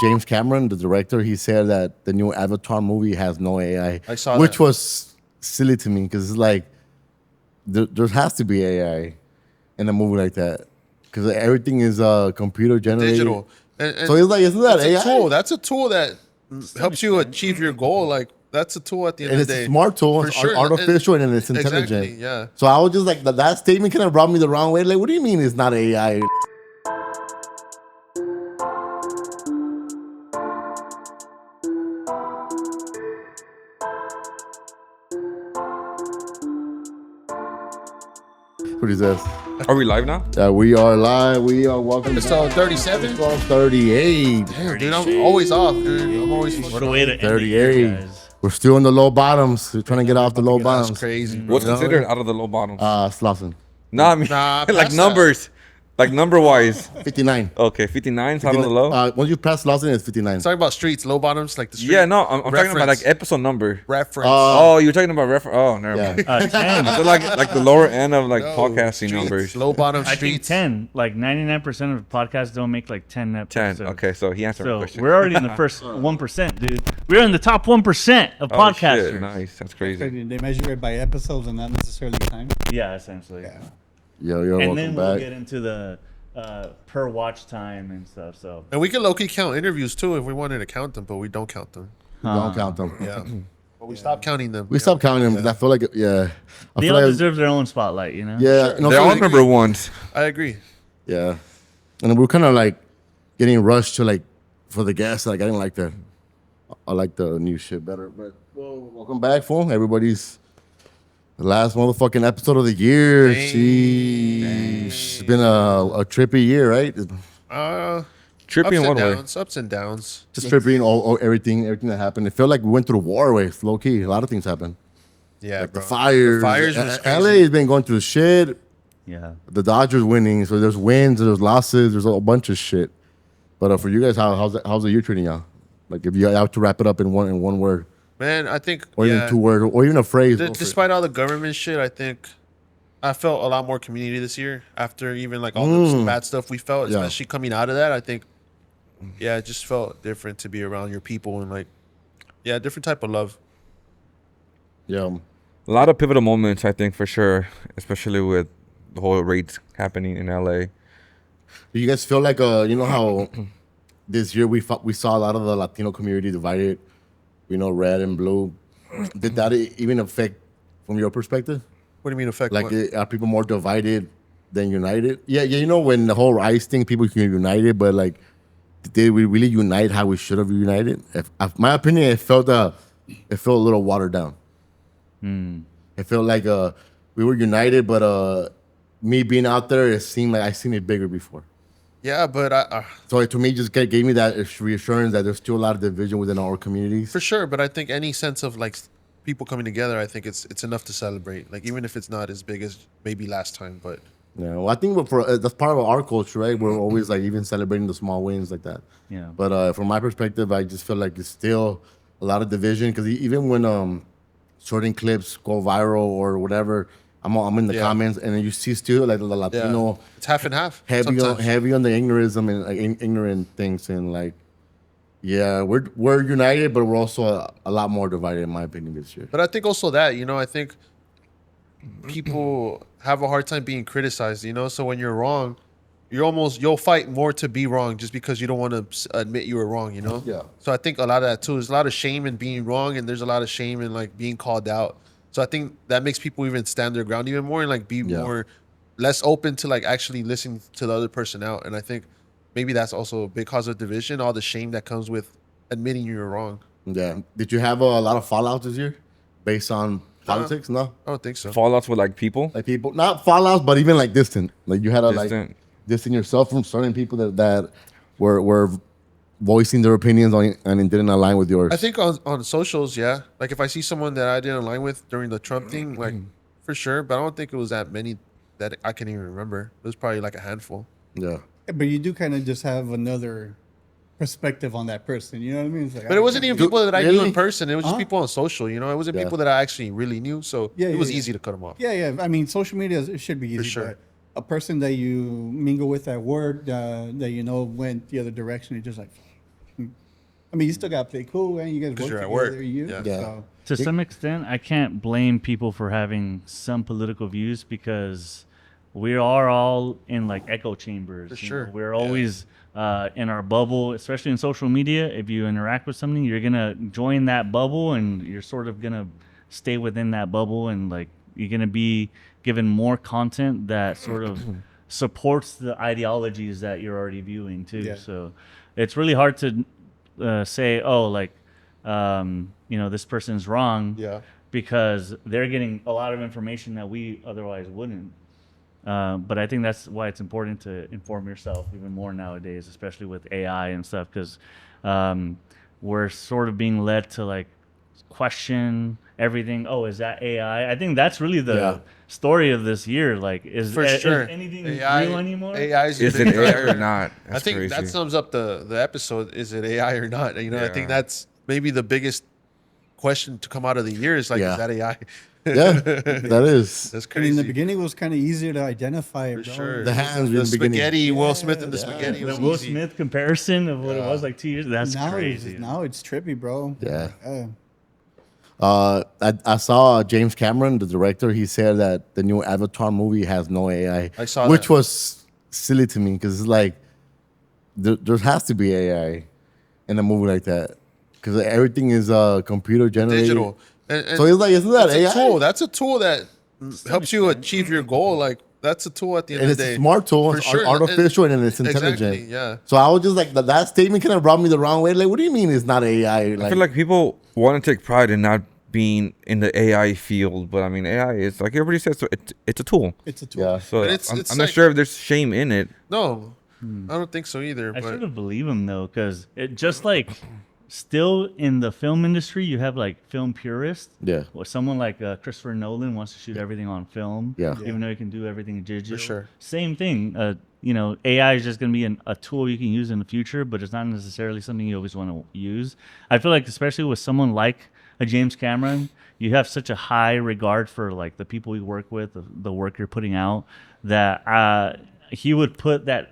James Cameron, the director, he said that the new Avatar movie has no AI. I saw which that. was silly to me because it's like there has to be AI in a movie like that because everything is computer generated. Digital. And So it's like, isn't that it's AI? a tool. That's a tool that helps you achieve your goal. Like that's a tool at the end And of it's the day. a smart tool. For It's sure. artificial and it's intelligent. Exactly, yeah. So I was just like, that statement kind of brought me the wrong way. Like, what do you mean it's not AI? What is this? Are we live now? We are live. We are welcome. Episode 37? 38. Damn, dude, I'm always off, dude. I'm always What a way to end the year, 38. guys. We're still in the low bottoms. We're trying to get off the low That's bottoms. crazy. What's considered out of the low bottoms? Slauson. No, I mean Nah, like past numbers, like number wise. 59. Okay, 59 is out of the low. Once you pass Slauson, it's 59. Talking about streets, low bottoms, like the street. Yeah, no, I'm talking about Reference. like episode number. Reference. Oh, you're talking about reference. Oh, never Yeah. mind. 10. So like the lower end of like No, podcasting streets, numbers. Low bottom I think streets. 10. Like 99% of podcasts don't make like 10 episodes. 10. Okay, so he answered my So question. we're already in the first 1%, dude. We're in the top 1% of Oh, podcasters. shit, nice. That's crazy. They measure it by episodes and not necessarily time. Yeah, essentially. Yo, you're And welcome then we'll back. get into the per watch time and stuff. So And we can low-key count interviews too if we wanted to count them, but we don't count them. Don't count them. Yeah. But we stopped counting them. We stopped counting them because I feel like, I they feel all like, deserve their own spotlight, you know? yeah. No, They're so all like- number ones. I agree. Yeah. And we're kind of like getting rushed to like, for the guests. Like, I didn't like that. I like the new shit better. But, well, welcome back, fool. Everybody's the last motherfucking episode of the year. Dang. Sheesh. It's been a trippy year, right? Trippy in Ups one and way. downs, ups and downs. Just tripping, all everything that happened. It felt like we went through a war wave, low key. A lot of things happened. Yeah, Like bro. the fires. The fires was LA crazy. has been going through shit. Yeah. The Dodgers winning, so there's wins, there's losses, there's a bunch of shit. But for you guys, how's the year treating y'all? Like if you have to wrap it up in one word, Man, I think or yeah, even two words, or even a phrase. despite all the government shit, I think I felt a lot more community this year after even like all the bad stuff we felt, Yeah. especially coming out of that. I think, yeah, it just felt different to be around your people and like, yeah, different type of love. Yeah, A lot of pivotal moments, I think, for sure, especially with the whole raids happening in LA. do you guys feel like you know how this year we saw a lot of the Latino community divided, red and blue. Did that even affect from your perspective? What do you mean affect? Like, what? are people more divided than united? Yeah, when the whole ICE thing, people can united, but like, did we really unite how we should have united? My opinion, it felt a little watered down. It felt like we were united, but me being out there, it seemed like I seen it bigger before. Yeah, but So to me, just gave me that reassurance that there's still a lot of division within our communities. for sure. But I think any sense of like people coming together, I think it's enough to celebrate. Like even if it's not as big as maybe last time, but Yeah, well, I think that's part of our culture, right? We're always like even celebrating the small wins like that. Yeah. But from my perspective, I just feel like it's still a lot of division because even when certain clips go viral or whatever, I'm in the Yeah. comments and then you see still like the yeah, Latino it's half and half. heavy sometimes. on the ignorism and like ignorant things and like, yeah, we're united, but we're also a lot more divided in my opinion this year. But I think also that, I think people have a hard time being criticized, So when you're wrong, you'll fight more to be wrong just because you don't want to admit you were wrong, Yeah. So I think a lot of that too. There's a lot of shame in being wrong, and there's a lot of shame in like being called out. So I think that makes people even stand their ground even more and like be less open to like actually listening to the other person out. And I think maybe that's also a big cause of division, all the shame that comes with admitting you were wrong. Yeah. Did you have a lot of fallouts this year based on politics? No. I don't think so. Fallouts with like people. Like people, not fallouts, but even like distant. Like you had to like Distant. distance yourself from certain people that were voicing their opinions on and it didn't align with yours. I think on socials, yeah. Like if I see someone that I didn't align with during the Trump thing, like for sure. But I don't think it was that many that I can even remember. It was probably like a handful. Yeah. But you do kind of just have another perspective on that person. You know what I mean? It's like, But it wasn't even people that I knew Really? in person. It was just people on social. It wasn't Yeah. people that I actually really knew. So Yeah, it was yeah. easy to cut them off. Yeah. I mean, social media it should be easy. sure. But a person that you mingle with at work that went the other direction, you're just like, I mean, you still got to play cool, and you guys 'Cause work you're at together. work. You, Yeah. Yeah. So, To some extent, I can't blame people for having some political views because we are all in like echo chambers. For you sure. know? We're Yeah. always in our bubble, especially in social media. If you interact with something, you're gonna join that bubble, and you're sort of gonna stay within that bubble, and like you're gonna be given more content that sort of supports the ideologies that you're already viewing too. Yeah. So it's really hard to say, oh, like this person's wrong Yeah. because they're getting a lot of information that we otherwise wouldn't. But I think that's why it's important to inform yourself even more nowadays, especially with AI and stuff, because we're sort of being led to like question everything. Oh, is that AI? I think that's really the Yeah. story of this year. Like, is anything real anymore? AI Is it AI or not? I That's think crazy. that sums up the episode. Is it AI or not? You know, I think Yeah. that's maybe the biggest question to come out of the year is like, Yeah. is that AI? Yeah, that is. That's I mean, in the crazy. beginning, it was kind of easier to identify. For bro. sure. The hands in the the beginning. spaghetti, Will Smith and the spaghetti The was Will easy. Smith comparison of what it was like 2 years. That's now crazy. Now it's trippy, bro. Yeah. Yeah. I saw James Cameron, the director. He said that the new Avatar movie has no AI. I saw which that. was silly to me because it's like there has to be AI in a movie like that because everything is computer generated. Digital. And So it's like, isn't that it's a AI? tool. That's a tool that helps you achieve your goal. Like that's a tool at the end And of it's the day. a smart tool. For It's sure. artificial and it's intelligent. Exactly, yeah. So I was just like, that statement kind of brought me the wrong way. Like, what do you mean it's not AI? I feel like people want to take pride in not being in the AI field, but I mean, AI is like everybody says, it's a tool. It's a tool. yeah. So But it's I'm like- not sure if there's shame in it. No, I don't think so either. I But sort of believe him though, because it just like still in the film industry, you have like film purists. Yeah. Or someone like Christopher Nolan wants to shoot everything on film. Yeah. Even though you can do everything digital. For sure. Same thing. AI is just going to be a tool you can use in the future, but it's not necessarily something you always want to use. I feel like especially with someone like a James Cameron, you have such a high regard for like the people you work with, the work you're putting out, that he would put that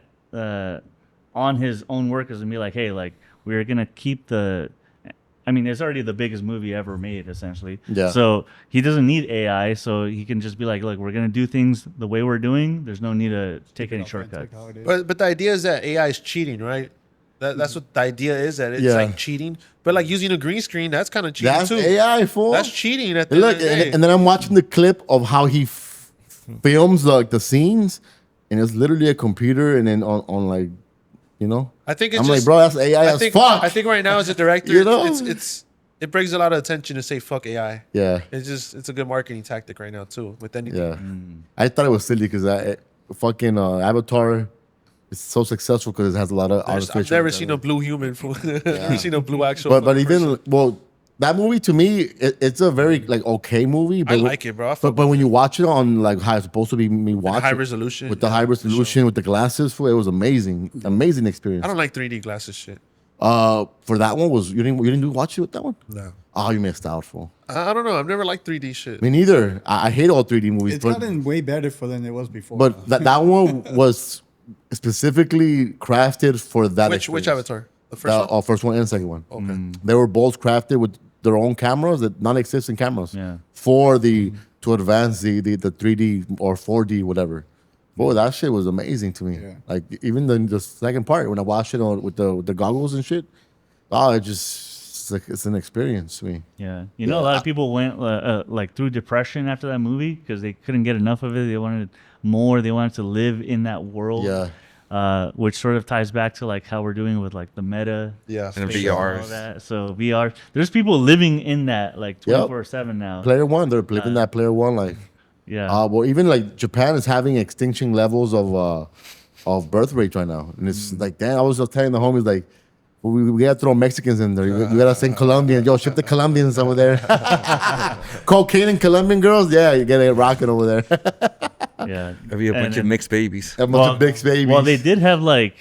on his own workers and be like, hey, like we're gonna keep it's already the biggest movie ever made, essentially. Yeah. So he doesn't need AI, so he can just be like, look, we're gonna do things the way we're doing. There's no need to take any shortcuts. How it is. but the idea is that AI is cheating, right? That's what the idea is, that it's Yeah. like cheating. But like using a green screen, that's kind of cheating That's too. AI, fool. That's cheating at the And look, end of the day. and then I'm watching the clip of how he films like the scenes, and it's literally a computer, and then on like, I think it's I'm just, like, bro, that's AI as fuck. I think right now as a director, You know? it brings a lot of attention to say fuck AI. Yeah, It's a good marketing tactic right now too. With anything. yeah. I thought it was silly because fucking Avatar is so successful because it has a lot of artificial. I've never seen a blue human. Never seen a blue actual. But fucking even person. that movie to me, it's a very like okay movie. But I like it, bro. I But fuck but when you watch it on like how it's supposed to be, me watching high resolution, with the yeah, high for sure. resolution with the glasses, fool, it was amazing, amazing experience. I don't like 3D glasses shit. For that one was you didn't watch it with that one? No. Oh, you missed out, fool. I don't know. I've never liked 3D shit. Me neither. I hate all 3D movies, It's but gotten way better than it was before. that one was specifically crafted for that. Which experience. Avatar? The first one. First one and second one. Okay. They were both crafted with their own cameras, that non-existent cameras, Yeah. for to advance the 3D or 4D whatever. Boy, that shit was amazing to me. Yeah. Like even the second part when I watched it with the goggles and shit. Oh, it's an experience to me. Yeah, a lot of people went like through depression after that movie because they couldn't get enough of it. They wanted more. They wanted to live in that world. Yeah. Which sort of ties back to like how we're doing with like the meta. Yeah. And space VRs. and all that. So VR, there's people living in that like 24/7 now. Player one, they're living that player one life. Yeah. Well, even like Japan is having extinction levels of birth rate right now, and it's like, damn. I was just telling the homies like, we gotta throw Mexicans in there. We gotta send Colombians. Yo, ship the Colombians over there. Cocaine and Colombian girls, yeah, you get it rocking over there. Yeah. There'll be a bunch of mixed babies. A bunch of big babies. Well, they did have like,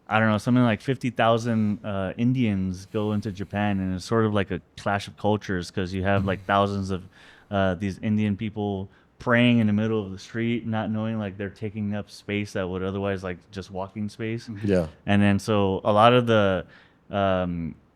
I don't know, something like 50,000 Indians go into Japan, and it's sort of like a clash of cultures because you have like thousands of these Indian people praying in the middle of the street, not knowing like they're taking up space that would otherwise like just walking space. Yeah. And then so a lot of the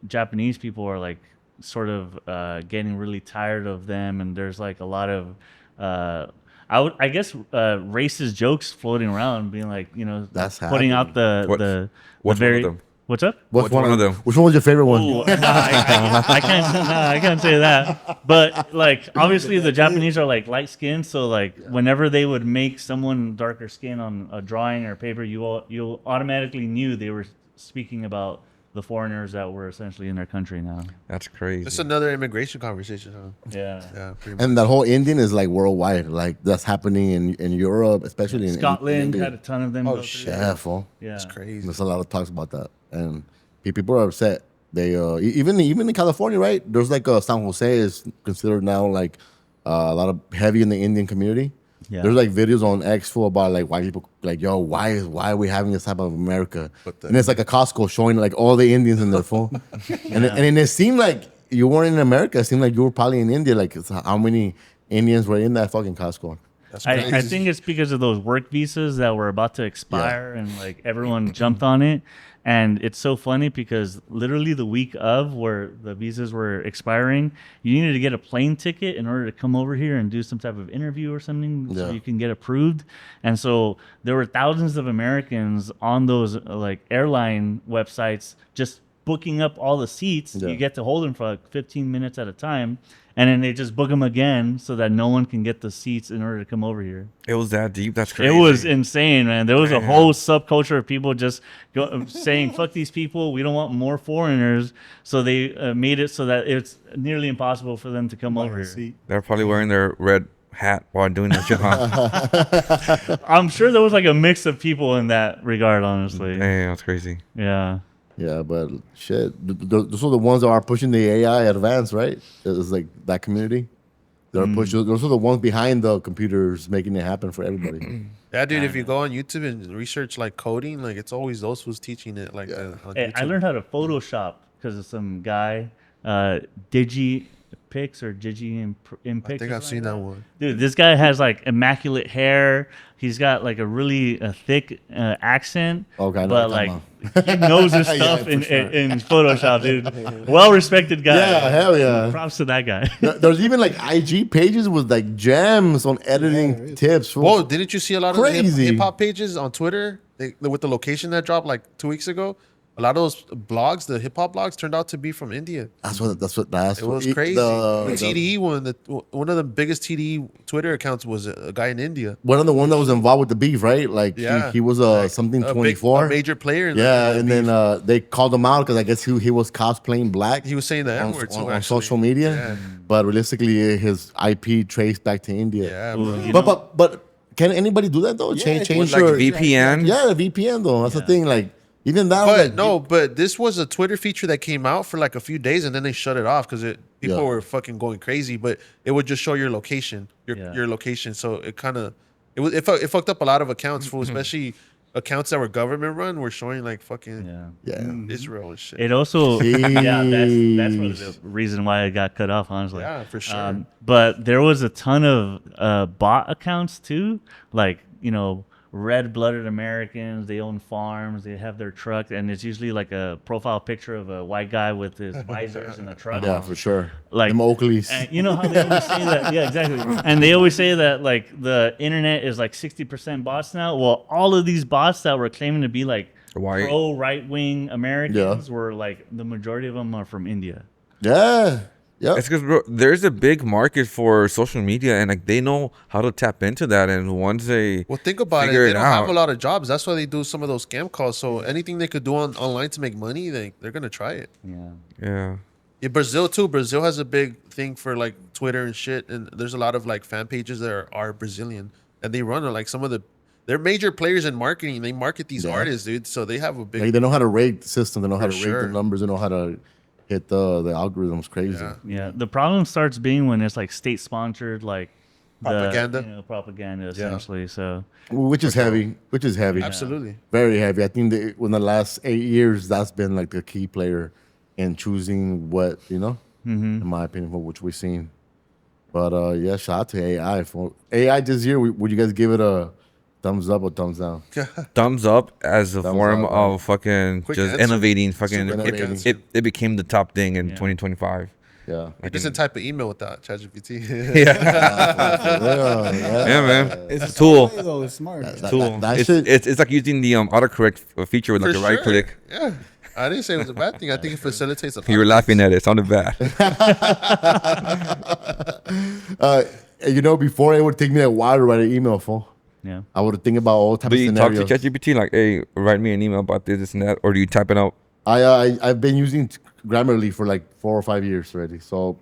Japanese people are like sort of getting really tired of them, and there's like a lot of I guess racist jokes floating around, being like, That's putting out What- the what's one of very them? what's up. What's Which one of them? Which one was your favorite one? Ooh, I can't. Nah, I can't say that. But like, obviously, the Japanese are like light skinned, so like, whenever they would make someone darker skin on a drawing or paper, you automatically knew they were speaking about the foreigners that were essentially in their country now. That's crazy. It's another immigration conversation, huh? Yeah. Yeah, pretty much. And that whole Indian is like worldwide. Like that's happening in Europe, especially in Scotland India. had a ton of them. Oh, go through shit. there. Yeah, fool. Yeah. It's crazy. There's a lot of talks about that, and people are upset. They even in California, right? There's like San Jose is considered now like a lot of heavy in the Indian community. Yeah. There's like videos on X full about like why people like, yo, why are we having this type of America? And it's like a Costco showing like all the Indians in their phone, and it seemed like you weren't in America. It seemed like you were probably in India. Like how many Indians were in that fucking Costco? That's I crazy. think it's because of those work visas that were about to expire, and like everyone jumped on it. And it's so funny because literally the week of where the visas were expiring, you needed to get a plane ticket in order to come over here and do some type of interview or something so Yeah. you can get approved. And so there were thousands of Americans on those like airline websites just booking up all the seats. Yeah. You get to hold them for like 15 minutes at a time. And then they just book them again so that no one can get the seats in order to come over here. It was that deep. That's crazy. It was insane, man. There was a whole subculture of people just saying, fuck these people. We don't want more foreigners. So they made it so that it's nearly impossible for them to come over here. See, They're probably wearing their red hat while doing that shit. Huh? I'm sure there was like a mix of people in that regard, honestly. Damn, that's crazy. Yeah. Yeah, but shit, those are the ones that are pushing the AI advance, right? It's like that community. They're pushing. Those are the ones behind the computers making it happen for everybody. Yeah, dude. If you go on YouTube and research like coding, like it's always those who's teaching it. Like on Hey, I YouTube. learned how to Photoshop because of some guy, Digipix or Digi Impix. I think I've seen that one. Dude, this guy has like immaculate hair. He's got like a really thick accent. Okay, I know but what you're like talking he knows his Yeah, stuff for in, sure. in Photoshop, dude. Well-respected guy. Yeah, hell yeah. Props to that guy. There's even like IG pages with like gems on editing tips. fool. Whoa, didn't you see a lot of Crazy. hip hop pages on Twitter with the location that dropped like 2 weeks ago? A lot of those blogs, the hip hop blogs, turned out to be from India. That's It was crazy. The TDE one, one of the biggest TDE Twitter accounts was a guy in India. one of the one that was involved with the beef, right? Like Yeah. he was something A 24. major player. In Yeah, that and beef. then they called him out because I guess he was cosplaying black. He was saying the on, N-word too, on actually. social media, Yeah. but realistically his IP traced back to India. Yeah, Ooh, bro. you know- But can anybody do that though? Change Like your VPN. Yeah, the VPN though. That's the thing. Like even that. But like, no, but this was a Twitter feature that came out for like a few days and then they shut it off because people Yeah. were fucking going crazy. But it would just show your location, Yeah. your location. So it kind of it fucked up a lot of accounts, fool, especially accounts that were government run were showing like fucking Yeah. Israel and shit. It also, yeah, that's what Sheesh. the reason why it got cut off, honestly. Yeah, for sure. But there was a ton of bot accounts too, like red-blooded Americans. They own farms. They have their truck, and it's usually like a profile picture of a white guy with his visors and a truck. Yeah, for sure. Like Them Oakleys. And you know how they always say that? Yeah, exactly. And they always say that like the internet is like 60% bots now. Well, all of these bots that were claiming to be like White. pro right-wing Americans were like the majority of them are from India. Yeah. Yeah. It's because there's a big market for social media, and like they know how to tap into that. And once they Well, think about it. figure They don't out, have a lot of jobs. That's why they do some of those scam calls. So anything they could do online to make money, they're gonna try it. Yeah. yeah, Yeah, Brazil too. Brazil has a big thing for like Twitter and shit, and there's a lot of like fan pages that are Brazilian, and they run like some of they're major players in marketing. They market these artists, dude. So they have a big. Like they know how to rate the system. They know how to For rate sure. the numbers. They know how to hit the algorithms. Crazy. Yeah. Yeah. The problem starts being when it's like state-sponsored, like Propaganda. propaganda essentially. So Which is heavy. Which is heavy. Absolutely. Very heavy. I think that in the last 8 years, that's been like the key player in choosing what, in my opinion, for which we've seen. But yeah, shout out to AI. For AI this year, would you guys give it a Thumbs up or thumbs down? Thumbs up as a Thumbs form up, of right. fucking Quick just answer. innovating. Fucking Super quick answer. it became the top thing in Yeah. 2025. Yeah. He doesn't type an email without ChatGPT. Yeah, Yeah, yeah, man. It's a tool. Though, it's smart. Tool. that it's, shit- it's like using the autocorrect feature with like For a right sure. click. Yeah. I didn't say it was a bad thing. I think it facilitates a lot. You were laughing at it. It sounded bad. You know, before it would take me a while to write an email for. Yeah. I would think about all types Do of you talk scenarios. to ChatGPT like, hey, write me an email about this and that, or do you type it out? I've been using Grammarly for like 4 or 5 years already. So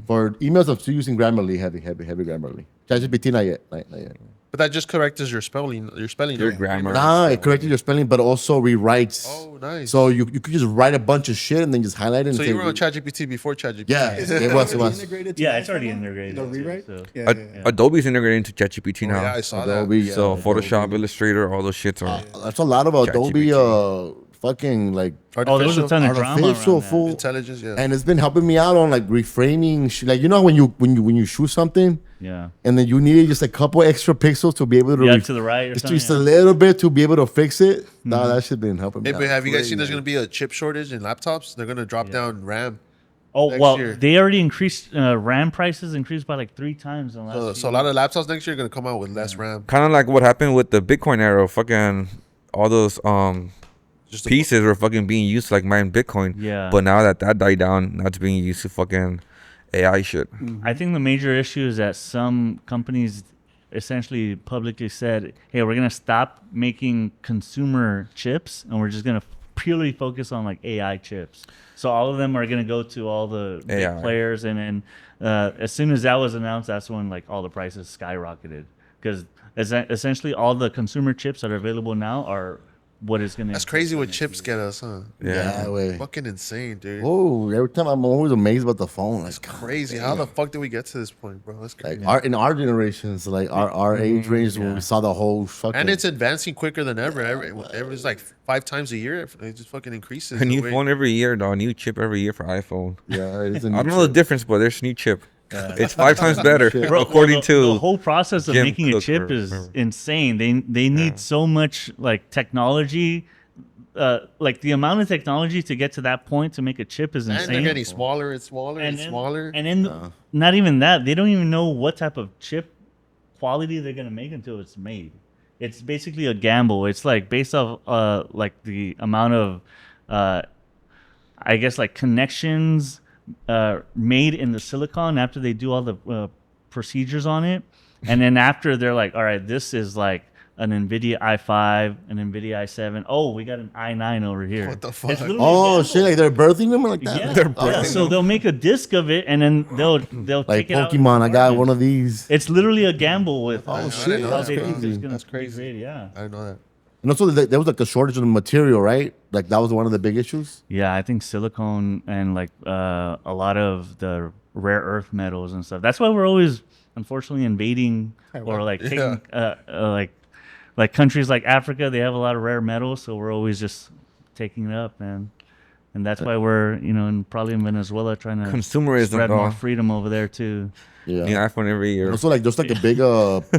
for emails, I'm still using Grammarly, heavy Grammarly. ChatGPT not yet. Not yet. But that just corrects your spelling. Your spelling. Your right? grammar. Nah, it corrected your spelling, but also rewrites. Oh, nice. So you could just write a bunch of shit and then just highlight it. And So say, you were on ChatGPT before ChatGPT. Yeah, it was. Integrated to Yeah, it's already iPhone? integrated. The too, rewrite? so. Yeah, Adobe's integrated into ChatGPT now. Yeah, I saw Adobe, that. yeah, So Adobe. Photoshop, Illustrator, all those shits are. That's a lot of Adobe fucking like Oh, there was a ton of drama artificial around that. fool. Intelligence, yeah. And it's been helping me out on like reframing like you know when you shoot something Yeah. and then you need just a couple extra pixels to be able to Yeah, ref- to the right or just something. a little bit to be able to fix it. Nah, that shit been helping me Hey, out. but have you guys seen Crazy. there's going to be a chip shortage in laptops? They're going to drop down RAM. Oh next well, year. they already increased RAM prices increased by like 3 times in the last. So a lot of laptops next year are going to come out with less RAM. Kind of like what happened with the Bitcoin era. Fucking all those Just a- pieces were fucking being used to like mine Bitcoin. Yeah. But now that died down, now it's being used to fucking AI shit. I think the major issue is that some companies essentially publicly said, "Hey, we're gonna stop making consumer chips, and we're just gonna purely focus on like AI chips." So all of them are gonna go to all the big AI. players, and then as soon as that was announced, that's when like all the prices skyrocketed because essentially all the consumer chips that are available now are what is gonna. That's crazy what chips get us, huh? Yeah, way. Fucking insane, dude. Whoa, every time I'm always amazed about the phone. Like Crazy. How the fuck did we get to this point, bro? That's crazy. like in our generations, like our age range when we saw the whole fucking And it's advancing quicker than ever. It's like 5 times a year. It just fucking increases. A the new way- phone every year, dog. New chip every year for iPhone. yeah, it's a I new don't know the chip. difference, but there's new chip. It's 5 times better, Shit. Bro, according the to. whole process of Jim making a Cook chip or is whatever. insane. They need so much like technology. Like the amount of technology to get to that point to make a chip is And insane. they're getting smaller and smaller and, then, smaller. And then not even that, they don't even know what type of chip quality they're gonna make until it's made. It's basically a gamble. It's like based off like the amount of I guess like connections made in the silicon after they do all the procedures on it, and then after they're like, all right, this is like an NVIDIA i5, an NVIDIA i7. Oh, we got an i9 over here. What the fuck? It's literally a Oh gamble. shit! Like they're birthing them like that. Yeah. Yeah, so they'll make a disc of it and then they'll Like take it out in Pokemon, I got garbage. one of these. It's literally a gamble with shit, how that's they think crazy. it's gonna That's be crazy. created, yeah. I didn't know that. And also, there was like a shortage of material, right? Like that was one of the big issues. Yeah, I think silicone and like a lot of the rare earth metals and stuff. That's why we're always unfortunately invading or like taking like countries like Africa. They have a lot of rare metals, so we're always just taking it up, man. And that's why we're probably in Venezuela trying to Consumerism, spread more dog. freedom over there too. Yeah. New iPhone every year. Also, like there's like a big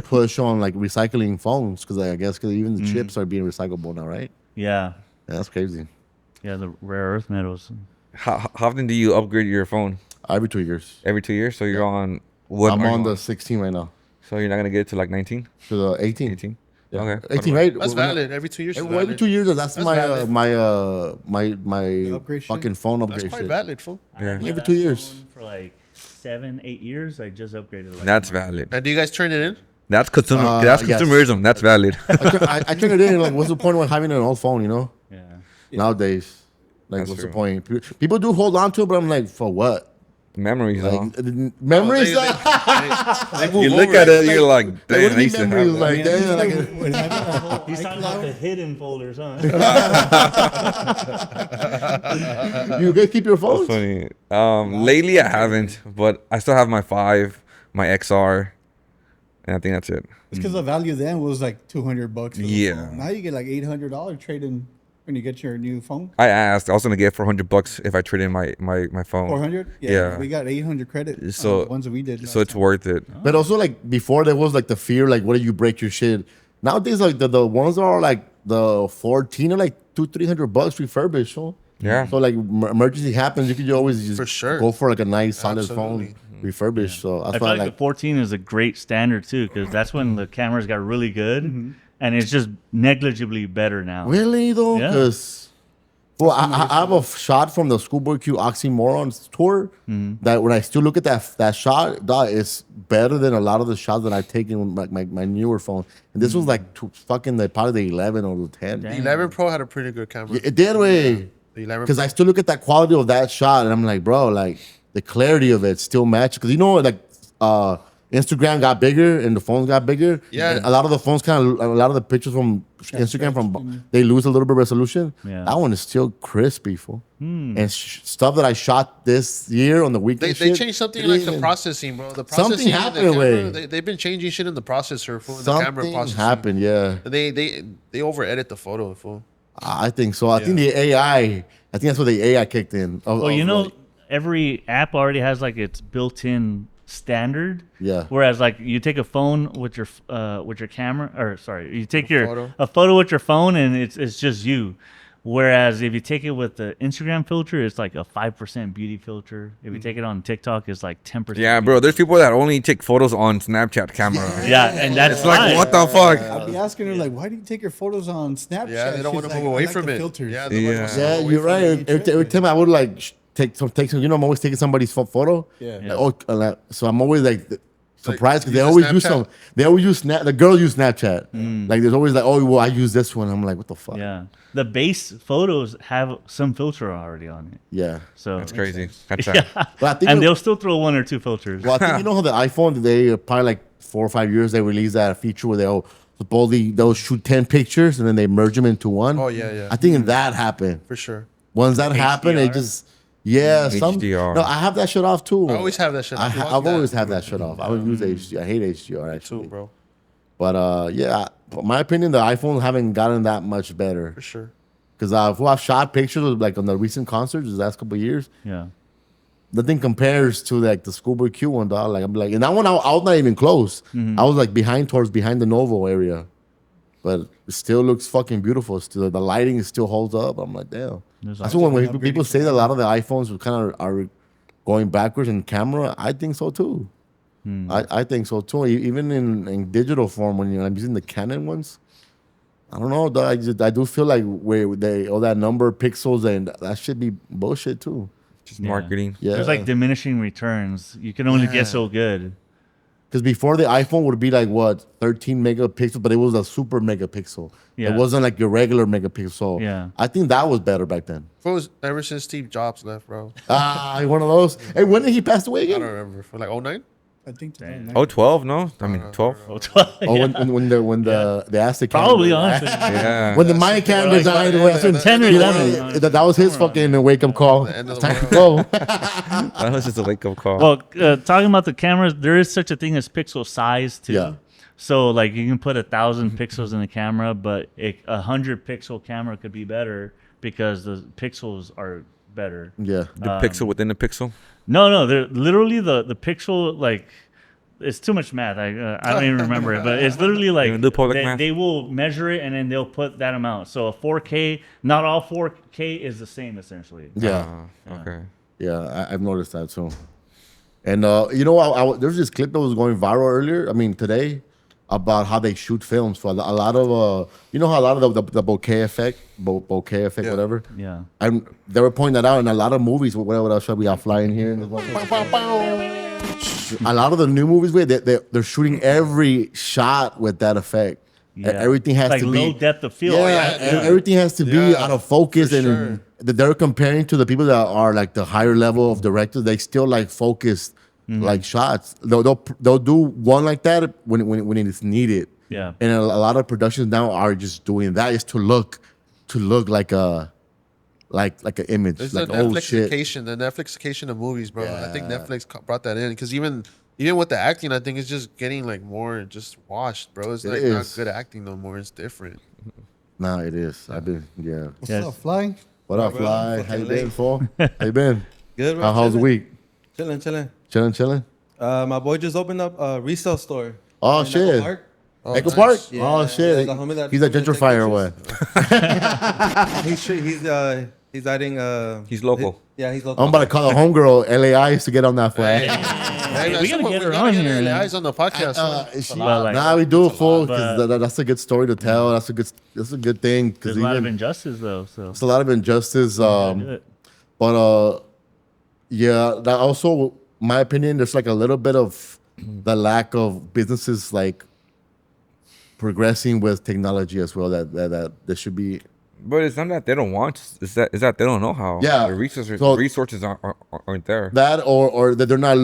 push on like recycling phones because I guess because even the chips are being recyclable now, right? Yeah, Yeah, that's crazy. yeah, the rare earth metals. How often do you upgrade your phone? Every 2 years. Every 2 years? So you're on what? I'm are you on the 16 right now. So you're not gonna get it to like 19, To the 18. 18? Yeah. Okay. 18, right? That's valid. Every 2 years. is Every valid. 2 years, that's my valid. my upgrade shit? fucking phone That's upgrade quite shit. valid, fool. I had my Every last 2 years. phone for like 7-8 years. I just upgraded. Like That's valid. And do you guys turn it in? That's consumer. That's yes. consumerism. That's valid. I turn it in. Like, what's the point of having an old phone? You know, Yeah. nowadays, like, That's what's true. the point? People do hold on to it, but I'm like, for what? Memories, Like though. memories. They move You look over at it, you're like, Like, damn, what I do you used to mean have memories? that. Like, damn, like, When having a whole He's talking about the hidden folders, huh? you guys keep your That's phones? funny. Lately I haven't, but I still have my 5, my XR, and I think that's it. It's because the value then was like $200. for the Yeah. phone. Now you get like $800 trade-in when you get your new phone. I asked. I was gonna get $400 if I trade in my phone. 400? Yeah. We got 800 credit. So- on the ones that we did. So it's worth it. But also, like before, there was like the fear, like, what if you break your shit? Nowadays, like the ones that are like the 14 are like $200-300 refurbished. So. Yeah. So like emergency happens, you could always just For sure. go for like a nice solid Absolutely. phone refurbished. So I that's feel why like the 14 is a great standard too, because that's when the cameras got really good, and it's just negligibly better now. really though, Yeah. because well, I have a shot from the Schoolboy Q Oxymorons tour that when I still look at that shot, that is better than a lot of the shots that I've taken with my newer phone. And this was like fucking probably the 11 or the 10. The 11 Pro had a pretty good camera. It did way. The 11 Because I still look at that quality of that shot and I'm like, bro, like the clarity of it still matches. Because you know, like Instagram got bigger and the phones got bigger. Yeah. And a lot of the phones a lot of the pictures from Instagram they lose a little bit of resolution. Yeah. That one is still crispy, fool. And stuff that I shot this year on the weekend. They changed something like the processing, bro. The processing Something in the happened camera, away. they've been changing shit in the processor, fool. In the camera Something processing. happened, yeah. They over edit the photo, fool. I think so. I think the AI, I think that's where the AI kicked in. Well, you know, every app already has like its built-in standard. Yeah. Whereas like you take a phone with your camera, or sorry, you take photo. a photo with your phone and it's just you. Whereas if you take it with the Instagram filter, it's like a 5% beauty filter. If you take it on TikTok, it's like 10%. Yeah, bro. There's people that only take photos on Snapchat camera. Yeah, and that's It's like, fine. what the fuck? I'll be asking her like, why do you take your photos on Snapchat? Yeah, they don't She's want to like, move "I away like from the it. filters." Yeah, Yeah, you're right. Every time I would like take some, you know, I'm always taking somebody's photo. Yeah. Like, so I'm always like surprised because they use always use Snapchat? some. They always use the girls use Snapchat. Like there's always like, oh well, I use this one. I'm like, what the fuck? Yeah, the base photos have some filter already on it. Yeah. So That's crazy. That's Yeah. But I think And they'll still throw one or two filters. well, I think you know how the iPhone they probably like 4 or 5 years they released that feature where they'll shoot 10 pictures and then they merge them into one. Oh, yeah. I think that happened. For sure. Once that happened, it HDR? just some. HDR. No, I have that shit off too. I always have that shit off. I've always had that shit off. I would use HDR. I hate HDR actually. Too, bro. But yeah, in my opinion, the iPhones haven't gotten that much better. For sure. Because I've shot pictures of, like on the recent concerts the last couple of years. Yeah. Nothing compares to like the Schoolboy Q one, dog. Like I'm like, and that one I was not even close. I was like behind the Novo area, but it still looks fucking beautiful. Still, the lighting still holds up. I'm like, damn. That's when people say that a lot of the iPhones kind of are going backwards in camera. I think so too. I think so too. Even in digital form, when I'm using the Canon ones, I don't know. Dog, I do feel like where they all that number of pixels and that should be bullshit too. Just marketing. Yeah, There's like diminishing returns. You can only get so good. because before the iPhone would be like what 13 megapixels, but it was a super megapixel. Yeah. It wasn't like your regular megapixel. Yeah. I think that was better back then. What was ever since Steve Jobs left, bro? One of those. Hey, when did he pass away I again? don't remember. For like 09? I think so. Oh, 12? No? I mean, 12. Oh, when the Aztec Probably, camera- honestly. Yeah. when the Maya camera died, that's when 10 or 11. that was his fucking wake up call. The end of It's the time to go. That was just a wake up call. Well, talking about the cameras, there is such a thing as pixel size too. Yeah. So like you can put 1,000 pixels in the camera, but 100 pixel camera could be better because the pixels are better. Yeah. the pixel within the pixel. No, they're literally the pixel like. It's too much math. I don't even remember it, but it's literally like Do public math? they will measure it and then they'll put that amount. So a 4K, not all 4K is the same essentially. Yeah. Okay. Yeah, I've noticed that too. And you know, there's this clip that was going viral earlier. I mean, today, about how they shoot films for a lot of you know how a lot of the bokeh effect, Yeah. whatever. Yeah. And they were pointing that out in a lot of movies. Whatever else should we are flying here? A lot of the new movies, where they're shooting every shot with that effect. Yeah. And everything has like to low be depth of field. Yeah, and everything has to be Yeah, out of focus, for and sure. they're comparing to the people that are like the higher level of directors. They still like focused like shots. They'll do one like that when it is needed. Yeah. And a lot of productions now are just doing that is to look like a an image. There's like the oh shit. Netflixification, the Netflixification of movies, bro. I think Netflix brought that in because even with the acting, I think it's just getting like more just washed, bro. It's like not is. good acting no more. It's different. Nah, it is. I've been What's Yes. up, Fly? What up, bro? Fly? Fucking How you late. been, fool? How you been? Good, bro. How's the Chilling. week? Chilling. Chilling. My boy just opened up a resale store. Oh in shit. Echo Park. Echo nice. Park? Yeah, Oh shit! the homie that He's a told me to take gentrifier or what? He's adding. He's local. Yeah, he's local. I'm about to call a homegirl LAIs to get on that flag. Hey, we gotta get her on here, man. Eyes on the podcast. But, like, Nah, we do it full but- because that's a good story to tell. That's a good thing because There's a lot of injustice though, so it's a lot of injustice. do it. But yeah, that also, my opinion, there's like a little bit of the lack of businesses like progressing with technology as well. That there should be. But it's not that they don't want. It's that they don't know how. Yeah. The resources So- resources aren't there. That or that they're not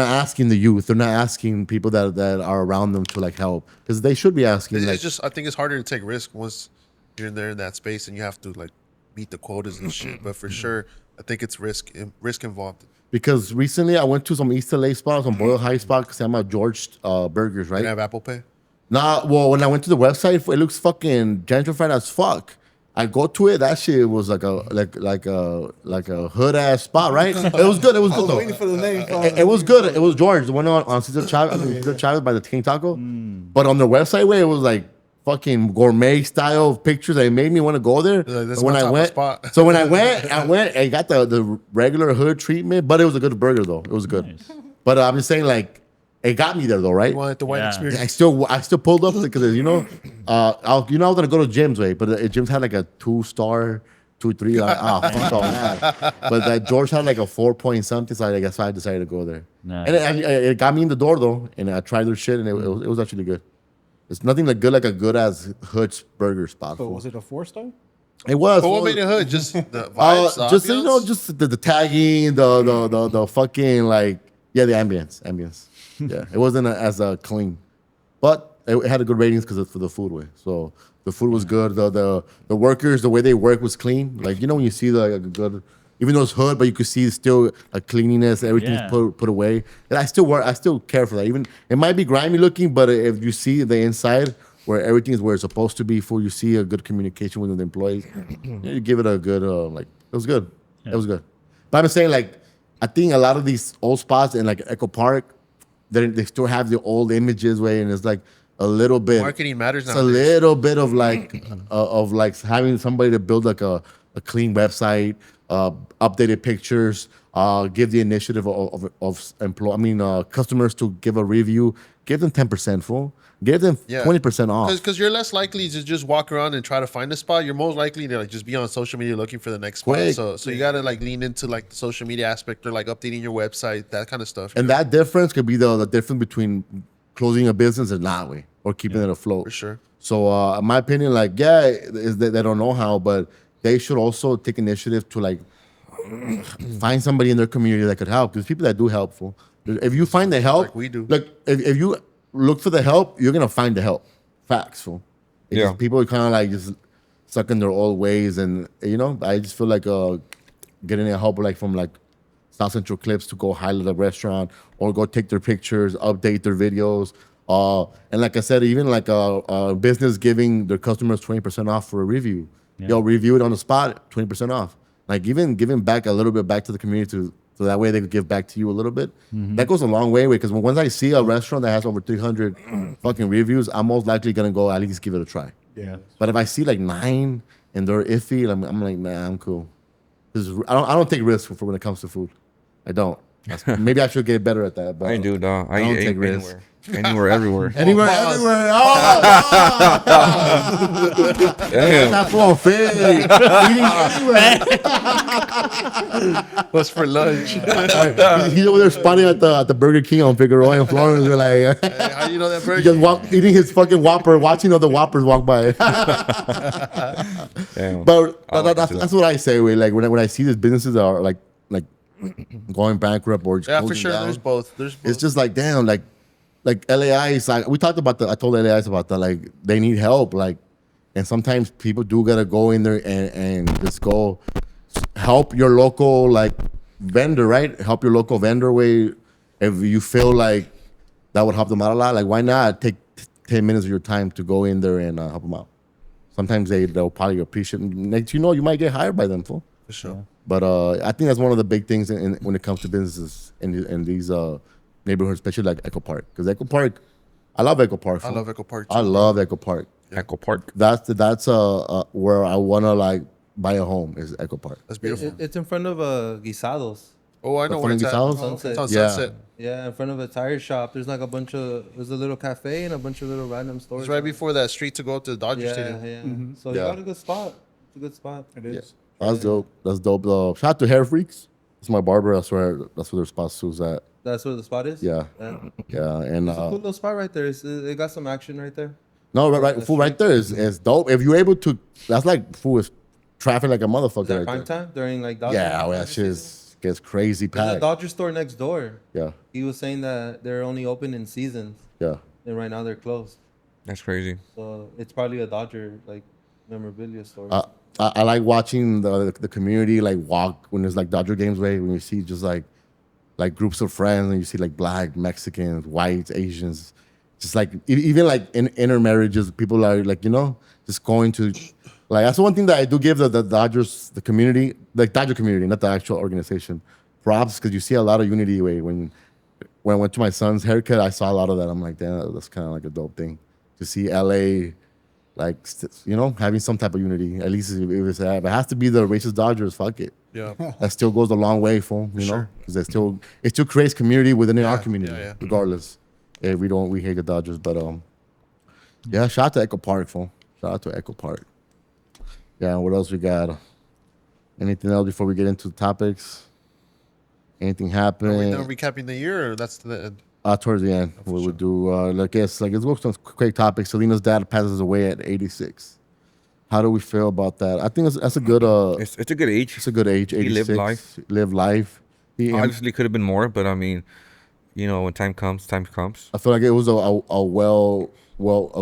asking the youth. They're not asking people that are around them to like help because they should be asking. It's Like, just, I think it's harder to take risk once you're in there in that space and you have to like meet the quotas and shit. But for sure, I think it's risk involved. because recently I went to some East LA spot, some Boyle High spot, because I'm at George Burgers, You right? have Apple Pay. Nah, well, when I went to the website, it looks fucking gentrified as fuck. I go to it, that shit was like a hood ass spot, right? It was good. It was good though. waiting for the name. It was good. It was George, the one on Cesar Chavez by the King Taco. But on the website way, it was like fucking gourmet style pictures. It made me want to go there. Like, this And when my I type of went, spot. so when I went, I got the regular hood treatment, but it was a good burger though. It was good. Nice. But I'm just saying, like, it got me there though, right? You want the white Yeah. experience. I still pulled up because I was gonna go to Jim's way, but Jim's had like a 2-star, 2-3. Fuck all that. But that George had like a 4 point something, so I guess I decided to go there. Nice. And it got me in the door though, and I tried their shit, and it was actually good. It's nothing like a good as Hood's burger spot. So fool. was it a 4-star? It was. But what fool. made it hood? Just the vibes, the just ambiance? just the tagging, the fucking like the ambience. Yeah, it wasn't as clean, but it had a good ratings because for the food way. So the food was good. The workers, the way they work was clean. Like when you see the good, even though it's hood, but you could see still a cleanliness. Everything's Yeah. put away. And I still care for that. Even it might be grimy looking, but if you see the inside where everything is where it's supposed to be, for you see a good communication with the employees, you give it a good it was good. It was good. But I'm saying like I think a lot of these old spots in like Echo Park, they still have the old images way, and it's like a little bit Marketing matters It's nowadays. a little bit of like having somebody to build like a clean website, updated pictures, give the initiative of customers to give a review, give them 10% full, give them 20% off. Because you're less likely to just walk around and try to find a spot. You're most likely to like just be on social media looking for the next spot. Quick. So you gotta like lean into like the social media aspect or like updating your website, that kind of stuff. And that difference could be the difference between closing a business and not way, or keeping it afloat. For sure. So, in my opinion, like, is that they don't know how, but they should also take initiative to like find somebody in their community that could help. Because people that do helpful, if you find the help, Like we do. Like if you look for the help, you're gonna find the help. Facts, fool. It's Yeah. just people are kind of like just stuck in their old ways, and I just feel like getting a help like from like South Central Clips to go highlight a restaurant or go take their pictures, update their videos. And like I said, even like a business giving their customers 20% off for a review. Yeah. Review it on the spot, 20% off. Like even giving back a little bit back to the community so that way they could give back to you a little bit. That goes a long way. Because once I see a restaurant that has over 300 fucking reviews, I'm most likely gonna go at least give it a try. Yeah. But if I see like 9 and they're iffy, I'm like, nah, I'm cool. 'Cause I don't take risks for when it comes to food. I don't. Maybe I should get better at that. But I do, dog. I don't eat take risks. anywhere, everywhere. Anywhere, everywhere. Oh, Damn. not for fit. Eating everywhere. What's for lunch? He's over there spotting at the Burger King on Figueroa in Florence. We're like, Hey, how do you know that he burger? just eating his fucking Whopper, watching other Whoppers walk by. Damn. But I like that's what I say. Like when I see these businesses are like going bankrupt or just Yeah, for closing sure. down, There's both. There's both. it's just like damn, like LAIs. Like we talked about I told LAIs about that. Like they need help. Like, and sometimes people do gotta go in there and just go help your local like vendor, right? Help your local vendor way. If you feel like that would help them out a lot, like why not take 10 minutes of your time to go in there and help them out? Sometimes they'll probably appreciate it. Next, you might get hired by them, fool. for sure. But I think that's one of the big things when it comes to businesses in these neighborhoods, especially like Echo Park. Because Echo Park, I love Echo Park. I fool. love Echo Park I too. love Echo Park. Echo Park. That's where I wanna like buy a home is Echo Park. That's beautiful. It's in front of Guisados. Oh, I The know where it's at. Funny Sunset. It's on Yeah. Sunset. Yeah, in front of a tire shop. There's like there's a little cafe and a bunch of little random stores. It's right before that street to go up to the Dodger Yeah, Stadium. yeah. So Yeah. you got a good spot. It's a good spot. It is. That's dope. That's dope. Shout out to Hair Freaks. It's my barber. That's where their spot suits at. That's where the spot is. Yeah. Yeah, and It's a cool little spot right there. It got some action right there. no, right, food right there is dope. If you're able to, that's like food is traffic like a motherfucker. Is that right prime there. time during like Dodger? Yeah, well, that shit gets crazy There's a packed. Dodger store next door. Yeah, He was saying that they're only open in seasons, yeah. and right now they're closed. That's crazy. So it's probably a Dodger like memorabilia store. I like watching the community like walk when there's like Dodger games, right? When you see just like groups of friends and you see like black, Mexicans, whites, Asians, just like even like in intermarriages, people are like, just going to like that's the one thing that I do give the Dodgers, the community, like Dodger community, not the actual organization, props because you see a lot of unity way when I went to my son's haircut, I saw a lot of that. I'm like, damn, that's kind of like a dope thing to see LA like having some type of unity. At least if it has to be the racist Dodgers, fuck it. Yeah. That still goes a long way for know, because it still creates community within our community, yeah. regardless. If we hate the Dodgers, but yeah, shout out to Echo Park, fool. Shout out to Echo Park. Yeah, what else we got? Anything else before we get into topics? Anything Are we happening? done recapping the year, or that's the end? Towards the end, we would do let's go some quick topics. Selena's dad passes away at 86. How do we feel about that? I think that's a good It's a good age. it's a good age. 86. He lived life. Live life. Obviously, could have been more, but I mean, when time comes. I feel like it was a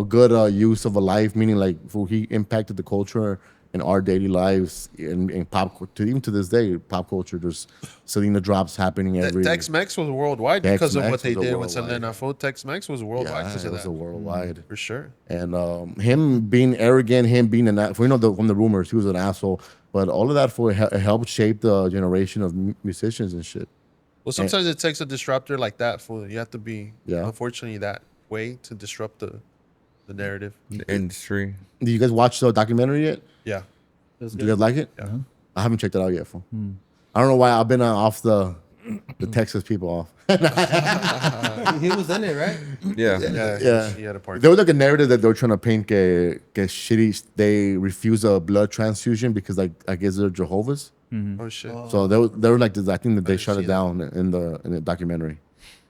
good use of a life, meaning like he impacted the culture in our daily lives in pop even to this day, pop culture. There's Selena drops happening every. Tex-Mex was worldwide because of what Tex-Mex they was a did with worldwide. Selena. Full Tex-Mex was worldwide because it of was that. a worldwide. For sure. And him being arrogant, him being from the rumors, he was an asshole. But all of that it helped shape the generation of musicians and shit. Well, sometimes it takes a disruptor like that. You have to be, Yeah. unfortunately, that way to disrupt the narrative. The industry. Did you guys watch the documentary yet? Yeah. It Do you guys like it? Yeah. I haven't checked it out yet. Fool. I don't know why I've been off the Texas people off. He was in it, right? Yeah. Yeah. He had a part. There was like a narrative that they were trying to paint get shitty. They refuse a blood transfusion because I guess they're Jehovah's. Oh shit. So they were like this. I think that they didn't shut see it down in the documentary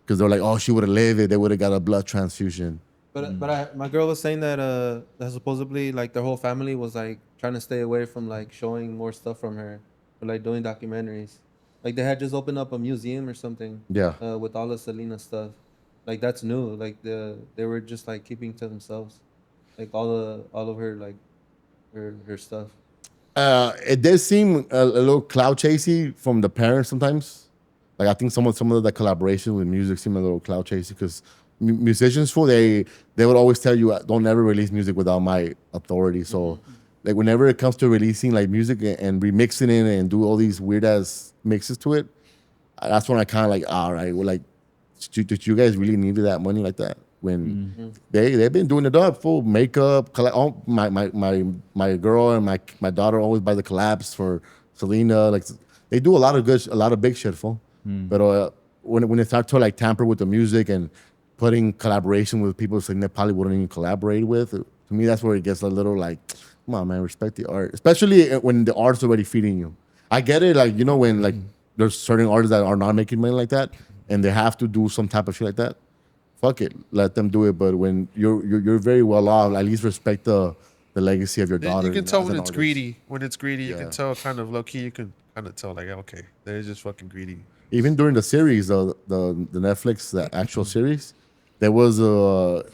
because they were like, oh, she would have lived. They would have got a blood transfusion. But my girl was saying that supposedly like their whole family was like trying to stay away from like showing more stuff from her, or like doing documentaries. Like they had just opened up a museum or something. Yeah. With all of Selena stuff, like that's new. Like they were just like keeping to themselves, like all of her like her stuff. It did seem a little cloud chasey from the parents sometimes. Like I think some of the collaboration with music seemed a little cloud chasey because musicians, they would always tell you, don't ever release music without my authority. So like whenever it comes to releasing like music and remixing it and do all these weird ass mixes to it, that's when I kind of like, all right, well, like, did you guys really needed that money like that? When they've been doing it up, full makeup. My girl and my daughter always buy the collabs for Selena. Like they do a lot of big shit, full. But when they start to like tamper with the music and putting collaboration with people Selena probably wouldn't even collaborate with, to me that's where it gets a little like, come on, man, respect the art, especially when the art's already feeding you. I get it, like when like there's certain artists that are not making money like that and they have to do some type of shit like that. Fuck it, let them do it. But when you're very well off, at least respect the legacy of your daughter. You can tell as when an it's artist. greedy. When it's greedy, you Yeah. can tell kind of low key. You can kind of tell like, okay, they're just fucking greedy. Even during the series, the Netflix, the actual series, they weren't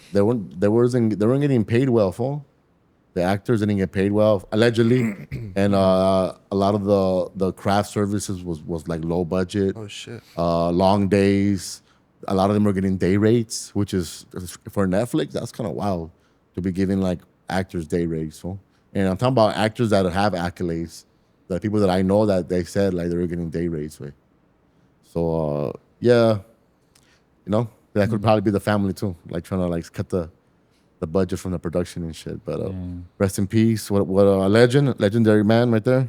getting paid well for. The actors didn't get paid well allegedly, and a lot of the craft services was like low budget. Oh shit. Long days. A lot of them are getting day rates, which is for Netflix. That's kind of wild to be giving like actors day rates. So, and I'm talking about actors that have accolades. The people that I know that they said like they were getting day rates. Right? So yeah, That could probably be the family too, like trying to like cut the budget from the production and shit. But rest in peace. What a legendary man right there,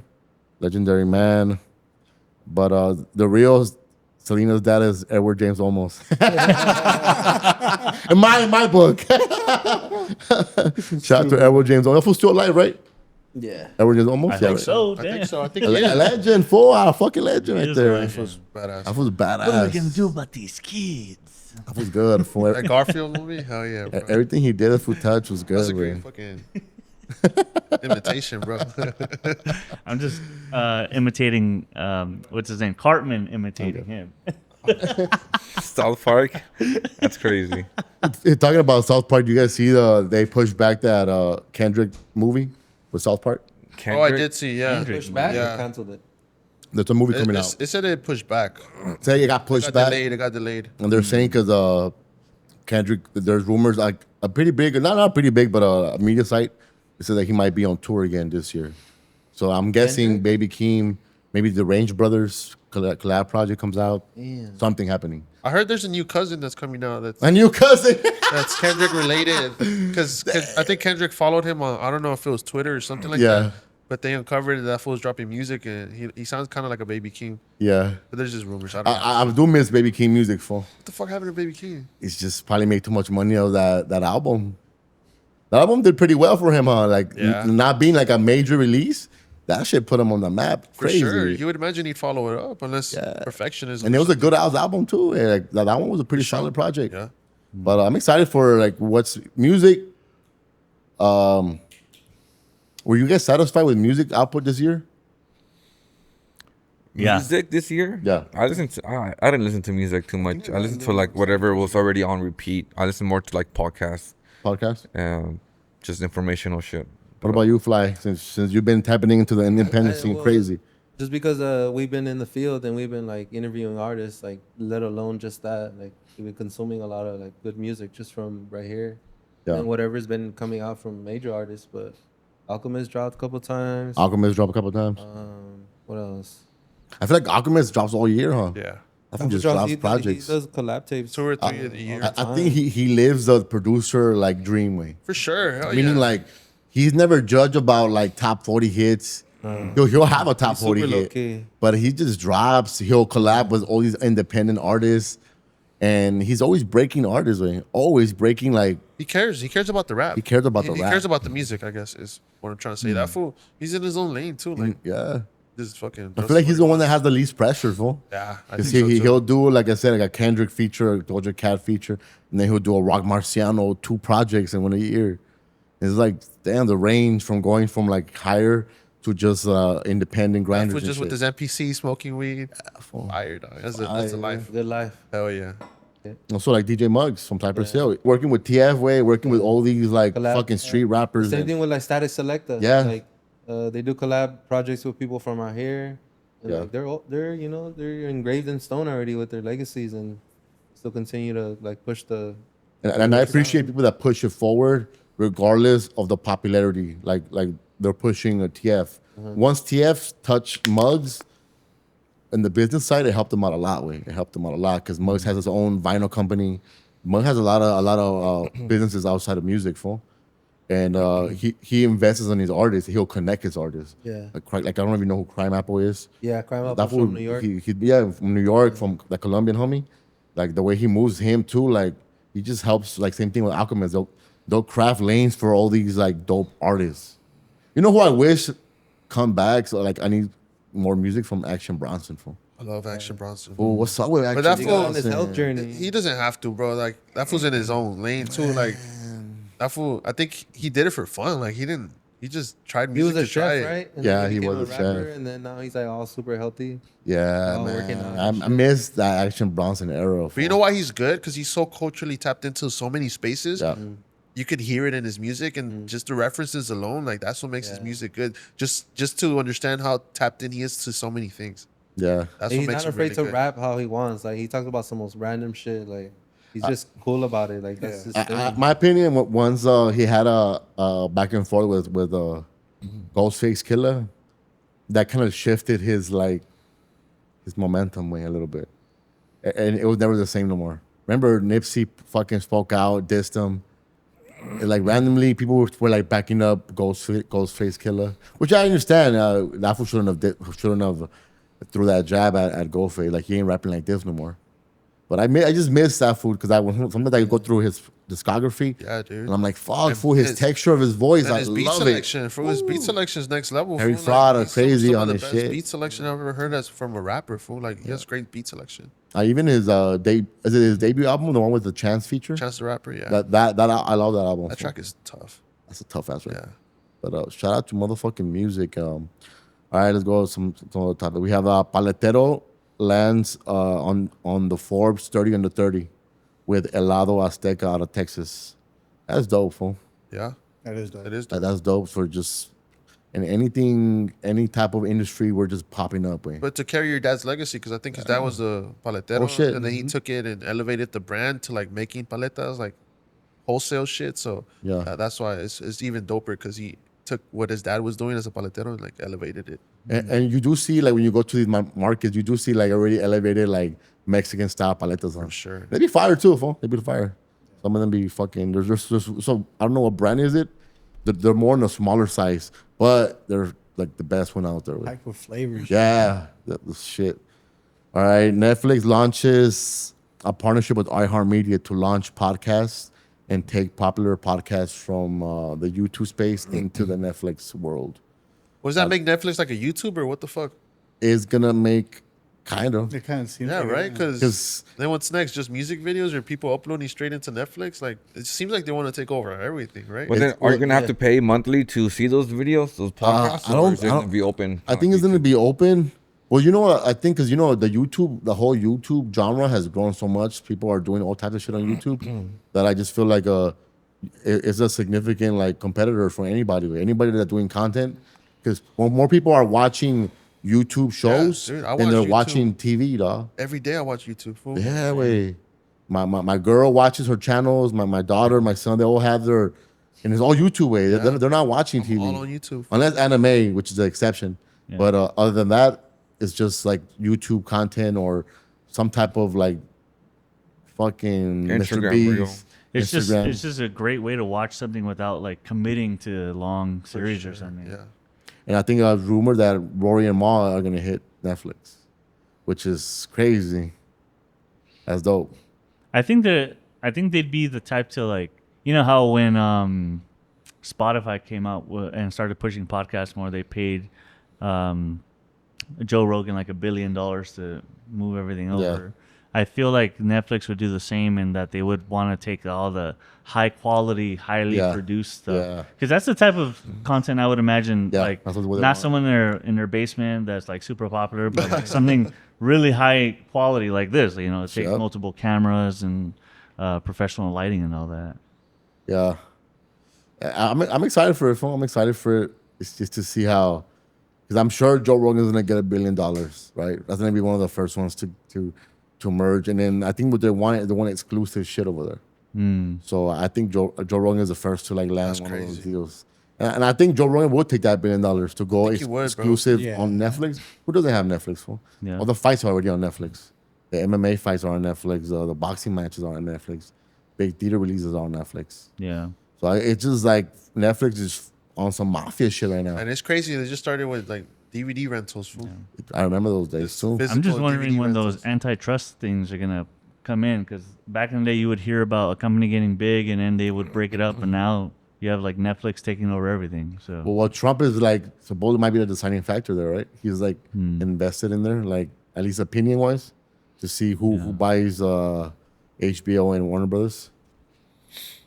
legendary man. But the real Selena's dad is Edward James Olmos. in my book. Shout out to Edward James Olmos. That fool's still alive, right? Yeah. Edward James Olmos. I think right? so. I think Damn. so. I think A yeah. legend, fool. A fucking legend He right is a there. legend. That was badass. That was badass. What are we gonna do about these kids? That was good. Fool. That Garfield movie? Hell yeah, bro. Everything he did for touch was That's a good, great bro. fucking imitation, bro. I'm just imitating what's his name? Cartman imitating him. South Park. That's crazy. Talking about South Park, do you guys see they pushed back that Kendrick movie with South Park? Oh, I Kendrick? did see. Yeah, Kendrick. Pushed back Yeah. or canceled it? There's a movie coming out. It said it pushed back. Say it got pushed back, It got delayed. and they're saying because Kendrick, there's rumors like a pretty big, not pretty big, but a media site. It said that he might be on tour again this year. So I'm guessing Kendrick? Baby Keem, maybe the Range Brothers collab project comes out. Damn. Something happening. I heard there's a new cousin that's coming out that's A new cousin. that's Kendrick related. Because I think Kendrick followed him on, I don't know if it was Twitter or something like Yeah. that. But they uncovered that fool's dropping music and he sounds kind of like a Baby King. Yeah. But there's just rumors. I don't know. I do miss Baby Keem music, fool. What the fuck happened to Baby King? He's just probably made too much money of that album. The album did pretty well for him, huh? Like Yeah. not being like a major release, that shit put him on the map. For Crazy. sure. You would imagine he'd follow it up unless Perfection is. And it was a good ass album too. Yeah, like, that one was a pretty solid project. Yeah. But I'm excited for like what's music. Were you guys satisfied with music output this year? Yeah. Music this year? Yeah. I didn't listen to music too much. I listened to like whatever was already on repeat. I listen more to like podcasts Podcast. and just informational shit. What about you, Fly? Since you've been tapping into the independent scene, well, crazy. Just because we've been in the field and we've been like interviewing artists, like let alone just that, like we've been consuming a lot of like good music just from right here, Yeah. and whatever's been coming out from major artists. But Alchemist dropped a couple times. Alchemist dropped a couple times. What else? I feel like Alchemist drops all year, huh? Yeah. I think just drops projects. He does collab tapes. 2 or 3 a year. I think he lives the producer like dream way. For sure. Hell Meaning yeah. like he's never judged about like top 40 hits. He'll have a top He's 40 super hit, low-key. but he just drops. He'll collab with all these independent artists, and he's always breaking artists. Way always breaking like He cares. He cares about the rap. He cares about the He rap. cares about the music, I guess, is what I'm trying to say. That fool, he's in his own lane too. Like yeah. this fucking. I feel like he's the one that has the least pressure, fool. Yeah, I Because think so, too. he'll do, like I said, like a Kendrick feature, a Doja Cat feature, and then he'll do a Rock Marciano 2 projects in 1 year. It's like, damn, the range from going from like higher to just independent That grinders. fool and just with shit. his MPC smoking weed. fool. Fire, dog. That's a life. Good life. Hell yeah. Also like DJ Muggs from Cypress Hill, working with TF Way, working with all these like Collab. fucking street rappers. Same and- thing with like Static Selecta. Yeah. Like they do collab projects with people from out here. And Yeah. like they're they're engraved in stone already with their legacies and still continue to like push the. And I appreciate people that push it forward regardless of the popularity. Like they're pushing a TF. Once TF touched Muggs in the business side, it helped them out a lot. It helped them out a lot because Muggs has his own vinyl company. Muggs has a lot of businesses outside of music, fool. And he invests in his artists. He'll connect his artists. Yeah. Like I don't even know who Crime Apple is. Yeah, Crime Apple That from fool, New York. Yeah, from New York, from the Colombian homie. Like the way he moves him too, like he just helps. Like same thing with Alchemist. They'll craft lanes for all these like dope artists. You know who I wish come back? So like I need more music from Action Bronson. Fool. I love Action Bronson. Oh, what's up with Action that He fool- got on his health journey. He doesn't have to, bro. Like that fool's in his own lane too. Like that fool. I think he did it for fun. Like he didn't. He just tried He music was a to try chef, it. right? And Yeah, then he became was a rapper, chef. and then now he's like all super healthy. Yeah, Oh, working man. on I miss that Action Bronson era. But you know why he's good? Because he's so culturally tapped into so many spaces. Yeah. You could hear it in his music, and just the references alone, like that's what makes his music good. Just to understand how tapped in he is to so many things. Yeah. That's And what he's makes not him afraid really to good. rap how he wants. Like he talks about some most random shit. Like he's just cool about it. Like that's his thing. My opinion, once he had a back and forth with Ghostface Killer, that kind of shifted his momentum way a little bit, and it was never the same no more. remember Nipsey fucking spoke out, dissed him. And, like randomly, people were like backing up Ghostface Killer, which I understand. That fool shouldn't have threw that jab at Ghostface. Like he ain't rapping like this no more. But I just miss that fool because sometimes I go through his discography. Yeah, dude. And I'm like, fuck, And fool, his texture of his voice, And I his beat love selection, it. fool. His beat selection is next level. Harry fool. Fraud are he's crazy some on of the his best shit. beat selection I've ever heard as from a rapper. Fool, like he has great beat selection. Even his his debut album, the one with the Chance feature. Chance the Rapper, yeah. That I love that album. That fool. track is tough. That's a tough ass right. Yeah. But shout out to motherfucking music. All right, let's go with some other topic. We have Paletero lands on the Forbes 30 under 30 with Helado Azteca out of Texas. That's dope, fool. Yeah. That is dope. It is dope. That's dope for just in any type of industry we're just popping up with. But to carry your dad's legacy, because I think his dad was a paletero, Oh, shit. and then he took it and elevated the brand to like making paletas, like wholesale shit. So Yeah. that's why it's even doper because he took what his dad was doing as a paletero and like elevated it. And you do see like when you go to these markets, you do see like already elevated like Mexican style paletas. For sure. They be fire too, fool. They be fire. Some of them be fucking. There's so I don't know what brand is it. They're more in a smaller size, but they're like the best one out there. Packed with flavors. Yeah, that's shit. All right, Netflix launches a partnership with iHeartMedia to launch podcasts and take popular podcasts from the YouTube space into the Netflix world. What does that make Netflix like a YouTuber? What the fuck? Is gonna make kind of. It kind of seems Yeah, like right? it, Because then what's next? Just music videos or people uploading straight into Netflix? Like it seems like they want to take over everything, right? But then, It's- are you gonna have yeah. to pay monthly to see those videos, those podcasts? I don't- Or is it I gonna don't- be open? I think it's gonna be open. Well, you know what? I think because the whole YouTube genre has grown so much. People are doing all types of shit on YouTube that I just feel like it's a significant like competitor for anybody that's doing content. Because more people are watching YouTube shows dude, I than watch they're YouTube. watching TV, dog. Every day I watch YouTube. Fool. Yeah, way. My girl watches her channels. My daughter, my son, they all have their, and it's all YouTube way. They're not watching TV. all on YouTube. Unless anime, which is the exception. Yeah. But other than that, it's just like YouTube content or some type of like fucking Mr. Instagram Beast. reel. It's just a great way to watch something without like committing to a long series or something. Yeah. And I think a rumor that Rory and Ma are gonna hit Netflix, which is crazy. That's dope. I think they'd be the type to like, you know how when Spotify came out and started pushing podcasts more, they paid Joe Rogan like $1 billion to move everything over. I feel like Netflix would do the same in that they would want to take all the high quality, highly Yeah. produced stuff. Yeah. Because that's the type of content I would imagine, Yeah, like that's what they not want. someone in their basement that's like super popular, but like something really high quality like this. You know, it takes Yep. multiple cameras and professional lighting and all that. Yeah. I'm excited for it. I'm excited for it. It's just to see how, because I'm sure Joe Rogan is gonna get $1 billion, right? That's gonna be one of the first ones to merge. And then I think what they want exclusive shit over there. So I think Joe Rogan is the first to like land That's one of those crazy. deals. And I think Joe Rogan would take that $1 billion to go think he would, bro. exclusive Yeah. on Netflix. Who doesn't have Netflix for? Yeah. All the fights are already on Netflix. The MMA fights are on Netflix. The boxing matches are on Netflix. Big theater releases are on Netflix. Yeah. So it's just like Netflix is on some mafia shit right now. And it's crazy. They just started with like DVD rentals. Fool. I remember those days too. I'm just Physical wondering DVD when rentals. those antitrust things are gonna come in, because back in the day you would hear about a company getting big and then they would break it up, and now you have like Netflix taking over everything. So Well, what Trump is like, supposedly might be the deciding factor there, right? He's like invested in there, like at least opinion wise, to see who buys HBO and Warner Brothers.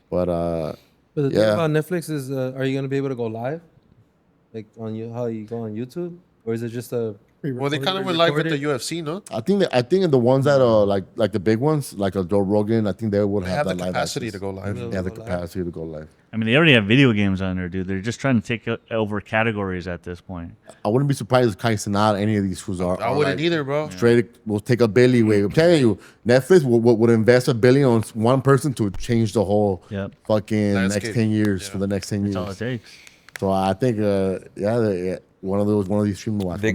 But But the Yeah. thing about Netflix is, are you gonna be able to go live, like on how you go on YouTube, or is it just a? Well, they kind of went live with the UFC, no? I think the ones that are like the big ones, like a Joe Rogan, I think they would They have have the that live capacity access. to go live. They have the Go live. capacity to go live. I mean, they already have video games on there, dude. They're just trying to take over categories at this point. I wouldn't be surprised if Kaisenat, any of these fools are. I wouldn't either, bro. Straight, we'll take $1 billion away. I'm telling you, Netflix would invest $1 billion on one person to change the whole Yep. fucking Landscape. next 10 years Yeah. for the next 10 That's all it years. takes. So I think, one of these streaming watch. They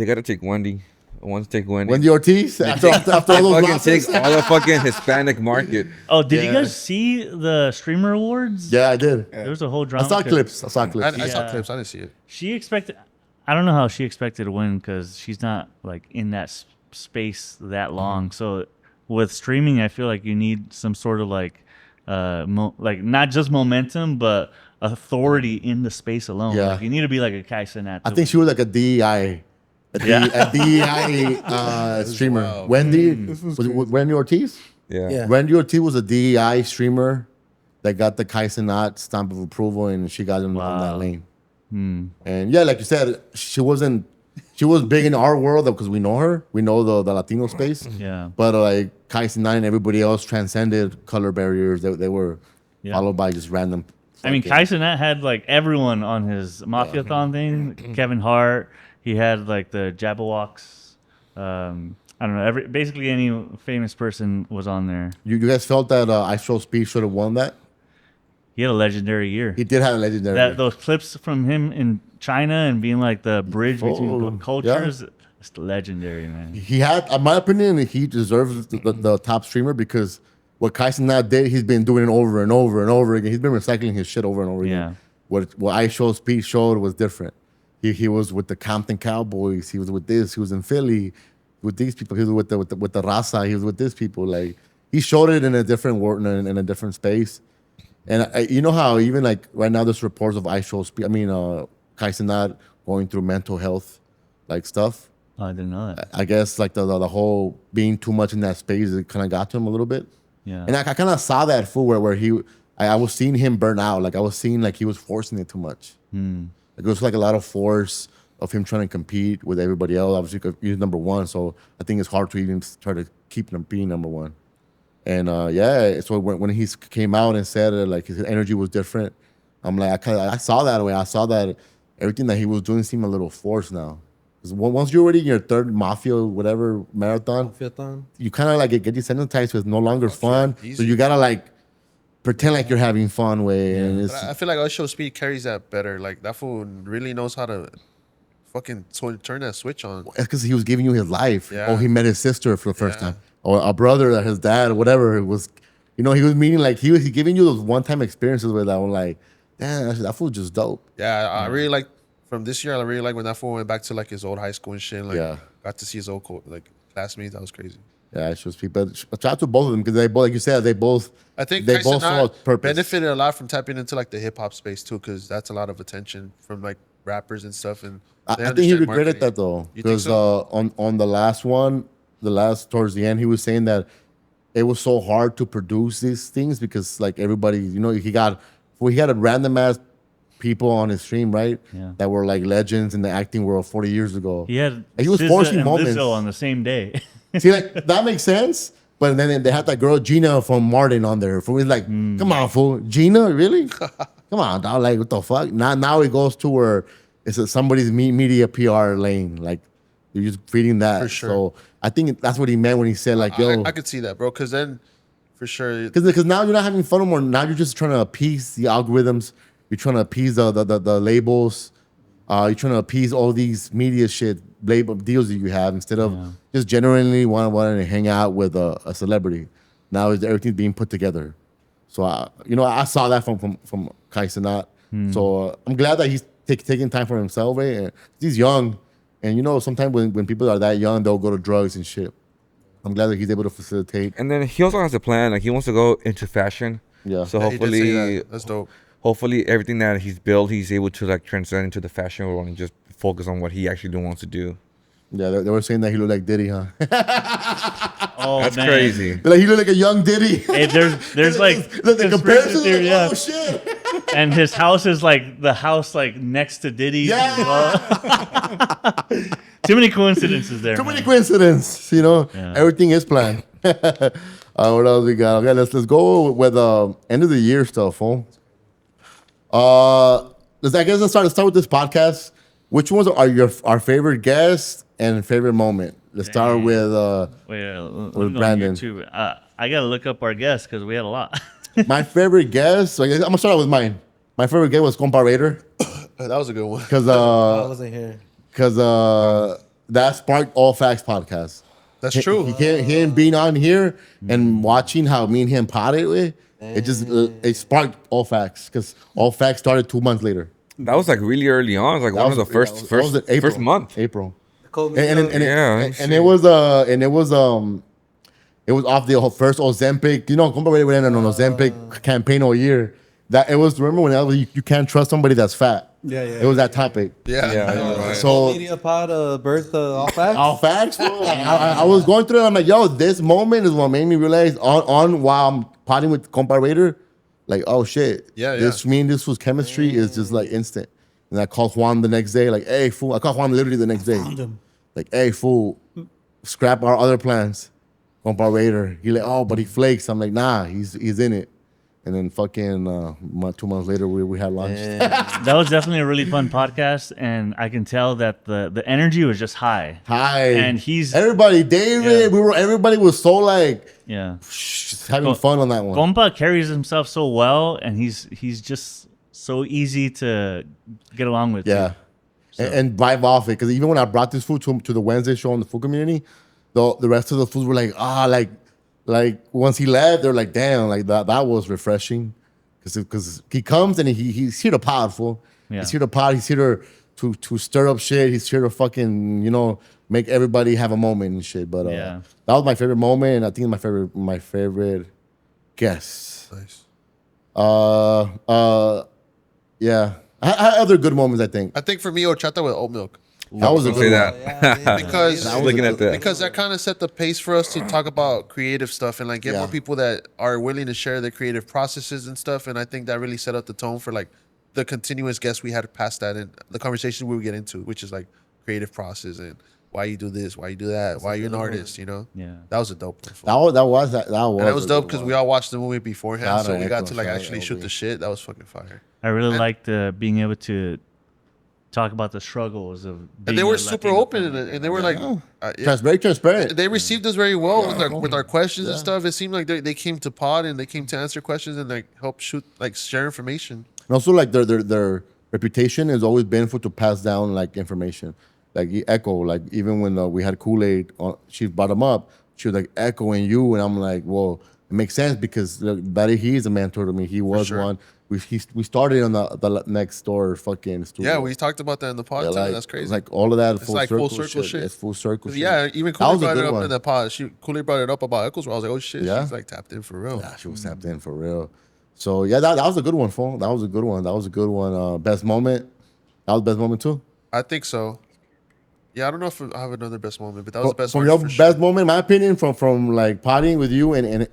got to take Wendy. I want to take Wendy. Wendy Ortiz after all those Fucking take losses. all the fucking Hispanic market. Oh, did you Yeah. guys see the streamer awards? Yeah, I did. There was a whole I drama. saw 'cause clips. I saw clips. I saw Yeah. clips. I didn't see it. She expected. I don't know how she expected to win because she's not like in that space that long. So with streaming, I feel like you need some sort of like, like not just momentum, but authority in the space alone. Yeah. Like, you need to be like a Kai Cenat. I think she was like a DEI. A DEI streamer. wild. Wendy This was was it crazy. Wendy Ortiz? Yeah. Yeah. Wendy Ortiz was a DEI streamer that got the Kai Cenat stamp of approval, and she got in on that Wow. lane. Hmm. And yeah, like you said, she was big in our world because we know her. We know the Latino space. Yeah. But like Kai Cenat and everybody else transcended color barriers. They were Yeah. followed by just random. I mean, fucking- Kai Cenat had like everyone on his Mafia-thon thing. Kevin Hart. He had like the Jabberwocks. I don't know. Basically any famous person was on there. You guys felt that Ice Show Speed should have won that? He had a legendary year. He did have a legendary. Those clips from him in China and being like the bridge Oh, between cultures, it's legendary, man. He had, in my opinion, he deserves the top streamer because what Kai Cenat did, he's been doing it over and over and over again. He's been recycling his shit over and over Yeah. again. What Ice Show Speed showed was different. He was with the Compton Cowboys. He was with this. He was in Philly with these people. He was with the Raza. He was with these people. Like he showed it in a different world, in a different space. And you know how even like right now there's reports of Ice Show Speed. I mean, Kai Cenat going through mental health like stuff. Oh, I didn't know that. I guess like the whole being too much in that space, it kind of got to him a little bit. Yeah. And I kind of saw that fool where I was seeing him burn out. Like I was seeing like he was forcing it too much. Like, it was like a lot of force of him trying to compete with everybody else. Obviously, 'cause he's number one, so I think it's hard to even try to keep him being number one. And yeah, so when he came out and said like his energy was different, I'm like I saw that way. I saw that everything that he was doing seemed a little forced now. 'Cause once you're already in your third mafia whatever marathon, Mafia-thon. you kind of like get desensitized with no longer fun. So easy. you gotta like pretend like you're having fun way, and it's But I feel like Ice Show Speed carries that better. Like that fool really knows how to fucking turn that switch on. it's because he was giving you his life. Yeah. Oh, he met his sister for the first Yeah. time, or a brother, or his dad, or whatever it was. You know, he was meeting like he was giving you those one-time experiences where that one like, damn, that fool just dope. Yeah, I really like from this year. I really like when that fool went back to like his old high school and shit. Like, Yeah. got to see his old like classmates. That was crazy. Yeah, it's just people. But shout out to both of them because they both, like you said, they both. I think they Kai both saw a Cenat purpose. benefited a lot from tapping into like the hip hop space too, because that's a lot of attention from like rappers and stuff. And I they think he understand regretted marketing. that though, You think because so? on the last one, towards the end, he was saying that it was so hard to produce these things because like everybody, you know, he had a random ass people on his stream, right? Yeah. That were like legends in the acting world 40 years ago. He had He was SZA forcing and moments. Lizzo on the same day. See, like that makes sense. But then they had that girl Gina from Martin on there. For like, come on, fool, Gina, really? Come on, dog. Like, what the fuck? Now it goes to where it's somebody's media PR lane. Like, you're just feeding that. For sure. So I think that's what he meant when he said like, yo, I could see that, bro. Because then, for sure, because now you're not having fun anymore. Now you're just trying to appease the algorithms. You're trying to appease the labels. You're trying to appease all these media shit label deals that you have instead of just genuinely wanting to hang out with a celebrity. Now everything's being put together. So I saw that from Kai Cenat. So I'm glad that he's taking time for himself. And he's young, and sometimes when people are that young, they'll go to drugs and shit. I'm glad that he's able to facilitate. And then he also has a plan. Like he wants to go into fashion. Yeah. So yeah, he did say hopefully, that. That's dope. hopefully everything that he's built, he's able to like transcend into the fashion world and just focus on what he actually wants to do. Yeah, they were saying that he looked like Diddy, huh? Oh, That's man. crazy. They're like he looked like a young Diddy. Hey, there's like the comparison. theory, Like, yeah. oh shit. And his house is like the house like next to Diddy's. Yeah. Too many coincidences there. Too man. many coincidences, Yeah. Everything is planned. What else we got? Okay, let's go with end of the year stuff, fool. Let's start with this podcast. Which ones are our favorite guests and favorite moment? Let's start Dang. with Wait, with with Brandon. Too. I gotta look up our guests because we had a lot. my favorite guest. So I'm gonna start out with mine. My favorite guest was Compa Raider That was a good one. because I wasn't here. that sparked All Facts podcast. That's true. Him being on here and watching how me and him potted with it sparked All Facts because All Facts started 2 months later. That was like really early on. It was like one of the first month. April. Yeah, And it was off the first Ozempic. You know, compa went on an Ozempic campaign all year. That it was. Remember when you can't trust somebody that's fat. Yeah. It was that topic. Yeah. Yeah, I know, right? So Media pod birth All Facts. All Facts. Bro. I was going through it. I'm like, yo, this moment is what made me realize on while I'm potting with compa Raider, like, oh shit. Yeah. This was chemistry is just like instant. And I called Juan the next day, like, hey fool. I called Juan literally the next day. Found him. Like, hey fool, scrap our other plans. Compa Raider. He like, oh, but he flakes. I'm like, nah, he's in it. And then fucking 2 months later, we had lunch. That was definitely a really fun podcast, and I can tell that the energy was just high. Hi. And he's everybody, David. Yeah. Everybody was so like yeah. having fun on that one. Compa carries himself so well, and he's just so easy to get along with. Yeah. too. And vibe off it. Because even when I brought this food to the Wednesday show in the food community, the rest of the foods were like once he left, they're like, damn, like that was refreshing. Because he comes and he's here to pod, fool. Yeah. He's here to pod. He's here to stir up shit. He's here to fucking, make everybody have a moment and shit. But Yeah. that was my favorite moment. And I think my favorite guest. Nice. Yeah. I had other good moments, I think. I think for me, horchata with oat milk. That was a Don't good say one. that. Because That was looking a at that. because that kind of set the pace for us to talk about creative stuff and like get Yeah. more people that are willing to share their creative processes and stuff. And I think that really set up the tone for like the continuous guests we had past that and the conversation we would get into, which is like creative process and why you do this, why you do that, why you're an artist, Yeah. That was a dope one. That was. And that was dope because we all watched the movie beforehand, Shout so out we got to Echo, like shout out actually shoot LB. the shit. That was fucking fire. I really liked being able to talk about the struggles of being And they were a super Latino open family. and they were like, Very transparent. They received us very well with our questions and stuff. It seemed like they came to pod and they came to answer questions and like help share information. And also, like their reputation has always been for to pass down like information. Like Echo, like even when we had Kool-Aid, she brought him up. She was like echoing you, and I'm like, well, it makes sense because he is a mentor to me. He was sure. one. We started on the next door fucking studio. Yeah, we talked about that in the pod Yeah, too. like, That's crazy. Like all of that. It's like full circle shit. It's full circle shit. Yeah, even That Kool-Aid was a brought it good up one. in the pod. Kool-Aid brought it up about Echoes. I was like, oh shit, Yeah? she's like tapped in for real. Yeah, she was tapped in for real. So yeah, that was a good one, fool. That was a good one. Best moment. That was best moment too. I think so. Yeah, I don't know if I have another best moment, but that was the best From one. your for best sure. moment, in my opinion, from like partying with you, and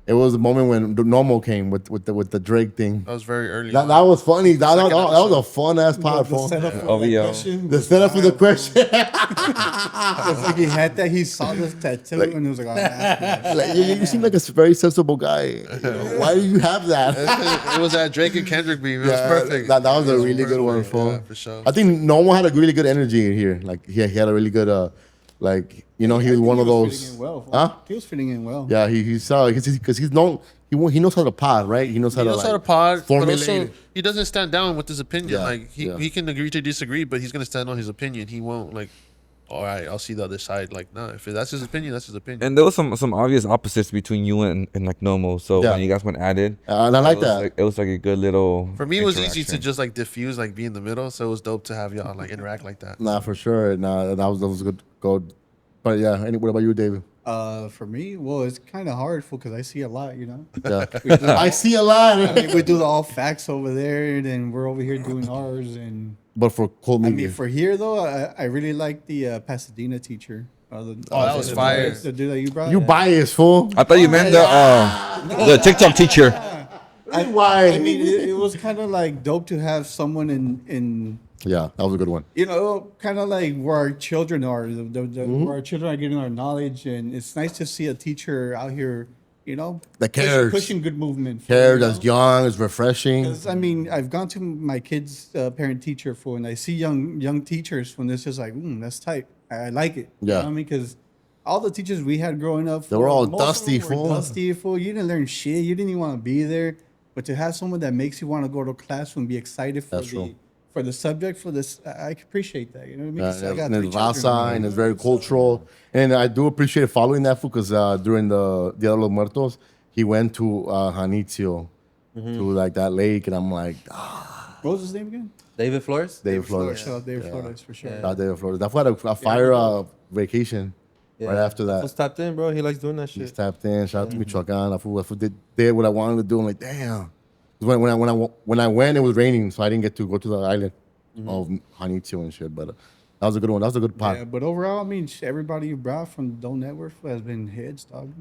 it was the moment when the normal came with the Drake thing. That was very early. That was funny. That Second was a fun ass pod, The fool. setup for Oh, that yeah. question. The setup for the question. It's like he had that. He saw this tattoo and he was like, oh, that's Like, you seem like a very sensible guy. Why do you have that? It was that Drake and Kendrick beef. It was perfect. That was a It really good one, perfect. fool. Yeah, for sure. I think Normal had a really good energy in here. Like he had a really good he was one of those. fitting in well. Huh? He was fitting in well. Yeah, because he's known. He knows how to pod, right? He knows how He to knows how to pod, but formulate also it. he doesn't stand down with his opinion. Yeah, Like yeah. he can agree to disagree, but he's gonna stand on his opinion. He won't like, all right, I'll see the other side. Like, nah, if that's his opinion, that's his opinion. And there was some obvious opposites between you and like Nomo. So Yeah. when you guys went at it, And I like it was that. it was like a good little. For me, it was easy to interaction. just like diffuse, like be in the middle. So it was dope to have y'all like interact like that. Nah, for sure. Nah, that was a good. But yeah, what about you, David? For me, well, it's kind of hard because I see a lot, you know. Yeah. We do, I see a lot. I mean, we do the all facts over there, and then we're over here doing ours. And But for cold I media. mean, for here though, I really like the Pasadena teacher. that was fire. The dude that you brought. you biased, fool. I thought you meant the TikTok teacher. Why? I mean, it was kind of like dope to have someone in Yeah, that was a good one. you know, kind of like where our children are, Mm-hmm. where our children are getting our knowledge, and it's nice to see a teacher out here, you know, That cares. pushing good movement. Hair you know? that's young, it's refreshing. 'Cause, I mean, I've gone to my kids' parent teacher for, and I see young teachers when it's just like, that's tight. I like it. You Yeah. know what I mean, because all the teachers we had growing up, They were all most of dusty, them were fool. Dusty, fool. You didn't learn shit. You didn't even want to be there. But to have someone that makes you want to go to class and be excited for That's true. for the subject for this. I appreciate that. You know what I mean? 'Cause I got and three it's children. raza, and it's very cultural. And I do appreciate following that fool because during the Dia de los Muertos, he went to Janitzio, to like that lake, and I'm like, What was his name again? David Flores. David Flores. Shout out David Flores for sure. Yeah. David Flores. That's why a fire vacation right after that. What's tapped in, bro? He likes doing that He shit. tapped in. Shout out to Michoacan. I fool did what I wanted to do. I'm like, damn. 'Cause when I went, it was raining, so I didn't get to go to the island of Janitzio and shit. But that was a good one. That was a good pot. Yeah, but overall, I mean, everybody you brought from Don't Network has been hits, dog.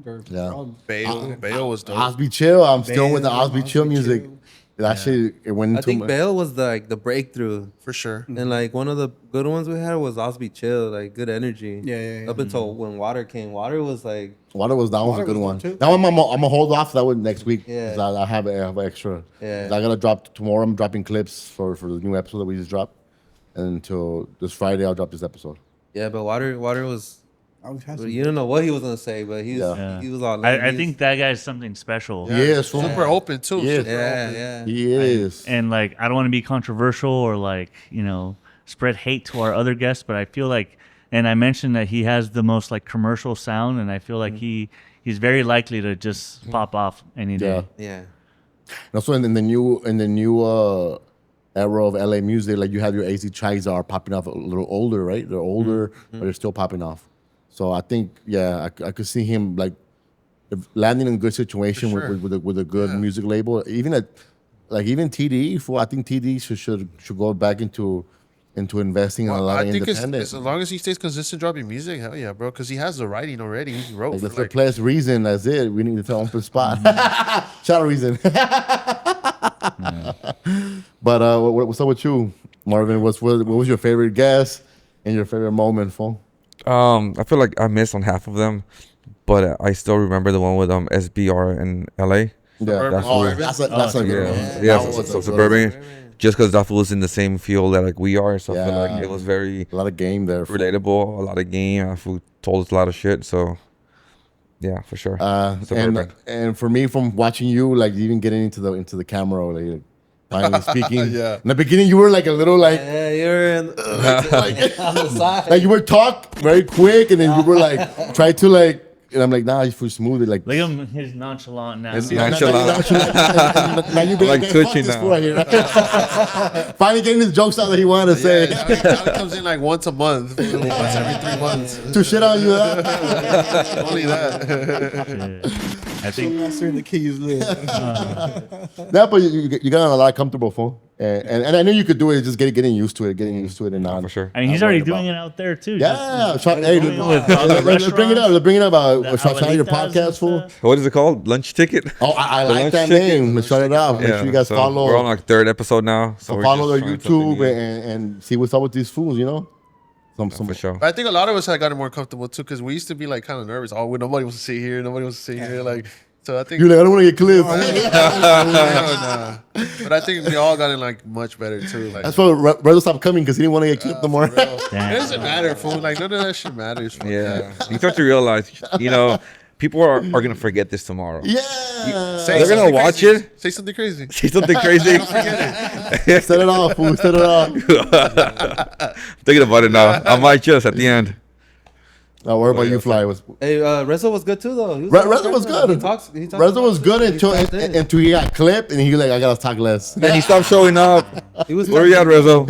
Bale was dope. Osby Chill. I'm still with the Bale, Osby Chill Osby music. Chill. That shit, it went into I think my- Bale was the breakthrough, For sure. and like one of the good ones we had was Osby Chill, like good energy. Yeah. Up until when Water came, Water was like, Water was that was a Water good was one. good too. That one I'm gonna hold off that one next week. Yeah. 'Cause I have extra. Yeah. 'Cause I gotta drop tomorrow. I'm dropping clips for the new episode that we just dropped, and until this Friday I'll drop this episode. yeah, but Water was. I was had You some- don't know what he was gonna say, but he was Yeah. he was all. I think that guy's something special. He is fool. Super open too. Yeah. Super Yeah, open. yeah. He is. And like, I don't want to be controversial or like, spread hate to our other guests, but I feel like, and I mentioned that he has the most like commercial sound, and I feel like he's very likely to just pop off any day. Yeah. Yeah. And also in the new era of LA music, like you have your AC Chais are popping off a little older, right? They're older, but they're still popping off. So I think, I could see him like landing in a good situation For sure. with a good music label. Even even TDE, I think TDE should go back into investing in a lot I of think independent. as long as he stays consistent dropping music, hell yeah, bro. Because he has the writing already. He wrote. Like, for, that's the place Reason. That's it. We need to tell him for spot. Shout out Reason. But what's up with you, Marvin? What was your favorite guest and your favorite moment, fool? I feel like I missed on half of them, but I still remember the one with SBR in LA. Yeah, Suburban. that's a good one. Yeah, That was so a good Suburban. Just because that was in the same field that like we are, so I feel Yeah. like it was very A lot of game there. fool. relatable. A lot of game. Fool told us a lot of shit. So yeah, for sure. Suburban. And for me, from watching you, like even getting into the camera, like finally speaking. Yeah. In the beginning, you were like a little like Yeah, you're in, on the side. like you were talk very quick, and then you were like try to like, and I'm like, nah, you feel smooth it like. Look at him, he's nonchalant now. It's Now- nonchalant. now you be Like like twitching this now. fool right here. Finally getting his jokes out that he wanted to say. Yeah, now it comes in like once a month, once every 3 months. To shit on you. Huh? Only that. I think Master in the keys live. No, but you got a lot comfortable, fool. And I knew you could do it. Just getting used to it, and not for sure. I mean, he's not already worried doing about- it out there too. Yeah, Just, hey, doing it let's with other bring it up. Let's bring it up. the Shout out your abuelitas and podcast, fool. stuff. What is it called? Lunch ticket. Oh, I The like lunch that ticket. name. Let's shout it out. Make sure you guys so follow. We're on like third episode now, so we're Follow just their trying something YouTube new. and see what's up with these fools. You know, some For sure. But I think a lot of us had gotten more comfortable too, because we used to be like kind of nervous. Oh, nobody wants to sit here. Nobody wants to sit here. Like, so I think. You're like, I don't want to get clipped. Nah. But I think we all gotten like much better too. Like, That's why Rezo stopped coming because he didn't want to get clipped no more. for real. It doesn't matter, fool. Like none of that shit matters. Fool. Yeah, you start to realize, people are gonna forget this tomorrow. Yeah, Say They're gonna something watch crazy. it. Say something crazy. See something crazy. set it off, fool. Set it off. Thinking about it now. I might just at the end. Now, worry about you, Fly. Hey, Rezo was good too, though. He Rezo was good. He talks Rezo was good until he got clipped, and he was like, I gotta talk less. And he stopped showing up. He was Where you at, Rezo?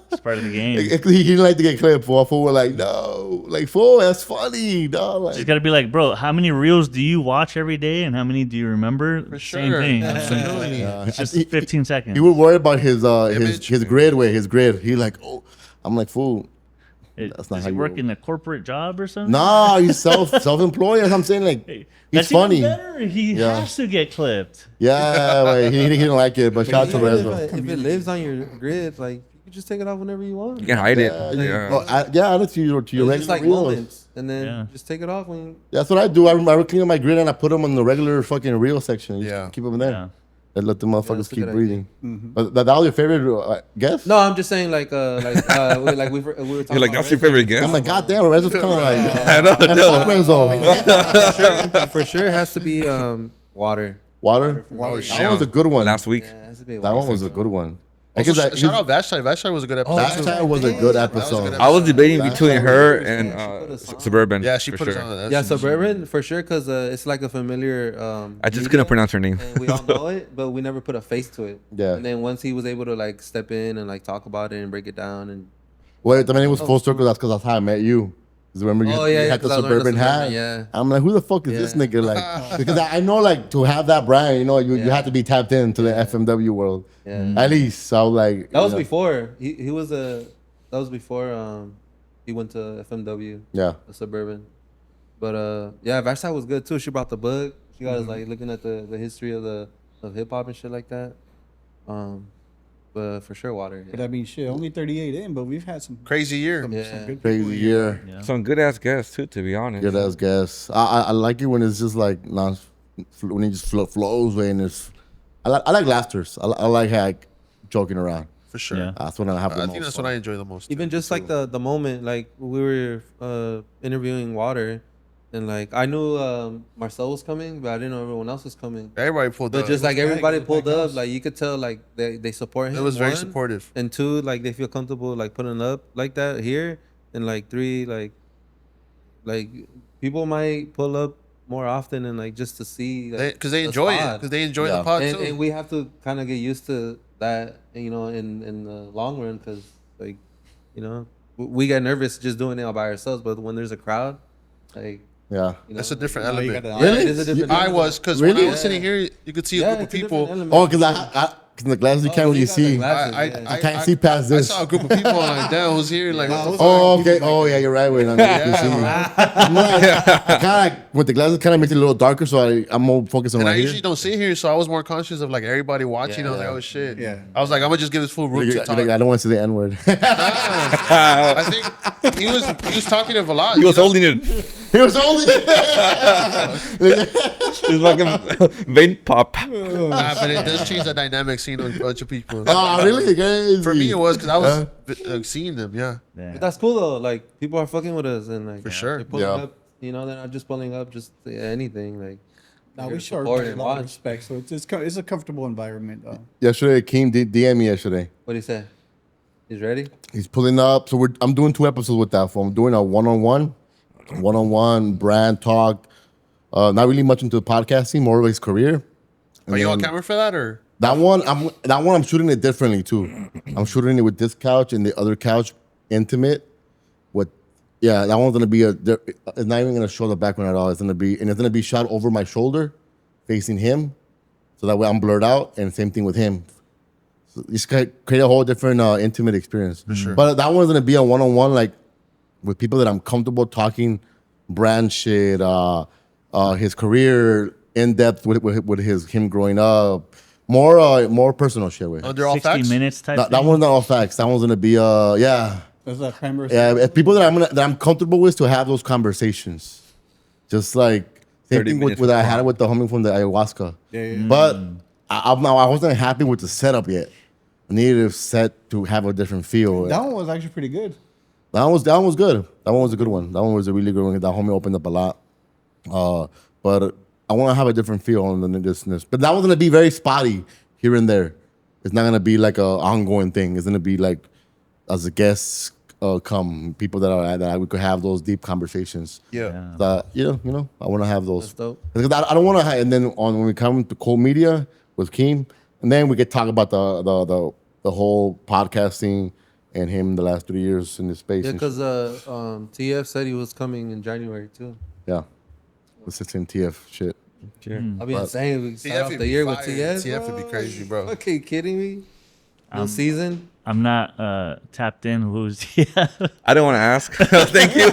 It's part of the game. He didn't like to get clipped. Fool were like, no, like fool, that's funny, dog. Just Like, gotta be like, bro, how many reels do you watch every day, and how many do you remember? For Same sure. thing. Absolutely. It's just He- 15 seconds. he would worry about his Image. grid way, his grid. He like, oh, I'm like, fool. That's not Does how he you work roll. in a corporate job or something? Nah, he's self-employed. That's what I'm saying. Like, Hey, he's that's even funny. better. He Yeah. has to get clipped. Yeah, like, he didn't like it, but shout out to Rezo. If it lives on your grid, like you can just take it off whenever you want. You can hide it. Yeah, Yeah. add it to your It's just regular like reels. moments, and then Yeah. just take it off when. That's what I do. I clean up my grid and I put them on the regular fucking reel section. Just Yeah. keep them there. Yeah. And let the motherfuckers that's a keep good breathing. But that was your favorite guess? No, I'm just saying like we were talking. You're like, about that's your Rezo. favorite guest? I'm like, goddamn, Rezo's kind of like, I know. fuck Rezo. For sure, it has to be water. Water? Wow, That was a good one. Last week. Yeah, it has to be That water. one was a good one. Also, Because shout out Vashti. Vashti was a good episode. Last too. time was a good episode. I was debating Last between time her was- and Yeah, she put us on. Suburban. Yeah, she for put us sure. on. That's Yeah, Suburban for sure, because it's like a familiar. I just media, couldn't pronounce her name. and we all know it, but we never put a face to it. Yeah. And then once he was able to like step in and like talk about it and break it down, and Well, I mean, it was full circle. That's because that's how I met you. 'Cause remember you, Oh, you yeah, had the 'cause I was wearing the Suburban hat? Suburban, yeah. I'm like, who the fuck is this Yeah. nigga? Like, because I know, like, to have that brand, you know, you Yeah. have to be tapped into the FMW world. yeah, At least. So I was like, that was you know, before he was a. That was before he went to FMW, Yeah. the Suburban. But yeah, Vashti was good too. She brought the book. She got us like looking at the history of hip hop and shit like that. But for sure, water. But Yeah. I mean, shit, only 38 in, but we've had some Crazy year. some Yeah. good Crazy people year. Yeah. Some good ass guests too, to be honest. Good ass guess. I like it when it's just like, when it just flows away and it's, I like laughters. I like like joking around. For sure. Yeah. That's what I have the I most think that's fun. what I enjoy the most. Even too. just like the moment, like we were interviewing Water, and like I knew Marcel was coming, but I didn't know everyone else was coming. everybody pulled But up. just like packed, everybody it was pulled packed up, house. like you could tell, like they support him. it was very one, supportive. And two, like they feel comfortable like putting up like that here, and like three, like people might pull up more often and like just to see Because they the enjoy it. spot. Because they enjoy Yeah. the pod and, too. and we have to kind of get used to that, you know, in the long run, because like, you know, we get nervous just doing it all by ourselves, but when there's a crowd, like, Yeah. you know, That's a different Now you element. got the- Really? it is a different I element. was because Really? when I was sitting here, you could see a Yeah, group of it's a people. different element. Oh, because in the glasses you can't Oh, really you got the see. glasses, I, yeah. I can't see past I this. saw a group of people like, damn, who's here? Like, what the Oh, okay. Oh, yeah, you're right. Wait, I can see. I'm like, I kind of like with the glasses, kind of makes it a little darker, so I'm more focused on And I right usually here. don't sit here, so I was more conscious of like everybody watching. Yeah. I was like, oh shit. Yeah. I was like, I'm gonna just give this fool room You're to like, talk. I don't want to say the N word. I think he was talking of a lot. He was you know? holding it. He was only. His fucking vein pop. Nah, but it does change the dynamic seeing a bunch of people. Oh, really? Crazy. For me, it was because I was seeing them. Yeah. Yeah. But that's cool though. Like people are fucking with us, and like For sure. they're pulling Yeah. up. You know, they're not just pulling up just anything. Like Now they're we show supporting everybody a and lot of watch. respect, so it's a comfortable environment. Yesterday, Keem DM me yesterday. What do you say? He's ready. He's pulling up. So I'm doing 2 episodes with that. I'm doing a one-on-one brand talk. Not really much into the podcasting, more of his career. And Are you on then camera for that or? That one, I'm shooting it differently too. I'm shooting it with this couch and the other couch, intimate. That one's gonna be it's not even gonna show the background at all. It's gonna be shot over my shoulder, facing him, so that way I'm blurred out. And same thing with him. So just create a whole different intimate experience. For sure. But that one's gonna be a one-on-one, like with people that I'm comfortable talking, brand shit, his career, in depth with him growing up, more personal shit with. Under all 60 facts? minutes type That thing? one's not all facts. That one's gonna be That's that primary. it's people that I'm comfortable with to have those conversations. Just like same 30 thing minutes with I with had it Juan. with the homie from the ayahuasca. Yeah. But I wasn't happy with the setup yet. I needed a set to have a different feel. That one was actually pretty good. That one was good. That one was a good one. That one was a really good one. That homie opened up a lot. But I want to have a different feel on this. But that one's gonna be very spotty here and there. It's not gonna be like a ongoing thing. It's gonna be like as a guest come people that we could have those deep conversations. Yeah. That you know I want to have those. That's dope. Because I don't want to. And then when we come to Cold Media with Keem, and then we could talk about the whole podcasting and him the last 3 years in this space. Yeah, and because TF said he was coming in January too. yeah, it's just in TF shit. I'll be insane. We start off would the be year with fire. TF. TF would be crazy, bro. Okay, kidding me? No season. I'm not tapped in. Who's yeah? I don't want to ask. Thank you.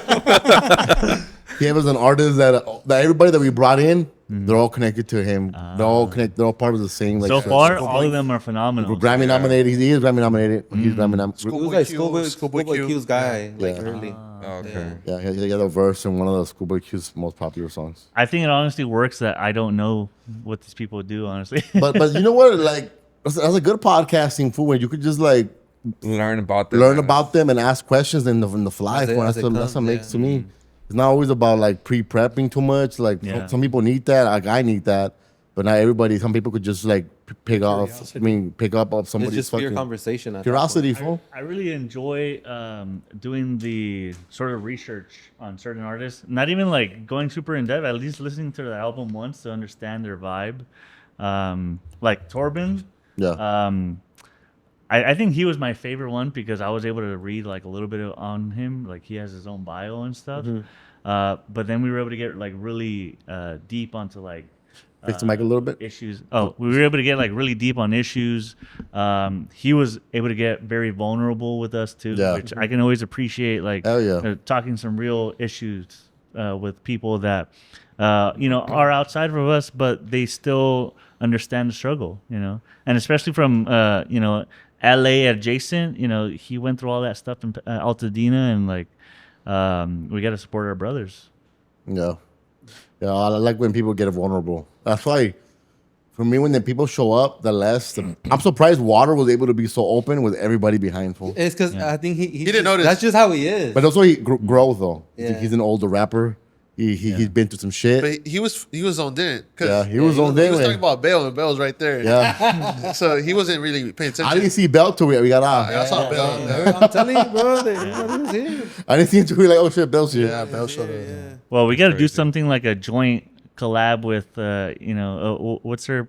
TF is an artist that everybody that we brought in, they're all connected to him. They're all connected. They're all part of the same. Like So far, all of them are phenomenal. we're Grammy nominated. He is Grammy nominated. He's Grammy nominated. It was Schoolboy like Q, Schoolboy Q. Q's guy, like Yeah. early. Okay. Yeah, he had a verse in one of the Schoolboy Q's most popular songs. I think it honestly works that I don't know what these people do, honestly. But you know what? Like that's a good podcasting fool when you could just like Learn about them. learn about them and ask questions in the fly. As it- Fool. as That's it what comes, makes yeah. to me. It's not always about like pre-prepping too much. Like Yeah. some people need that. Like I need that. But not everybody. Some people could just like pick off. Curiosity. I mean, pick up on It's somebody's just pure fucking conversation. at that curiosity, point. fool. I really enjoy doing the sort of research on certain artists. Not even like going super in depth. At least listening to the album once to understand their vibe. Like Torben. Yeah. I think he was my favorite one because I was able to read like a little bit on him. Like he has his own bio and stuff. But then we were able to get like really deep onto like Fix the mic a little bit. issues. Oh, we were able to get like really deep on issues. He was able to get very vulnerable with us too, Yeah. which I can always appreciate. Like Hell yeah. talking some real issues with people that are outside of us, but they still understand the struggle. And especially from LA adjacent. He went through all that stuff in Altadena, and like we got to support our brothers. Yeah. Yeah, I like when people get vulnerable. That's why, for me, when the people show up, I'm surprised Water was able to be so open with everybody behind him. It's because I think he didn't notice. That's just how he is. But also, he growth though. Yeah. He's an older rapper. He's been through some shit. But he was on in. Yeah, he was on He in. was talking about Bell, and Bell's right there. Yeah, So he wasn't really paying attention. I didn't see Bell till we got out. I saw Bell. I'm telling you, bro. Everybody was here. I didn't see him till we like, oh shit, Bell's here. Yeah, Bell showed up. Well, we got to do crazy. something like a joint collab with what's their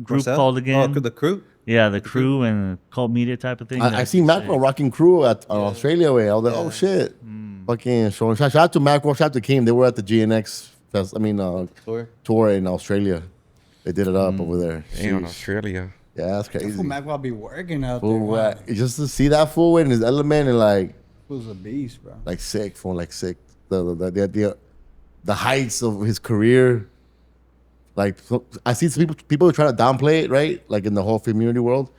group What's that? called again? Oh, the crew. Yeah, the crew and cult media type of thing. I seen Macro rocking crew at Australia way. I was like, oh shit. Fucking showing. Shout out to Macro, shout out to Kim. They were at the GNX tour in Australia. They did it up over there. Damn, Sheesh. Australia. Yeah, that's Fool crazy. Mac will be working out there. Fool, Wow. just to see that fool in his element and like Fool's a beast, bro. sick, fool, like sick. The heights of his career. Like I see some people try to downplay it, right? Like in the whole community world,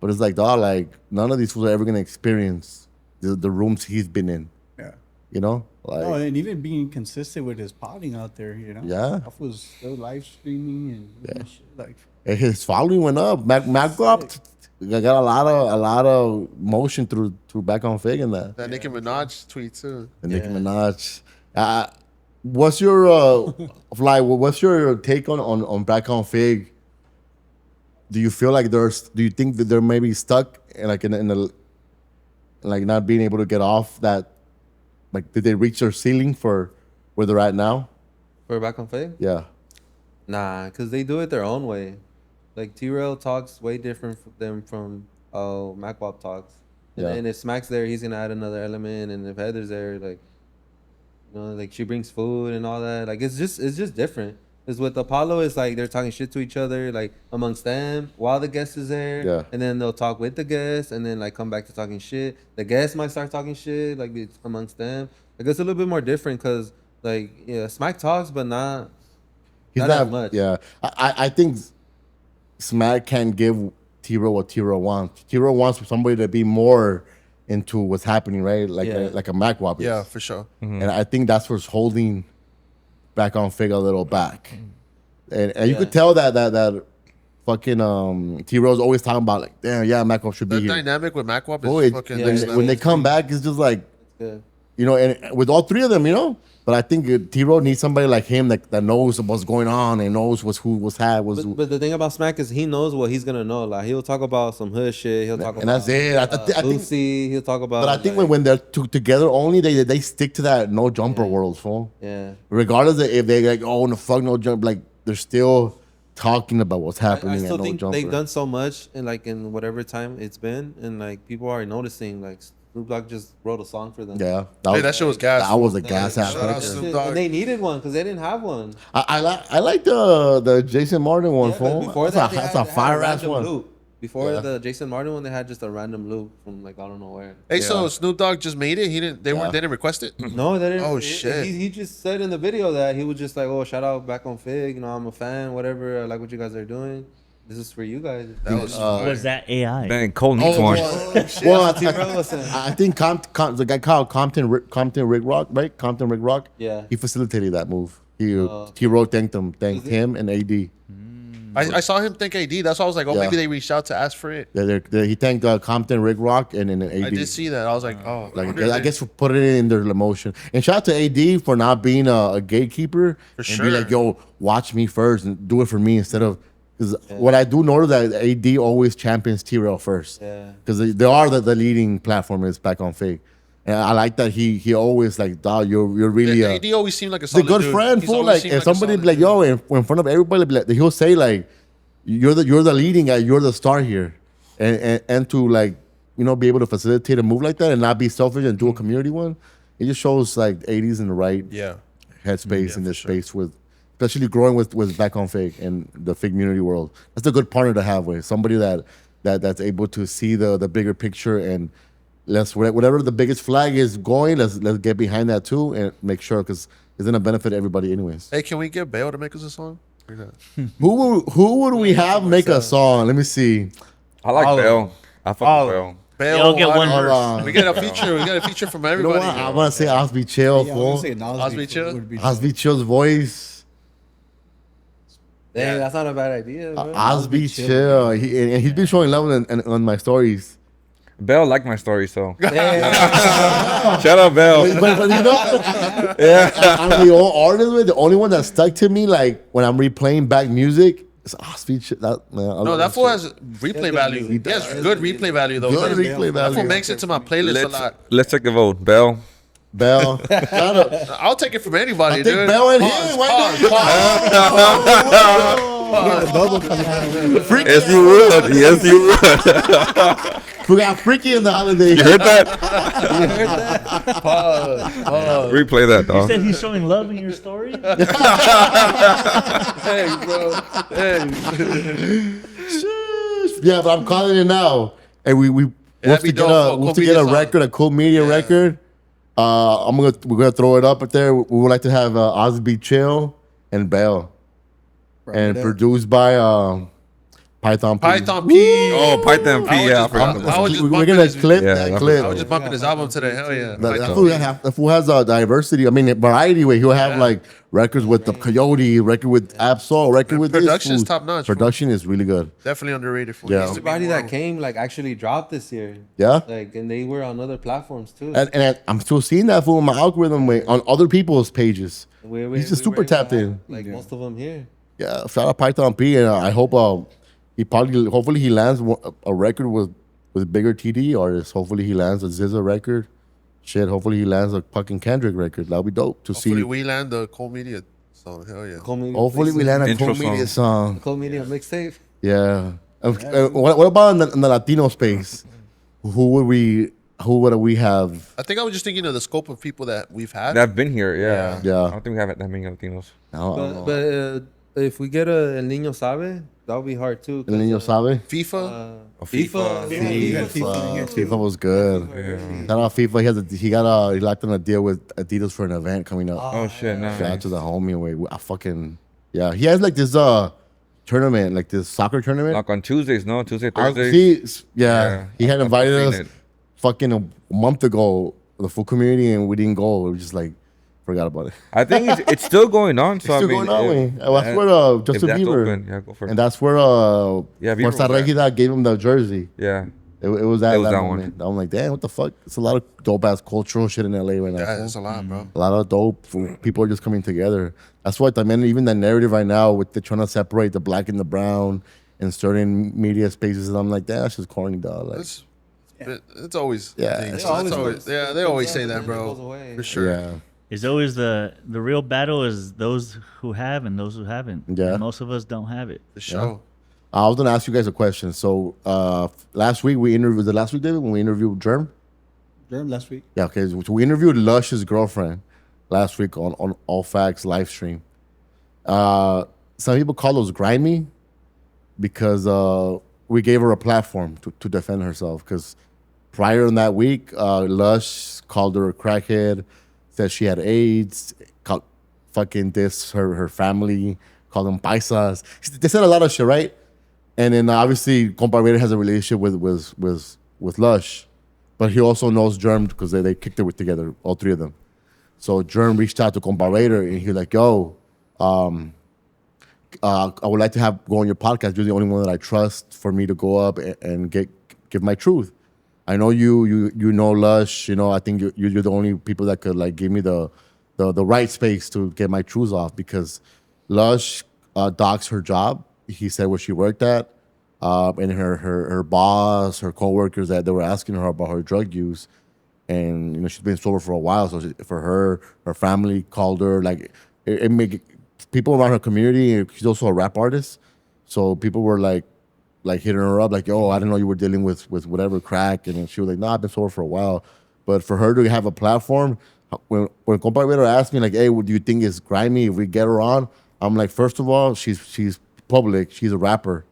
but it's like, dog, like none of these fools are ever gonna experience the rooms he's been in. Yeah. You know, like Oh, and even being consistent with his potting out there, Yeah. That was still live streaming and shit. Like, and his following went up. Mac got a lot of motion through back on Fig and that. That Nicki Minaj tweet too. And Nicki Minaj. What's your what's your take on back on Fig? Do you feel like do you think that they're maybe stuck in the like not being able to get off that? Like, did they reach their ceiling for where they're at now? For back on Fade? Yeah. Nah, because they do it their own way. Like, T-Rail talks way different from MacWop talks. And Yeah. then if Smack's there, he's going to add another element. And if Heather's there, like, like she brings food and all that. Like, it's just different. Because with Apollo, it's like they're talking shit to each other, like, amongst them while the guest is there. Yeah. And then they'll talk with the guest and then, like, come back to talking shit. The guest might start talking shit, like, it's amongst them. Like, it's a little bit more different because, like, yeah, Smack talks, but not... He's Not not, as much. Yeah. I think Smack can give T-Rail what T-Rail wants. T-Rail wants somebody to be more into what's happening, right? Like Yeah. like a Mac Wop is. Yeah, for sure. And I think that's what's holding back on Fig a little back. And you Yeah. could tell that fucking T-Rail's always talking about like, damn, yeah, Mac Wop should be The here. dynamic with MacWop is Boy, fucking yeah, next it's- level. when they come back, it's just like, Yeah. and with all three of them, But I think T-Rail needs somebody like him that knows what's going on and knows what's But the thing about Smack is he knows what he's gonna know. Like he'll talk about some hood shit. He'll talk and about that's it. I think, Boosie. He'll talk about. but I think like, when they're together only, they stick to that no jumper world, fool. yeah. Regardless of if they like, oh no fuck no jump, like they're still talking about what's I happening still at no think jumper. they've done so much in whatever time it's been, and like people are noticing. Like Snoop Dogg just wrote a song for them. Yeah, Hey, that shit was gas. That was a gas ass. Shout out record. Snoop Shit, Dogg. and they needed one because they didn't have one. I like the Jason Martin one, Yeah, 'cause fool. before That's that, a they had fire a ass random one. loop. Before Yeah. the Jason Martin one, they had just a random loop from like I don't know where. Hey, so Snoop Dogg just made it. He didn't. They didn't request it. No, they didn't. Oh, shit. He just said in the video that he was just like, "Oh, shout out back on Fig. I'm a fan. Whatever. I like what you guys are doing. This is for you guys." That was Was that AI? Man, Cole needs one. Well, T-Rail was saying. I think the guy called Compton Rick Rock, right? Compton Rick Rock. Yeah. He facilitated that move. T-Rail thanked him and AD. I saw him thank AD. That's why I was like, oh, Yeah. maybe they reached out to ask for it. Yeah, he thanked Compton Rick Rock and AD. I did see that. I was like, oh, Like I guess for put it in their emotion. And shout out to AD for not being a gatekeeper and sure. be like, yo, watch me first and do it for me instead of Because what I do notice that AD always champions T-Rail first. Yeah. Because they are the leading platform is back on Fake. And I like that he always like, dog, you're really Yeah, a AD always seemed like a the solid good dude. friend. He's Fool, always like seemed if a somebody solid be like, dude. yo, in front of everybody, be like, he'll say like, you're the leading guy, you're the star here, and to like be able to facilitate a move like that and not be selfish and do a community one, it just shows like 80s in the right Yeah. headspace in this space with, especially growing with back on Fake and the Fake community world. That's a good partner to have with somebody that's able to see the bigger picture and let's whatever the biggest flag is going, let's get behind that too and make sure because it's gonna benefit everybody anyways. Hey, can we get Bale to make us a song? Who would we have make a song? Let me see. I like All of Bell. them. I fuck with Bell. Bale, Y'all get one Hunter. verse. We get a feature. We got a feature from You know everybody. what? I want to say Osby Chill. Yeah, I fool. was gonna say Osby Chill? would be Osby Chill's voice. Dang, that's not a bad idea. Bro. Osby Chill. And he's been showing love on my stories. Bell liked my story, so Damn. shout out Bell. But you know, I'm the old artist. The only one that stuck to me, like when I'm replaying back music, is Osby Chill. No, that fool has replay value. He does. has good replay value though. Good man. replay That fool value. makes it to my playlist a lot. Let's take a vote. Bell. Bell. Shout out. I'll take it from anybody, I think dude. Bell and Pause, him. Why pause, bubble coming out. Freaky. Yes, you would. Yes, you would. We got freaky in the holiday. You heard that? pause. Replay that, You dog. said he's showing love in your story? Hey, bro. Hey. Yeah, but I'm calling it now. And we'll that'd be dope. we'll Cool to get media a song. record, a cool media record. We're gonna throw it up there. We would like to have Osby Chill and Bell, and produced by Python P. Python P. Oh, Python P. I was Yeah, I just- forgot I about was that. just We're bumping gonna his- clip Yeah, that I clip. I was just bumping his album today. Hell yeah. That fool has a diversity. I mean, variety way. He'll have like records with the Coyote, record with Absol, record with this Production is fool. top notch, fool. Production is really good. Definitely underrated. Fool. Yeah. He used to be Everybody more- that came like actually dropped this year. Yeah. Like, and they were on other platforms too. And I'm still seeing that fool in my algorithm way on other people's pages. He's just super were able to tapped have, in. Like most of them here. Yeah, shout out Python P, and I hope hopefully he lands a record with bigger TD artists. Hopefully he lands a SZA record. Shit, hopefully he lands a fucking Kendrick record. That'll be dope to Hopefully see. we land the Cole Media song. Hell yeah. Hopefully we land a Intro cool media song. Cold Media mixtape. Yeah. What about in the Latino space? Who would we have? I think I was just thinking of the scope of people that we've had. That have been here, yeah. Yeah. I don't think we have that many Latinos. I don't know. But if we get a El Niño Sabe, that would be hard too. El Niño Sabe? FIFA. FIFA. FIFA was good. Shout out FIFA. He locked on a deal with Adidas for an event coming up. Oh shit, nice. Shout out to the homie. He has like this tournament, like this soccer tournament. Like on Tuesdays, no? Tuesday, I Thursdays. see, yeah, he had invited I've us seen it. fucking a month ago, the full community, and we didn't go. We were just like forgot about it. I think it's still going on. So It's still I mean, going on. if- That's where if Justin that's Bieber, open, yeah, go for it. and that's where Yeah, Bieber Fuerza was there. Regida gave him the jersey. yeah. It was that was that moment. I'm like, damn, what the fuck? It's a lot of dope ass cultural shit in LA right now. Yeah, that's a lot, bro. A lot of dope. People are just coming together. That's what I mean. Even the narrative right now with the trying to separate the black and the brown in certain media spaces, and I'm like, that's just corny, dog. Like, It's always Yeah, things. it's That's always- they always say that, It bro. goes away. For sure. yeah, It's always the real battle is those who have and those who haven't. Yeah. And most of us don't have it. For sure. I was gonna ask you guys a question. So last week we interviewed last week, David, when we interviewed Germ. Germ last week. Yeah, okay. So we interviewed Lush's girlfriend last week on All Facts live stream. Some people call us grimy because we gave her a platform to defend herself. Because prior in that week, Lush called her a crackhead, said she had AIDS, called fucking her family, called them paisas. They said a lot of shit, right? And then obviously Compa Raider has a relationship with Lush, but he also knows Germ because they kicked it together, all three of them. So Germ reached out to Compa Raider and he was like, yo, I would like to go on your podcast. You're the only one that I trust for me to go up and give my truth. I know you know Lush. You know, I think you're the only people that could like give me the right space to get my truths off because Lush dogs her job. he said where she worked at, and her boss, her coworkers, that they were asking her about her drug use, and she's been sober for a while. So for her family called her, like it made people around her community. She's also a rap artist, so people were like hitting her up, like, "Yo, I didn't know you were dealing with whatever crack," and then she was like, "No, I've been sober for a while." But for her to have a platform, when Compa Vero asked me, like, "Hey, what do you think is grimy if we get her on?" I'm like, first of all, she's public, she's a rapper,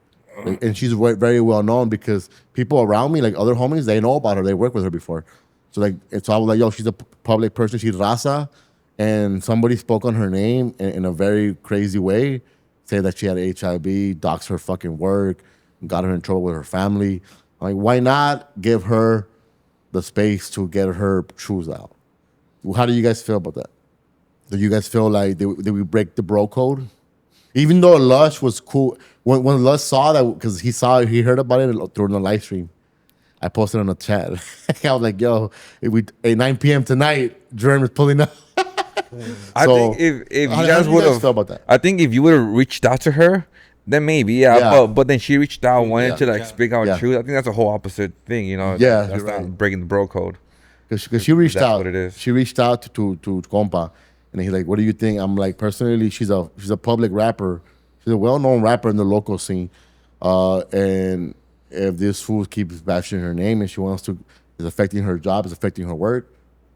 and she's very well known because people around me, like other homies, they know about her, they worked with her before. So so I was like, "Yo, she's a public person, she's Raza," and somebody spoke on her name in a very crazy way, say that she had HIV, doxed her fucking work, got her in trouble with her family. I'm like, why not give her the space to get her truths out? How do you guys feel about that? Do you guys feel like did we break the bro code? Even though Lush was cool, when Lush saw that, because he heard about it during the live stream. I posted on the chat. I was like, "Yo, at 9 p.m. tonight, Germ is pulling up." I think if you guys would have, feel about that? I think if you would have reached out to her, then maybe Yeah. But then she reached out, wanted to like speak out Yeah. truth. I think that's a whole opposite thing, Yeah, That's you're not right. breaking the bro code. Because she reached That's out. what it is. She reached out to Compa, and he's like, "What do you think?" I'm like, personally, she's a public rapper. She's a well-known rapper in the local scene, and if this fool keeps bashing her name and she wants to, is affecting her job, is affecting her work,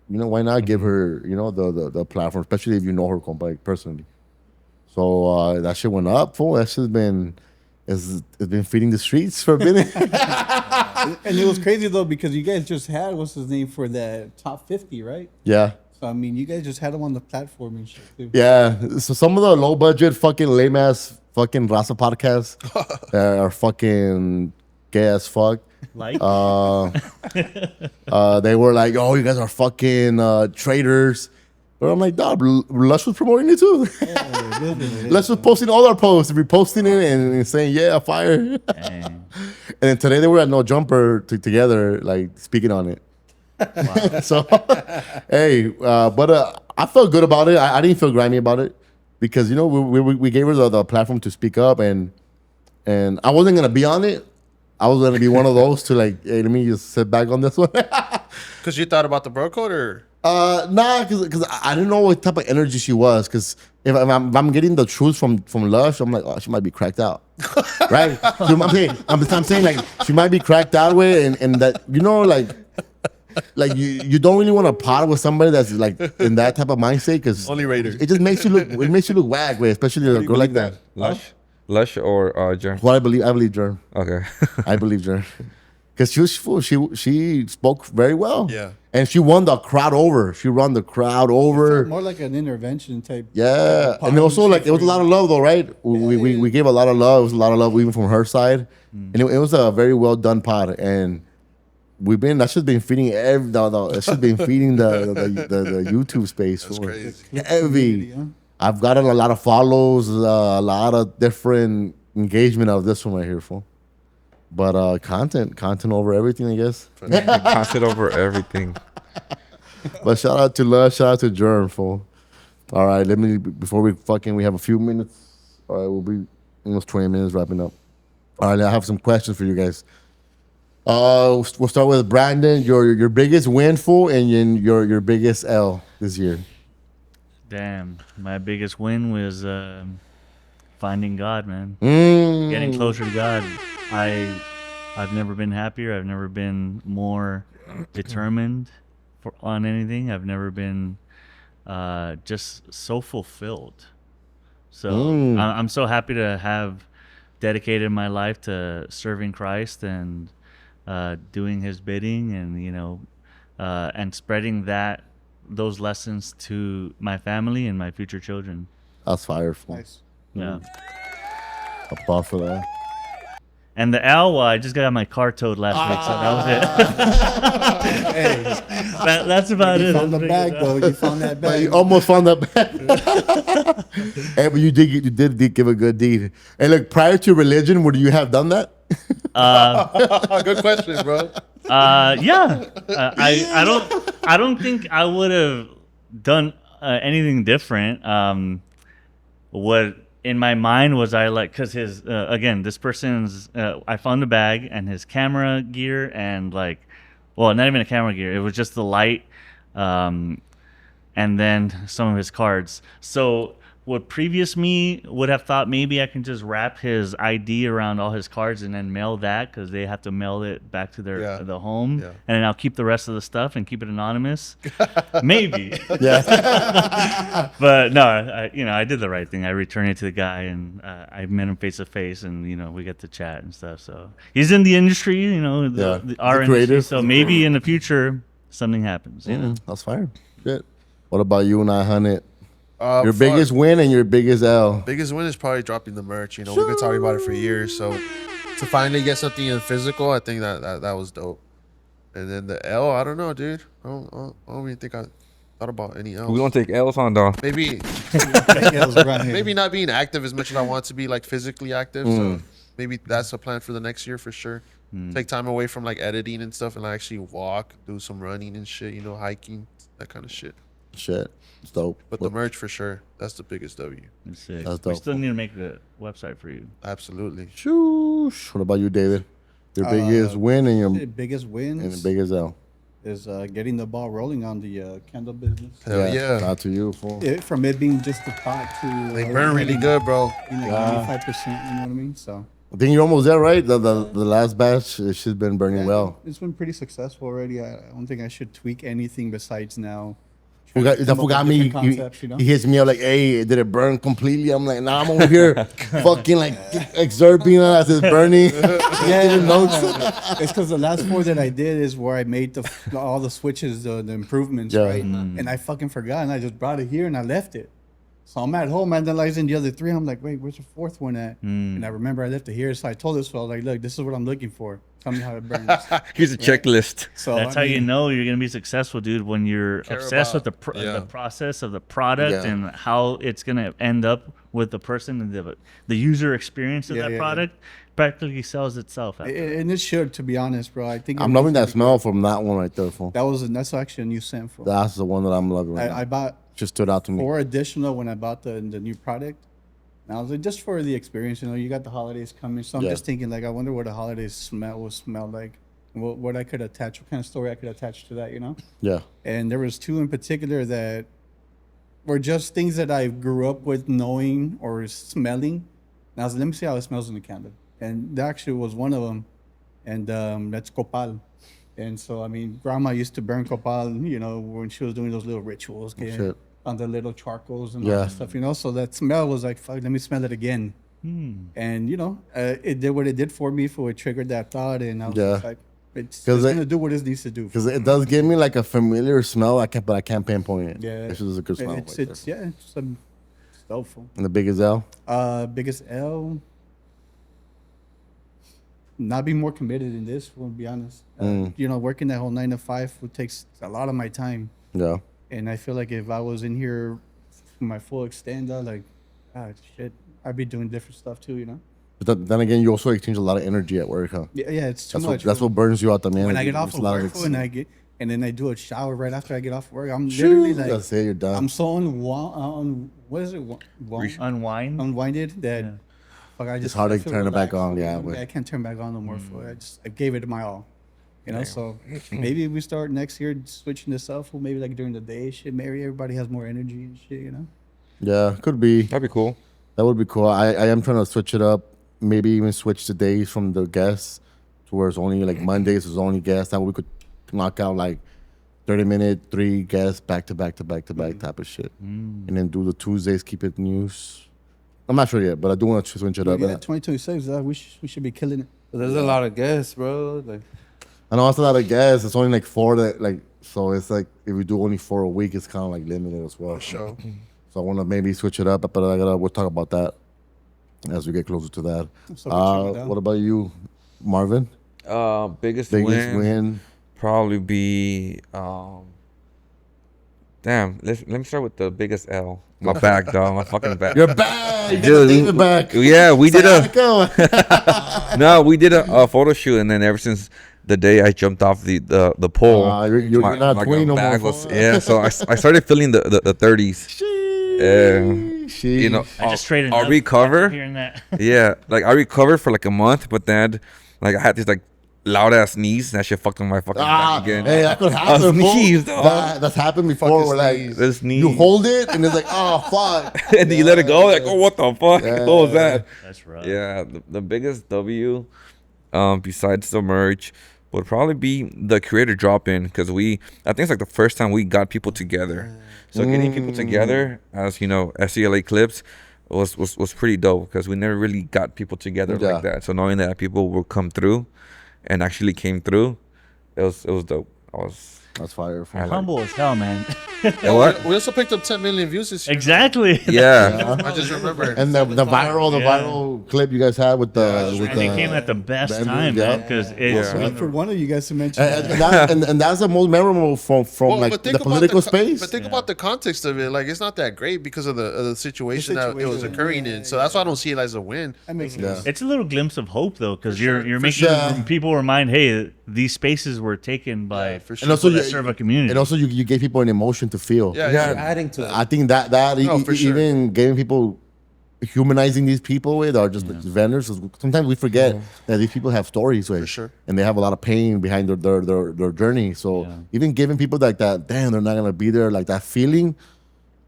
why not give her, the platform, especially if you know her Compa, like, personally. So that shit went up, fool. That shit's it's been feeding the streets for a minute. And it was crazy though because you guys just had what's his name for that top 50, right? Yeah. So I mean, you guys just had him on the platform and shit too. Yeah, so some of the low budget fucking lame ass fucking Raza podcasts that are fucking gay as fuck. Like, They were like, "Oh, you guys are fucking traitors." But I'm like, "Dog, Lush was promoting it too." Lush was posting all our posts, reposting it and saying, "Yeah, fire." dang. And then today they were at No Jumper together, like speaking on it. So, hey, but I felt good about it. I didn't feel grimy about it because we gave her the platform to speak up, and I wasn't gonna be on it. I was gonna be one of those to like, "Hey, let me just sit back on this one." Because you thought about the bro code, or Nah, because I didn't know what type of energy she was. Because if I'm getting the truth from Lush, I'm like, "Oh, she might be cracked out," right? So I'm saying like she might be cracked out with, and that like you don't really want to pot with somebody that's like in that type of mindset because Only Raider. It just makes you look whack, way, especially a girl like that. Lush or Germ? Well, I believe Germ. Okay. I believe Germ. Because she spoke very well. Yeah. And she won the crowd over. She won the crowd over. More like an intervention type. Yeah. And also like it was a lot of love though, right? We gave a lot of love. It was a lot of love even from her side. And it was a very well done pod. And that's just been feeding it's just been feeding the YouTube space. That's crazy. Heavy. I've gotten a lot of follows, a lot of different engagement of this one right here, fool. But content over everything, I guess. Content over everything. But shout out to Lush, shout out to Germ, fool. All right, before we have a few minutes. All right, we'll be almost 20 minutes wrapping up. All right, I have some questions for you guys. We'll start with Brandon. Your biggest win, fool, and your biggest L this year. Damn, my biggest win was finding God, man. Getting closer to God. I've never been happier. I've never been more determined on anything. I've never been just so fulfilled. So I'm so happy to have dedicated my life to serving Christ and doing His bidding, and and spreading those lessons to my family and my future children. That's fireful. Nice. Yeah. Applaud for that. And the L, I just got my car towed last week, so that was it. That's about You it. found the That's bag big though. You found that But bag. you almost found that bag. Hey, but you did give a good deed. And look, prior to religion, would you have done that? Good question, bro. Yeah. I don't think I would have done anything different. What in my mind was I like, because his again, this person's I found a bag and his camera gear and like, well, not even a camera gear, it was just the light, and then some of his cards. So what previous me would have thought maybe I can just wrap his ID around all his cards and then mail that, because they have to mail it back to their the home, Yeah. and then I'll keep the rest of the stuff and keep it anonymous. Maybe. Yeah. But no, I did the right thing. I returned it to the guy, and I met him face to face, and we get to chat and stuff. So he's in the industry, our industry. creative. So maybe in the future something happens. That's fine. Good. What about you, 900? Your Fuck. biggest win and your biggest L. Biggest win is probably dropping the merch. We've been talking about it for years. So to finally get something in physical, I think that was dope. And then the L, I don't know, dude. I don't even think I thought about any else. We don't take L's on though. Maybe Maybe maybe not being active as much as I want to be, like physically active. So maybe that's a plan for the next year for sure. Take time away from like editing and stuff and like, actually walk, do some running and shit. Hiking, that kind of shit. Shit. It's dope. But the merch for sure, that's the biggest W. That's sick. That's We dope. still need to make the website for you. Absolutely. Shoosh. What about you, David? Your biggest win and The your biggest and wins the biggest L. is getting the ball rolling on the candle business. Hell yeah. Shout out to you, fool. From it being just a pot to They burn really good, bro. being like 95%, you know what I mean? So I think you're almost there, right? The last batch, it's just been burning well. it's been pretty successful already. I don't think I should tweak anything besides now. That forgot me. Different concepts, you know? He hits me up like, "Hey, did it burn completely?" I'm like, "Nah, I'm over here, fucking like exerting as it's burning." Yeah, no, it's because the last 4 that I did is where I made all the switches, the improvements, Yeah. right? And I fucking forgot, and I just brought it here and I left it. So I'm at home analyzing the other 3. I'm like, wait, where's the 4th one at? And I remember I left it here, so I told this fellow, like, look, this is what I'm looking for. Tell me how it burns. Here's a checklist. So That's I how you mean, know you're gonna be successful, dude. When you're Care obsessed with about- the process of the product Yeah. and how it's gonna end up with the person and the user experience of Yeah, that yeah, product, practically sells itself. After. And it should, to be honest, bro. I think I'm loving that smell from that one right there, fool. That's actually a new scent for. That's the one that I'm loving right now. I bought Just stood out to me. 4 additional when I bought the new product. And I was like, just for the experience, you got the holidays coming. So I'm Yeah. just thinking, like, I wonder what the holidays will smell like. What I could attach, what kind of story I could attach to that, Yeah. And there was 2 in particular that were just things that I grew up with knowing or smelling. And I was like, let me see how it smells in the candle. And that actually was one of them. And that's copal. And so, I mean, grandma used to burn copal, when she was doing those little rituals. Shit. On the little charcoals and all Yeah. that stuff, So that smell was like, fuck, let me smell it again. And, it did what it did for me, for it triggered that thought. And I was Yeah. just like, it's 'Cause going to do what it needs to do. Because it does give me like a familiar smell, but I can't pinpoint it. Yeah. This is a good smell. It's, right it's, yeah, it's helpful. there. And the biggest L? Biggest L. Not be more committed in this, we'll be honest. Working that whole 9 to 5 takes a lot of my time. Yeah. And I feel like if I was in here for my full extent, I'd be doing different stuff too, But then again, you also exchange a lot of energy at work, huh? Yeah, it's too That's much. what burns you out the man. when I get off It's of a lot work, and then I do a shower right after I get off work, I'm Shoo, literally like, that's it, you're done. I'm so what is it? Unwind. Unwinded that Yeah. fuck, I just hard to I feel turn it back relaxed. on, yeah, but- I can't turn back on no more. I gave it my all. So maybe we start next year switching this up. Or maybe like during the day, shit. Maybe everybody has more energy and shit. Yeah, could be. That'd be cool. That would be cool. I am trying to switch it up. Maybe even switch the days from the guests to where it's only like Mondays is only guests. That way we could knock out like 30-minute, 3 guests back to back to back to back type of shit. And then do the Tuesdays, keep it news. I'm not sure yet, but I do want to switch it up. Yeah, 2026. We should be killing it. But there's a lot of guests, bro. Like, I know it's a lot of guests. It's only like 4 that like, so it's like if we do only 4 a week, it's kind of like limited as well. Sure. So I want to maybe switch it up, but we'll talk about that as we get closer to that. So we'll check it out. What about you, Marvin? Biggest Biggest win, win? probably be damn. Let me start with the biggest L. My back, dog. My fucking back. You're back. You Dude, got David back. Yeah, we did a Sciatica. no, we did a photo shoot, and then ever since the day I jumped off the pole, You're not my twin no back more. was, yeah. So I started feeling the 30s. Yeah. you know, I just traded. I'll up recover. after hearing that. Yeah, like I recovered for like a month, but then like I had these like loud ass sneeze. And that shit fucked with my fucking back again. Hey, that could I happen. fool. sneezed, dog. That's happened before. Where like sneeze. This sneeze. you hold it and it's like, oh fuck, and then you let it go. Like, oh, what the fuck? Yeah. What was that? That's rough. Yeah, the biggest W, besides the merch, would probably be the creator drop in because I think it's like the first time we got people together. So getting people together as SCLA Clips was pretty dope because we never really got people together Yeah. like that. So knowing that people will come through, and actually came through, it was dope. that's fire. fool. Humble as hell, man. And what? We also picked up 10 million views this year. Exactly. Yeah. I just remember. And the viral clip you guys had with the And it came at the best ending, time, yeah. man, because it's Wait for one of you guys to mention and, that. and that's the most memorable from Well, like but think the about political the space. But think about the context of it. Like, it's not that great because of the situation that it was situation, occurring in. So that's why I don't see it as a win. That makes sense. it's a little glimpse of hope though, because sure, you're for making sure. people remind, hey, these spaces were taken by Yeah, for sure. and also people that serve a community. and also you gave people an emotion to feel. Yeah, Yeah. yeah. Adding to it. I think that No, for sure. even giving people humanizing these people with are just like vendors. Sometimes we forget that these people have stories with, For sure. and they have a lot of pain behind their journey. So even giving people like that, damn, they're not gonna be there, like that feeling.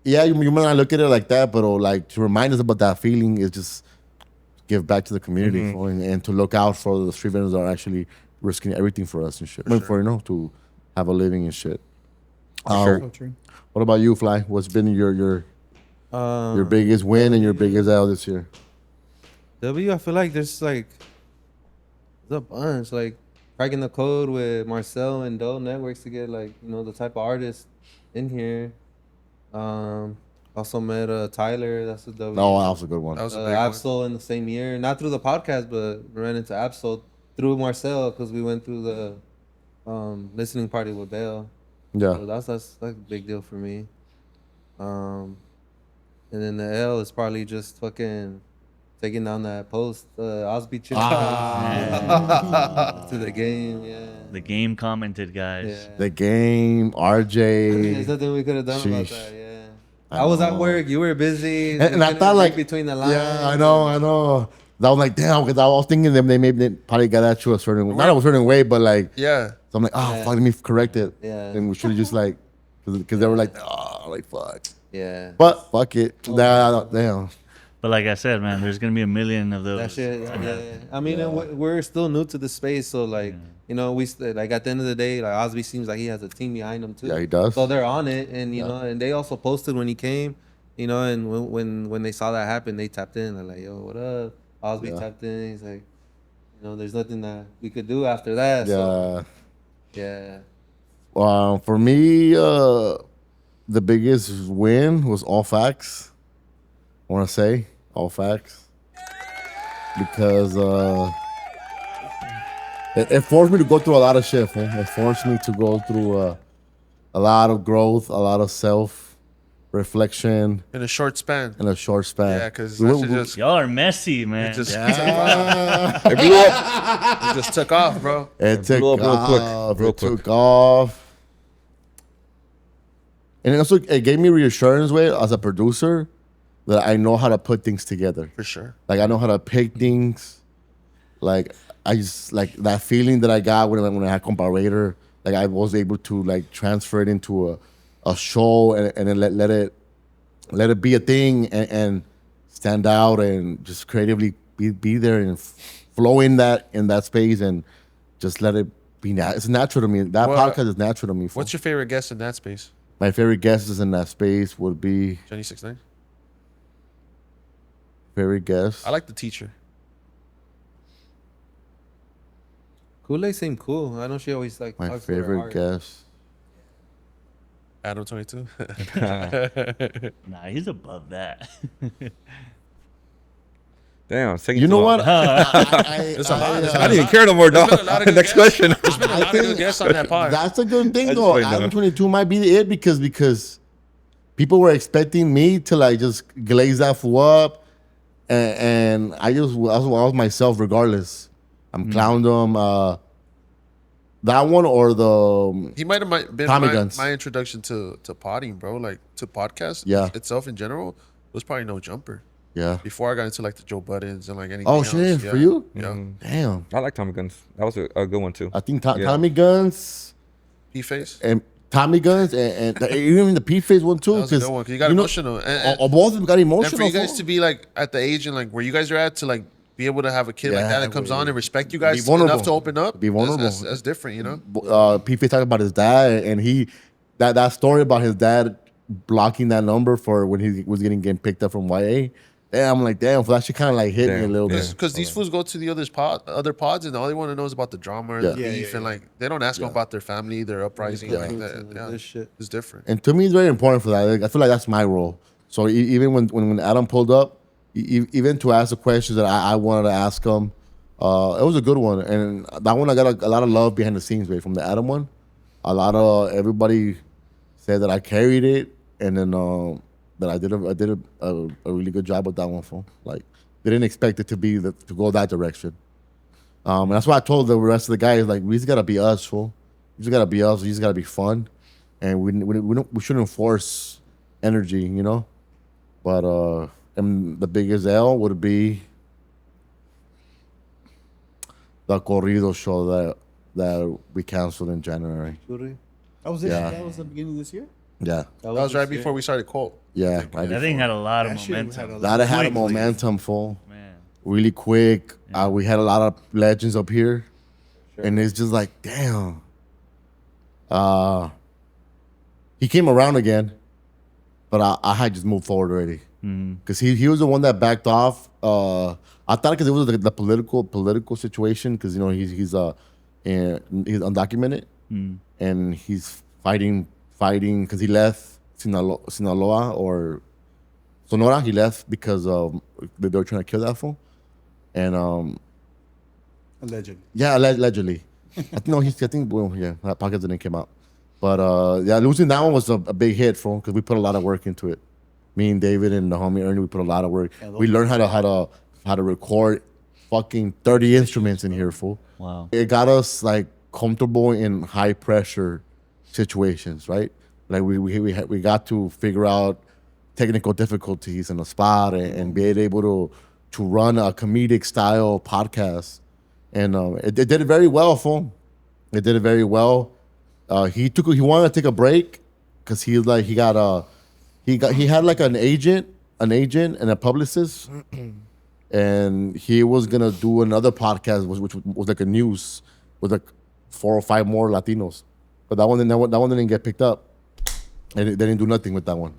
Yeah, you might not look at it like that, but like to remind us about that feeling is just give back to the community fool, and to look out for the street vendors that are actually risking everything for us and shit. For to have a living and shit. Sure. So true. What about you, Fly? What's been your biggest win and your biggest L this year? W, I feel like there's a bunch, like cracking the code with Marcel and Doe Networks to get the type of artists in here. Also met Tyler, that's a W. No, that was a good one. That was a big one. Absol in the same year, not through the podcast, but ran into Absol through Marcel because we went through the listening party with Bale. Yeah. So that's a big deal for me. And then the L is probably just fucking taking down that post, Osby chick to the game, yeah. The game commented, guys. Yeah. The game, RJ. There's nothing we could have done about Sheesh. that, yeah. I was at work, you were busy. And I couldn't thought read like between the lines. Yeah, I know. That was like damn, because I was thinking they probably got at you a certain way, not a certain way, but like Yeah. so I'm like, oh Yeah. fuck, let me correct it. Yeah. And we should have just like, because they were like, oh, like fuck. Yeah. But fuck it. Damn. But like I said, man, there's gonna be a million of those. That shit, yeah. I mean, and we're still new to the space, so like, like at the end of the day, like Osby seems like he has a team behind him too. Yeah, he does. So they're on it, and and they also posted when he came, and when they saw that happen, they tapped in. They're like, "Yo, what up?" Osby tapped in. He's like, there's nothing that we could do after that. So, Yeah. yeah. For me, the biggest win was All Facts. I want to say All Facts because it forced me to go through a lot of shit. Man. It forced me to go through a lot of growth, a lot of self-reflection In a short span. in a short span. Yeah, because We- that we- shit just, Y'all are messy, man. it just, It blew up. it just took off, bro. It took blew up real quick, off. real It quick. took off. And it also it gave me reassurance way as a producer that I know how to put things together. For sure. Like I know how to pick things. Like I just like that feeling that I got when I had Comparator. Like I was able to like transfer it into a show and then let it be a thing and stand out and just creatively be there and flow in that space and just let it be. It's natural to me. That Well, podcast is natural to me. What's your favorite guest in that space? My favorite guests in that space would be Jenny 69. favorite guest. I like the teacher. Kool-Aid seemed cool. I know she always My talks about her favorite art. guest. Adam 22. Nah, he's above that. Damn, it's taking You too know long. what? There's a lot. I didn't even care no more, dog. been a lot of good Next guests. question. There's been a lot of good guests on that pod. That's a good thing I just though. wanna know. Adam 22 might be it because people were expecting me to like just glaze that fool up, and I was myself regardless. I'm clowned them. That one or the He might have been Tommy guns. my introduction to potting, bro. Like to podcast Yeah. itself in general was probably No Jumper. Yeah. Before I got into like the Joe Buttons and like anything Oh else. shit, Yeah. for you? Yeah. Damn. I like Tommy Guns. That was a good one too. I think Yeah. Tommy Guns P-Face. and Tommy Guns and even the P-Face one too. That was a Because good one. 'Cause you got emotional. And both of them got and emotional. for you guys fool. to be like at the age and like where you guys are at to like be able to have a kid like Yeah, that comes we- on and respect you guys vulnerable. enough to open up. Be vulnerable. That's different, you know? P-Face talking about his dad, and that story about his dad blocking that number for when he was getting picked up from YA. Damn, I'm like, damn, that shit kind of like hit me a Damn, little yeah. bit. Because these fools go to the other pods and all they want to know is about the drama or Yeah. the beef and like they don't ask them about their family, their uprising like that. Yeah, This shit. it's different. And to me, it's very important for that. Like, I feel like that's my role. So even when Adam pulled up, even to ask the questions that I wanted to ask him, it was a good one. And that one I got a lot of love behind the scenes, right? From the Adam one, a lot of everybody said that I carried it, and then that I did a really good job with that one. For like, they didn't expect it to be to go that direction. And that's why I told the rest of the guys, like, we just gotta be us, fool. We just gotta be us. We just gotta be fun, and we shouldn't force energy, you know. But and the biggest L would be the corrido show that we canceled in January. That was it. Yeah. That was the beginning of this year. Yeah, That was right before we started Colt. yeah. That thing had a lot of That shit momentum. had a That had a Quickly. momentum, full. Man. Really quick. We had a lot of legends up here, and it's just like, damn. He came around again, but I had just moved forward already because he was the one that backed off. I thought because it was the political situation because you know he's undocumented and he's fighting because he left Sinaloa or Sonora. He left because they were trying to kill that fool. And Allegedly. yeah, allegedly. I think no, I think well, yeah, that podcast didn't come out. But yeah, losing that one was a big hit for because we put a lot of work into it. Me and David and the homie Ernie, we put a lot of work. Yeah, We learned how to record fucking 30 instruments in here, fool. Wow. It got us like comfortable in high pressure situations, right? Like we got to figure out technical difficulties in the spot and be able to run a comedic style podcast, and it did it very well, fool. It did it very well. He wanted to take a break because he had like an agent and a publicist, and he was gonna do another podcast which was like a news with like 4 or 5 more Latinos, but that one didn't get picked up, and they didn't do nothing with that one.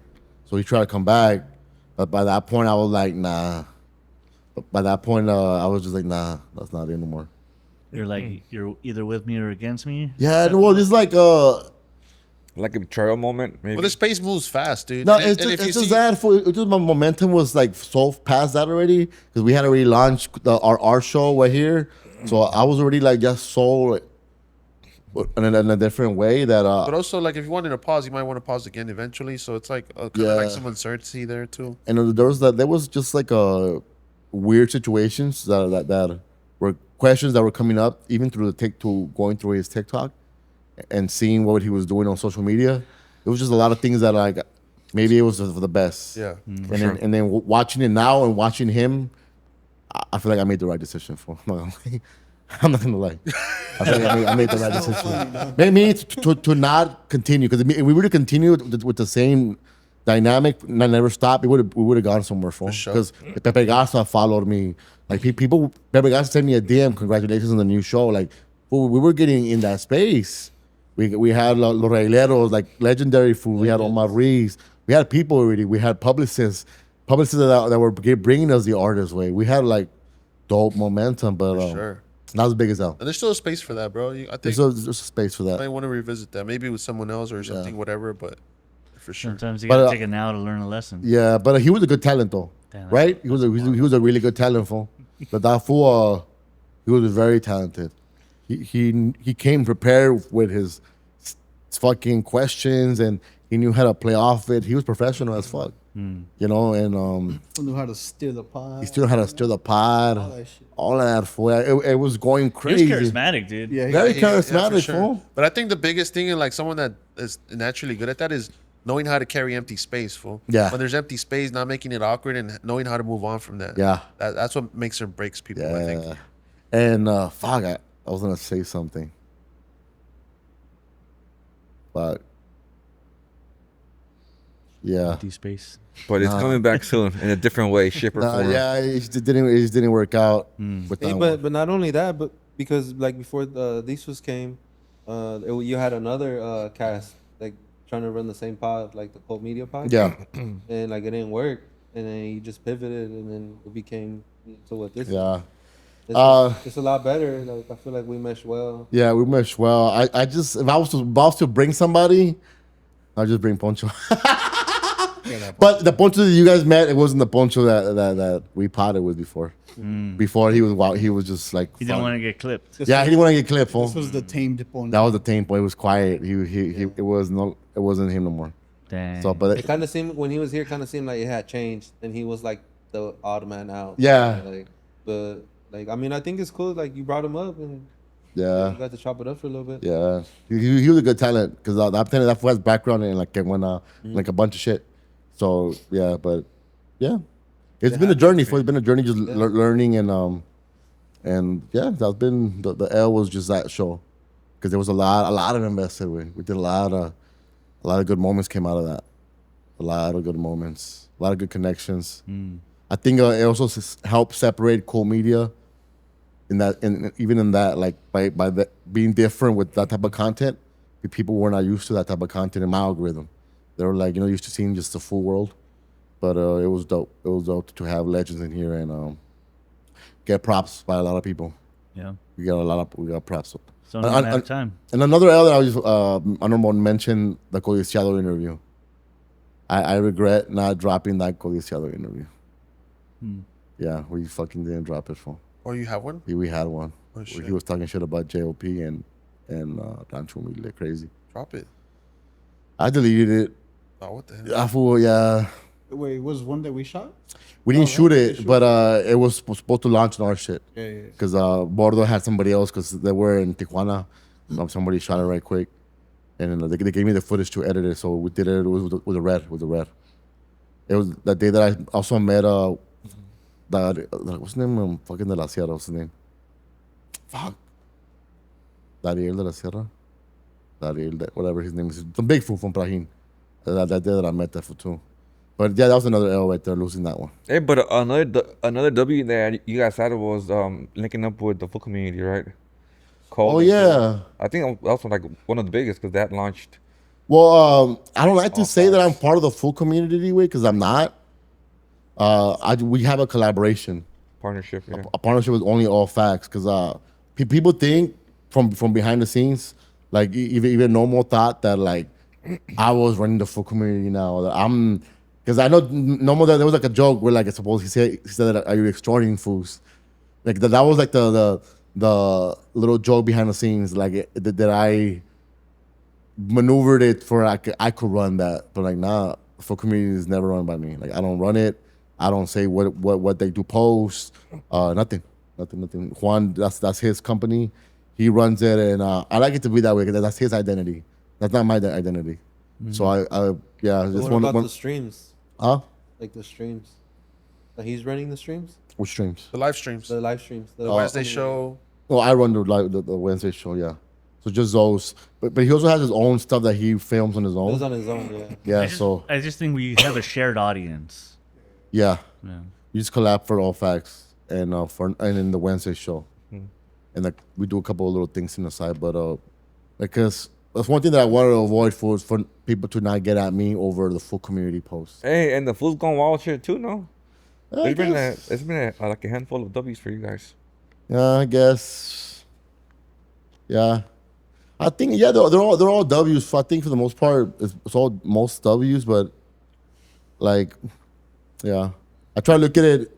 So he tried to come back, but by that point I was like, nah. But by that point I was just like, nah, that's not it anymore. You're like, you're either with me or against me. Yeah, well, it's like Like a betrayal moment, maybe. Well, the space moves fast, dude. no, And- it's and just, if it's you just see- that for it's just my momentum was like so past that already because we had already launched our show right here, so I was already like just so in a different way that But also, like, if you wanted to pause, you might want to pause again eventually. So it's like kind Yeah. of like some uncertainty there too. and there was just like weird situations that were questions that were coming up even through going through his TikTok and seeing what he was doing on social media. It was just a lot of things that like maybe it was for the best. Yeah. And then watching it now and watching him, I feel like I made the right decision for him. I'm not gonna lie. I feel like I made the right decision. Maybe to not continue because if we would have continued with the same dynamic, never stop, we would have gone somewhere for sure. because Pepe Garza followed me. Like people, Pepe Garza sent me a DM, congratulations on the new show. Like we were getting in that space. We had Los Regleros, like legendary food. We had Omar Reeves. We had people already. We had publicists that were bringing us the artist way. We had like dope momentum, but Sure. not as big as that. And there's still a space for that, bro. I think There's a space for I that. might want to revisit that, maybe with someone else or something, whatever. But for sure. Sometimes you But, gotta take it now to learn a lesson. Yeah, but he was a good talent though, Damn, right? He was a really good talent fool. But that fool, he was very talented. He came prepared with his fucking questions and he knew how to play off it. He was professional as fuck, you know. And Who knew how to steer the pot? he still had to stir the pot, All that shit. all of that fool. It was going He crazy. was charismatic, dude. Yeah, Very Yeah, for charismatic, sure. fool. But I think the biggest thing in like someone that is naturally good at that is knowing how to carry empty space, fool. Yeah. When there's empty space, not making it awkward and knowing how to move on from that. Yeah. That's what makes or breaks people, I think. Yeah. And fuck, I was gonna say something. But yeah. Empty space. But it's coming back soon in a different way, shape or form. Yeah, it just didn't work out with Hey, that but one. but not only that, but because like before these was came, you had another cast like trying to run the same pod, like the Cult Media pod. Yeah. And like it didn't work, and then you just pivoted, and then it became to what this. Yeah. Is. It's a lot better. Like I feel like we mesh well. Yeah, we meshed well. I just if I was to bring somebody, I'd just bring Poncho. But the Poncho that you guys met, it wasn't the Poncho that we potted with before. Before he was just like He didn't fun. want to get clipped. Yeah, he didn't want to get clipped. Fool. This was the tamed opponent. That was the tame point. It was quiet. It wasn't him no more. Dang. So, but It kind of seemed when he was here, kind of seemed like it had changed, and he was like the odd man out. Yeah. But I mean, I think it's cool. Like you brought him up, and yeah, you got to chop it up for a little bit. yeah, he was a good talent because I'm telling you that fool has background in like like a bunch of shit. So yeah, but yeah, it's been a journey. It's been a journey just learning and yeah, that's been the L was just that show because there was a lot of invested with. We did a lot of good moments came out of that. A lot of good moments, a lot of good connections. I think it also helped separate Cool Media in that, and even in that, like by being different with that type of content, people were not used to that type of content in my algorithm. They were like, used to seeing just the full world. But it was dope. It was dope to have legends in here and get props by a lot of people. Yeah. We got props. So not out of time. And another L that I was honorable mention the Codiciado interview. I regret not dropping that Codiciado interview. Yeah, we fucking didn't drop it for. Or you have one? We had one. Oh, shit. He was talking shit about JOP and Rancho me like crazy. Drop it. I deleted it. Oh, what the hell? I fool, yeah. Wait, it was one that we shot? We didn't Oh, shoot right, it, but it was supposed to launch on our shit. Yeah. Because Bordo had somebody else because they were in Tijuana. Somebody shot it right quick. And then they gave me the footage to edit it, so we did it with the red. It was the day that I also met what's his name? Fucking de la Sierra, what's his name? Fuck. Dariel de la Sierra? Whatever his name is. The big fool from Prahin. That day that I met that fool too. But yeah, that was another L right there, losing that one. Hey, but another W that you guys had was linking up with the full community, right? Oh yeah. I think that was like one of the biggest because that launched. Well, I don't like to say that I'm part of the full community anyway, because I'm not. We have a collaboration, Partnership, yeah. a partnership with only All Facts, because people think from behind the scenes, like even Normal thought that like I was running the full community now. That I'm, because I know Normal that there was like a joke where like I suppose he said that are you extorting fools, like that was like the little joke behind the scenes, like that I maneuvered it for I could run that, but like nah, full community is never run by me. Like I don't run it. I don't say what they do post. Nothing. Juan, that's his company. He runs it, and I like it to be that way because that's his identity. That's not my identity. So I yeah. So Just what one. about the streams? Huh? Like the streams? Like he's running the streams? Which streams? The live streams. The live streams. The Wednesday show. Oh, I run the Wednesday show. Yeah. So just those, but he also has his own stuff that he films on his It was own. on his own, yeah. Yeah. I just think we have a shared audience. Yeah. Yeah. You just collab for All Facts and in the Wednesday show, and like we do a couple of little things in the side, but because that's one thing that I wanted to avoid for people to not get at me over the full community post. Hey, and the fool's gone wild shit too, no? I guess. It's been like a handful of W's for you guys. Yeah, I guess. Yeah, I think they're all W's. I think for the most part, it's all most W's, but like, yeah, I try to look at it.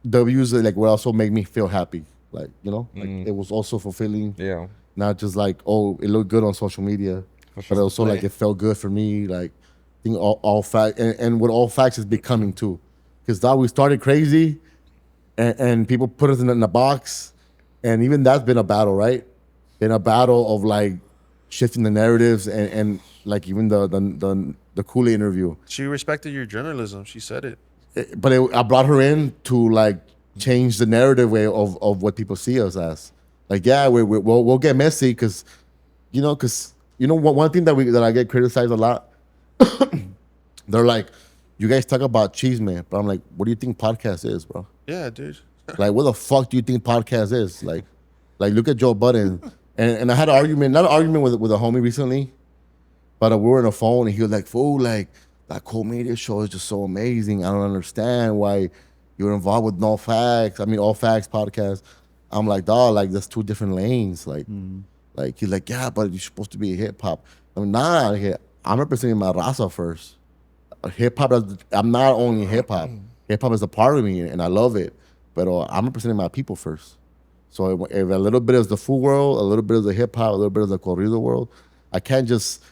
W's like what also make me feel happy, like like it was also fulfilling. Yeah. Not just like, oh, it looked good on social media, but also like it felt good for me. Like, I think all facts and what All Facts is becoming too, because that we started crazy, and people put us in a box, and even that's been a battle, right? Been a battle of like shifting the narratives and like even the Kool-Aid interview. She respected your journalism. She said it. I brought her in to like change the narrative way of what people see us as. Like, yeah, we'll get messy because one thing that I get criticized a lot. They're like, you guys talk about cheese, man, but I'm like, what do you think podcast is, bro? Yeah, dude. Like, what the fuck do you think podcast is? Like look at Joe Budden. And I had an argument, not an argument with a homie recently, but we were on the phone and he was like, fool, like, that Cold Media show is just so amazing. I don't understand why you're involved with All Facts podcast. I'm like, dog, like, that's two different lanes. Like, like he's like, yeah, but you're supposed to be hip hop. I'm nah, I'm representing my raza first. Hip hop, I'm not only hip hop. Hip hop is a part of me and I love it. But I'm representing my people first. So if a little bit is the food world, a little bit is the hip hop, a little bit is the corrido world, I can't just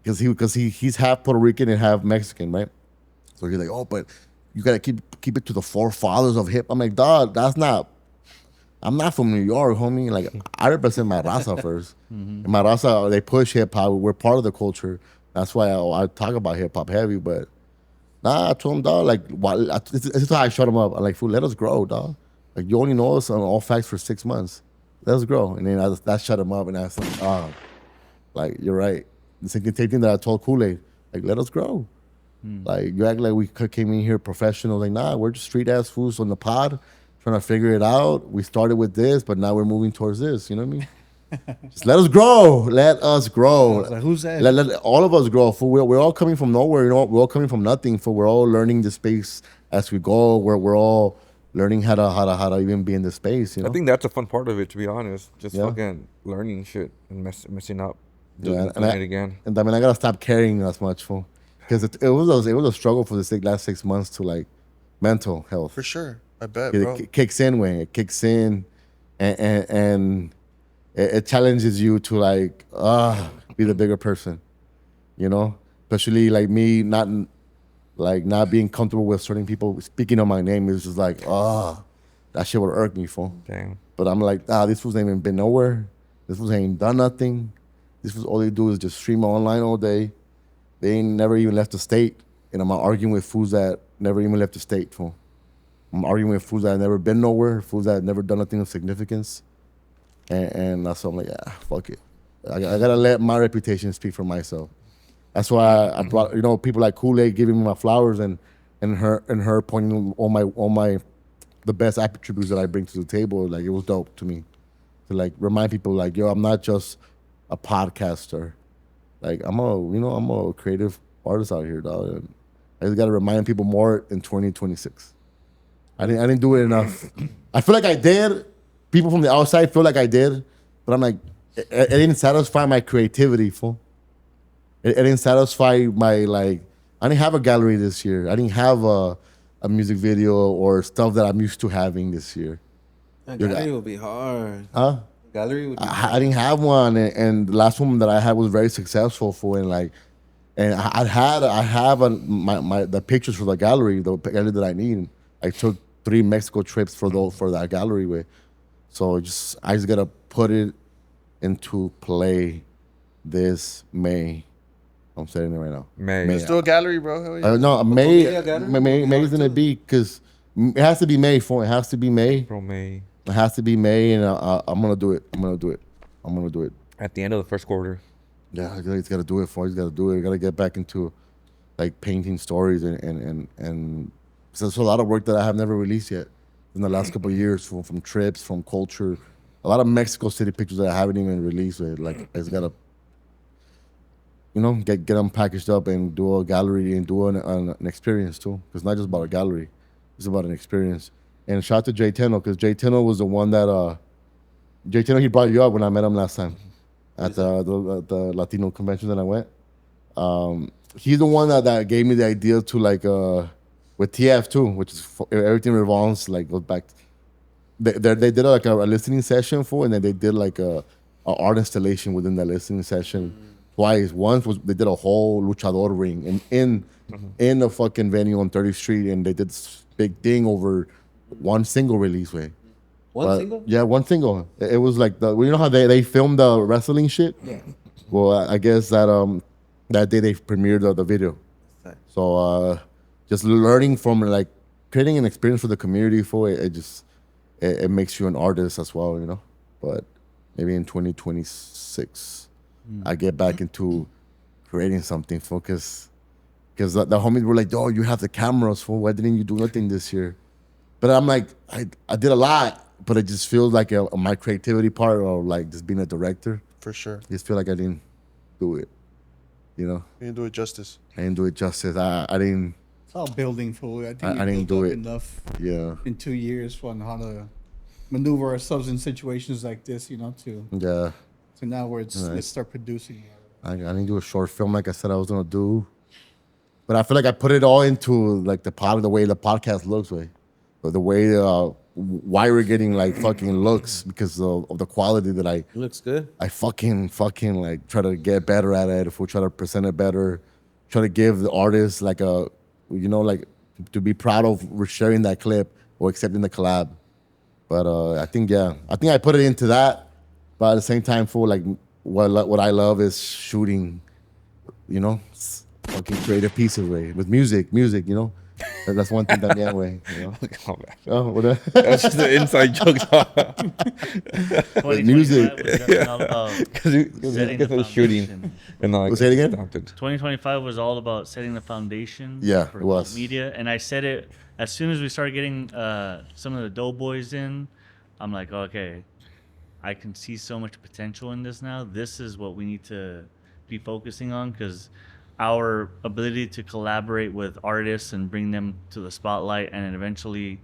because he's half Puerto Rican and half Mexican, right? So he's like, oh, but you gotta keep it to the forefathers of hip. I'm like, dog, I'm not from New York, homie. Like, I represent my raza first. And my raza, they push hip hop. We're part of the culture. That's why I talk about hip hop heavy. But nah, I told him, dog, like, this is how I shut him up. I'm like, fool, let us grow, dog. Like, you only know us on All Facts for 6 months. Let us grow. And then that shut him up. And I was like, like, you're right. The same thing that I told Kool-Aid. Like, let us grow. Like, you act like we came in here professional. Like, nah, we're just street-ass fools on the pod trying to figure it out. We started with this, but now we're moving towards this. You know what I mean? Just let us grow. Let us grow. Like, who's that? Let all of us grow. For we're all coming from nowhere. You know, we're all coming from nothing. For we're all learning the space as we go. We're all learning how to even be in the space. You know? I think that's a fun part of it, to be honest. Just Yeah. fucking learning shit and messing up. Yeah, Doing it again. And I mean, I gotta stop caring as much for because it was a struggle for the last 6 months to like mental health. For sure. I bet, It bro. kicks in when it kicks in, and it challenges you to like be the bigger person, you know. Especially like me, not being comfortable with certain people speaking on my name is just like that shit would irk me for. Damn. But I'm like, these fools ain't even been nowhere. This fools ain't done nothing. This was all they do is just stream online all day. They ain't never even left the state. And I'm arguing with fools that never even left the state, fool. I'm arguing with fools that have never been nowhere, fools that have never done nothing of significance. And that's why I'm like, fuck it. I gotta let my reputation speak for myself. That's why I brought, people like Kool-Aid giving me my flowers and her pointing all my the best attributes that I bring to the table. Like, it was dope to me to like remind people like, yo, I'm not just a podcaster. Like, I'm a creative artist out here, dog. And I just gotta remind people more in 2026. I didn't do it enough. I feel like I did. People from the outside feel like I did, but I'm like, it didn't satisfy my creativity, fool. It didn't satisfy my like. I didn't have a gallery this year. I didn't have a music video or stuff that I'm used to having this year. A gallery would be hard. Huh? Gallery would be I didn't have one, and the last one that I had was very successful for, and I have the pictures for the gallery that I need. I took 3 Mexico trips for that gallery with, so I just gotta put it into play this May. I'm saying it right now. May. Let's do a gallery, bro. Hell yeah. No, May's gonna be because it has to be May. It has to be May. Bro, May. It has to be May, and I'm gonna do it. I'm gonna do it. At the end of the first quarter. Yeah, he's got to do it. He's got to do it. I got to get back into like painting stories and so there's a lot of work that I have never released yet in the last couple of years from trips, from culture, a lot of Mexico City pictures that I haven't even released. Like, I just gotta, get them packaged up and do a gallery and do an experience too. Because it's not just about a gallery, it's about an experience. And shout out to Jay Teno, because Jay Teno was the one that Jay Teno, he brought you up when I met him last time at the Latino convention that I went. He's the one that gave me the idea to like with TF too, which is everything revolves like goes back. They did like a listening session and then they did like a art installation within that listening session twice. Once was they did a whole luchador ring in the fucking venue on 30th Street, and they did this big thing over one single release way. One single? Yeah, one single. It was like you know how they filmed the wrestling shit? Yeah. Well, I guess that day they premiered the video. So just learning from like creating an experience for the community for it, it makes you an artist as well, you know. But maybe in 2026, I get back into creating something because the homies were like, "Oh, you have the cameras, for why didn't you do nothing this year?" But I'm like, I did a lot, but it just feels like my creativity part of like just being a director. For sure. I just feel like I didn't do it, you know. You didn't do it justice. I didn't do it justice. I didn't. It's all building for. I think I we didn't built do up it. enough Yeah, in 2 years on how to maneuver ourselves in situations like this. You know, yeah. to now where it's Right. let's start producing. I didn't do a short film like I said I was gonna do, but I feel like I put it all into like the way the podcast looks, way, or the way why we're getting like fucking looks because of the quality that It looks good. I fucking like try to get better at it. If we try to present it better, try to give the artist like like to be proud of sharing that clip or accepting the collab. But I think I put it into that. But at the same time, for like what I love is shooting, you know, fucking creative pieces way with music, you know. That's one thing that me way, you know. Oh, man. Oh, what? That's just the inside joke. Music. 2025 was definitely all about Because you setting get the the shooting. foundation. And like, Say it again? stopped it. 2025 was all about setting the foundation Yeah, for it was. media. And I said it as soon as we started getting some of the Doughboys in. I'm like, okay, I can see so much potential in this now. This is what we need to be focusing on because our ability to collaborate with artists and bring them to the spotlight and then eventually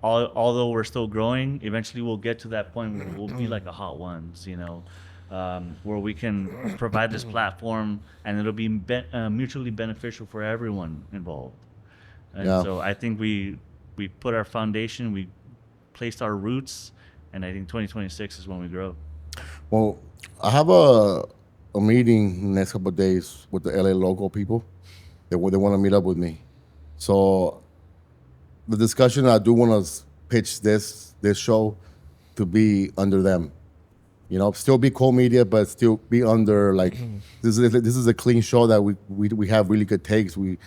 although we're still growing, eventually we'll get to that point where we'll be like a Hot Ones, where we can provide this platform and it'll be mutually beneficial for everyone involved. And Yeah. so I think we put our foundation, we placed our roots, and I think 2026 is when we grow. Well, I have a meeting next couple of days with the LA local people. They want to meet up with me. So the discussion, I do want to pitch this show to be under them. You know, still be Cold Media, but still be under like this is a clean show that we have really good takes. We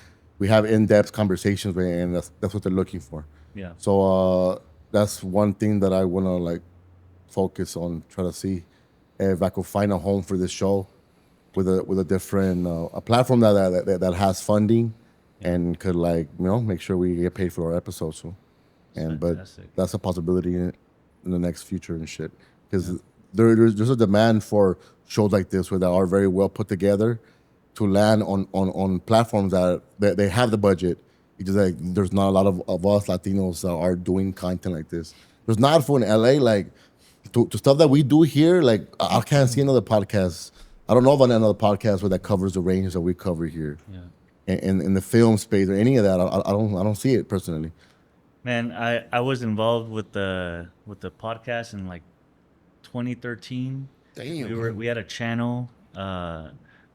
have in-depth conversations with, and that's what they're looking for. Yeah. So that's one thing that I want to like focus on, try to see if I could find a home for this show with a different a platform that has funding and could like make sure we get paid for our episodes. So, but Fantastic. that's a possibility in the next future and shit because there's a demand for shows like this that are very well put together to land on platforms that they have the budget. It's just like there's not a lot of us Latinos that are doing content like this. There's not for in LA like to stuff that we do here. Like I can't see another podcast. I don't know about another podcast where that covers the range that we cover here. Yeah. In the film space or any of that, I don't see it personally. Man, I was involved with the podcast in like 2013. Damn. We had a channel